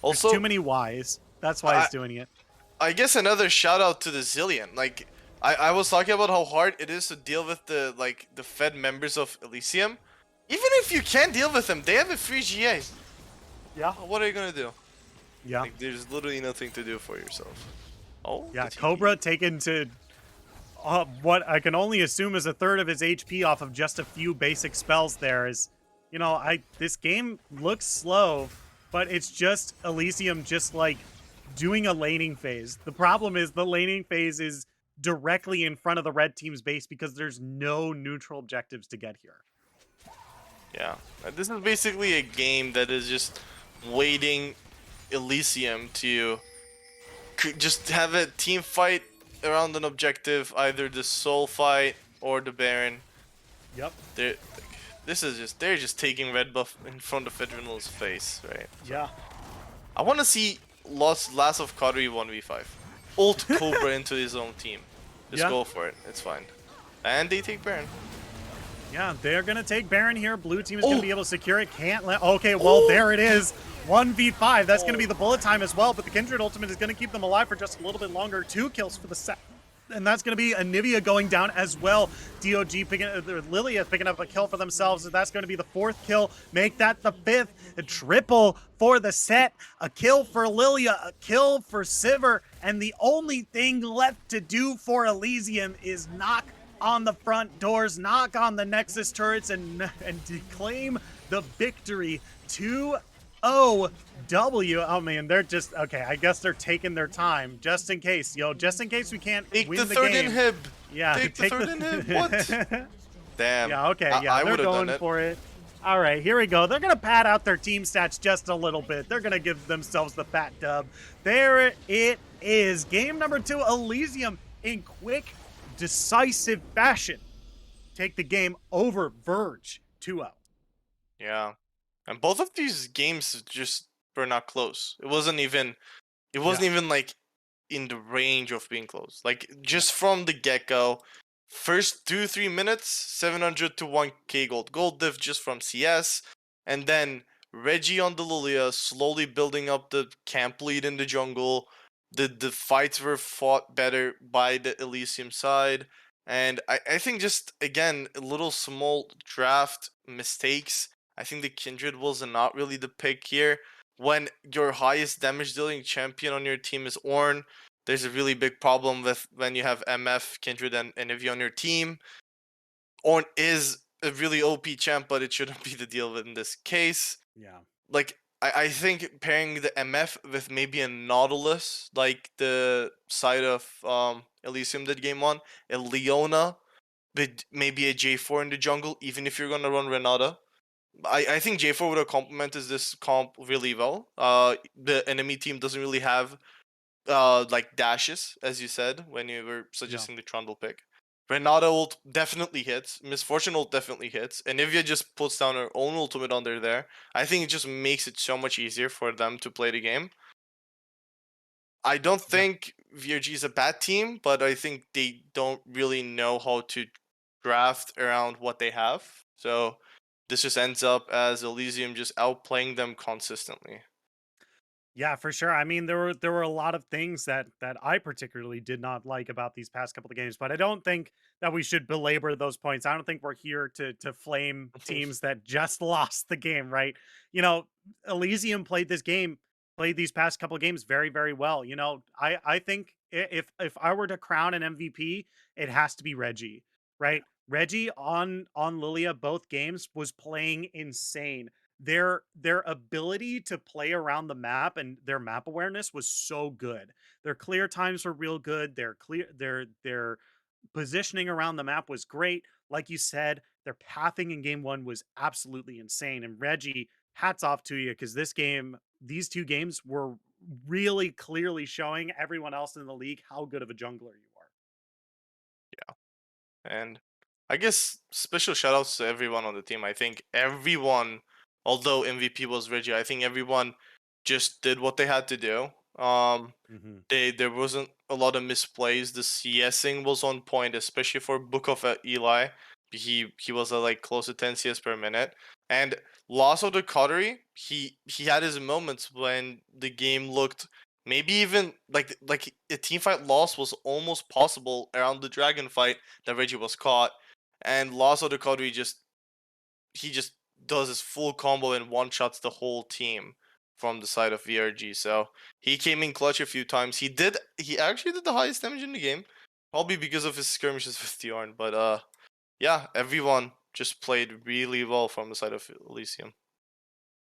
S4: There's too
S5: Also,
S4: many Ys. That's why
S5: I
S4: it's doing it.
S5: I guess another shout out to the Zillion. Like I was talking about how hard it is to deal with the Fed members of Elysium. Even if you can't deal with them, they have a free GA.
S4: Yeah.
S5: What are you gonna do?
S4: Yeah.
S5: Like there's literally nothing to do for yourself. Oh,
S4: Yeah,
S5: the TP.
S4: Cobra taken to what I can only assume is a third of his HP off of just a few basic spells there is, this game looks slow, but it's just Elysium just like doing a laning phase. The problem is the laning phase is directly in front of the red team's base because there's no neutral objectives to get here.
S5: Yeah, this is basically a game that is just waiting Elysium to just have a team fight around an objective, either the Soul fight or the Baron.
S4: Yep.
S5: They're just taking red buff in front of Adrenal's face, right?
S4: Yeah.
S5: I want to see Last of Qadri 1v5. Ult Cobra into his own team. Just go for it. It's fine. And they take Baron.
S4: Yeah, they're going to take Baron here. Blue team is going to be able to secure it. Can't let... Okay, well, there it is. 1v5. That's going to be the bullet time as well, but the Kindred ultimate is going to keep them alive for just a little bit longer. 2 kills for the set. And that's going to be Anivia going down as well. DOG picking Lilia picking up a kill for themselves. And that's going to be the 4th kill. Make that the 5th. A triple for the set. A kill for Lilia. A kill for Sivir. And the only thing left to do for Elysium is knock on the front doors, knock on the Nexus turrets, and claim the victory. 2-0 W. Oh man, they're just okay. I guess they're taking their time just in case, just in case we can't win the
S5: third
S4: game.
S5: inhib.
S4: Yeah,
S5: take the third inhib. What? Damn.
S4: Yeah, okay. Yeah,
S5: I
S4: they're
S5: would've
S4: going
S5: done it.
S4: for it. All right, here we go. They're gonna pad out their team stats just a little bit. They're gonna give themselves the fat dub. There it is. Game number 2, Elysium in quick, decisive fashion. Take the game over Verge 2-0.
S5: Yeah. And both of these games just were not close. It wasn't even like in the range of being close. Like just from the get-go, first 2-3 minutes, 700 to 1k gold diff just from CS, and then Reggie on the Lilia slowly building up the camp lead in the jungle. The fights were fought better by the Elysium side. And I think just again a little small draft mistakes. I think the Kindred was not really the pick here. When your highest damage dealing champion on your team is Ornn, there's a really big problem with when you have MF, Kindred, and Ivy on your team. Ornn is a really OP champ, but it shouldn't be the deal in this case.
S4: Yeah.
S5: Like I think pairing the MF with maybe a Nautilus, like the side of Elysium did game 1, a Leona, but maybe a J4 in the jungle, even if you're gonna run Renata. I think J4 would have complemented this comp really well. The enemy team doesn't really have like dashes, as you said when you were suggesting the Trundle pick. Renata ult definitely hits. Misfortune ult definitely hits. And Ivy just puts down her own ultimate under there. I think it just makes it so much easier for them to play the game. I don't think VRG is a bad team, but I think they don't really know how to draft around what they have. So this just ends up as Elysium just outplaying them consistently.
S4: Yeah, for sure. I mean, there were a lot of things that I particularly did not like about these past couple of games, but I don't think that we should belabor those points. I don't think we're here to flame teams that just lost the game, right? Elysium played these past couple of games very, very well. I think if I were to crown an MVP, it has to be Reggie, right? Reggie on Lilia both games was playing insane. Their ability to play around the map and their map awareness was so good. Their clear times were real good. Their positioning around the map was great. Like you said, their pathing in game one was absolutely insane. And Reggie, hats off to you because these two games were really clearly showing everyone else in the league how good of a jungler you are.
S5: And I guess special shout outs to everyone on the team. I think everyone, although MVP was Reggie, I think everyone just did what they had to do. There wasn't a lot of misplays. The CSing was on point, especially for Book of Eli. He was at like close to 10 CS per minute. And loss of the Coterie, he had his moments when the game looked maybe even like a team fight loss was almost possible around the dragon fight that Reggie was caught. And loss of the Coterie he just does his full combo and one shots the whole team from the side of VRG. So he came in clutch a few times. He actually did the highest damage in the game, probably because of his skirmishes with Diorn. But yeah, everyone just played really well from the side of Elysium.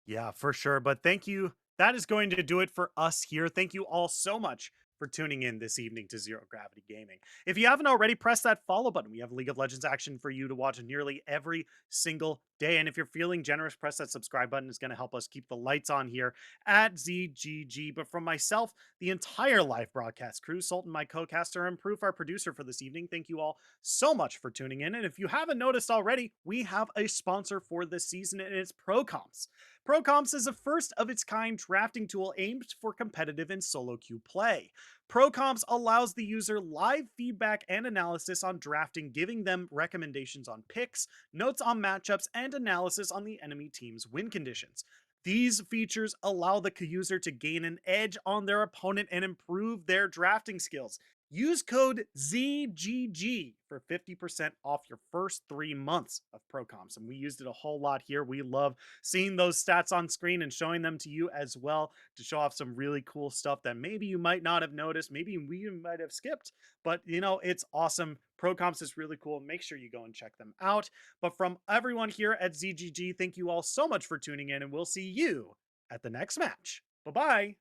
S4: Yeah, for sure. But thank you. That is going to do it for us here. Thank you all so much for tuning in this evening to Zero Gravity Gaming. If you haven't already, press that follow button. We have League of Legends action for you to watch nearly every single day. And if you're feeling generous, press that subscribe button. It's going to help us keep the lights on here at ZGG. But from myself, the entire live broadcast crew, Sultan, my co-caster, and Proof, our producer for this evening, thank you all so much for tuning in. And if you haven't noticed already, we have a sponsor for this season, and it's ProComps. ProComps is a first of its kind drafting tool aimed for competitive and solo queue play. ProComps allows the user live feedback and analysis on drafting, giving them recommendations on picks, notes on matchups, and analysis on the enemy team's win conditions. These features allow the user to gain an edge on their opponent and improve their drafting skills. Use code ZGG for 50% off your first 3 months of ProComps. And we used it a whole lot here. We love seeing those stats on screen and showing them to you as well to show off some really cool stuff that maybe you might not have noticed, maybe we might have skipped, but it's awesome. ProComps is really cool. Make sure you go and check them out. But from everyone here at ZGG, thank you all so much for tuning in, and we'll see you at the next match. Bye-bye.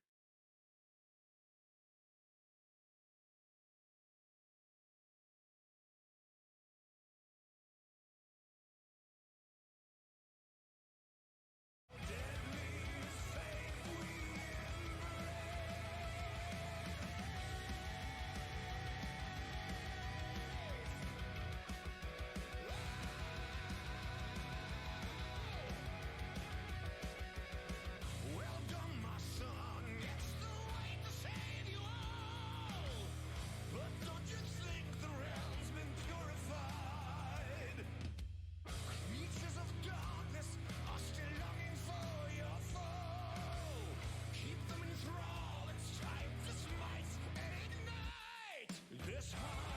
S10: This heart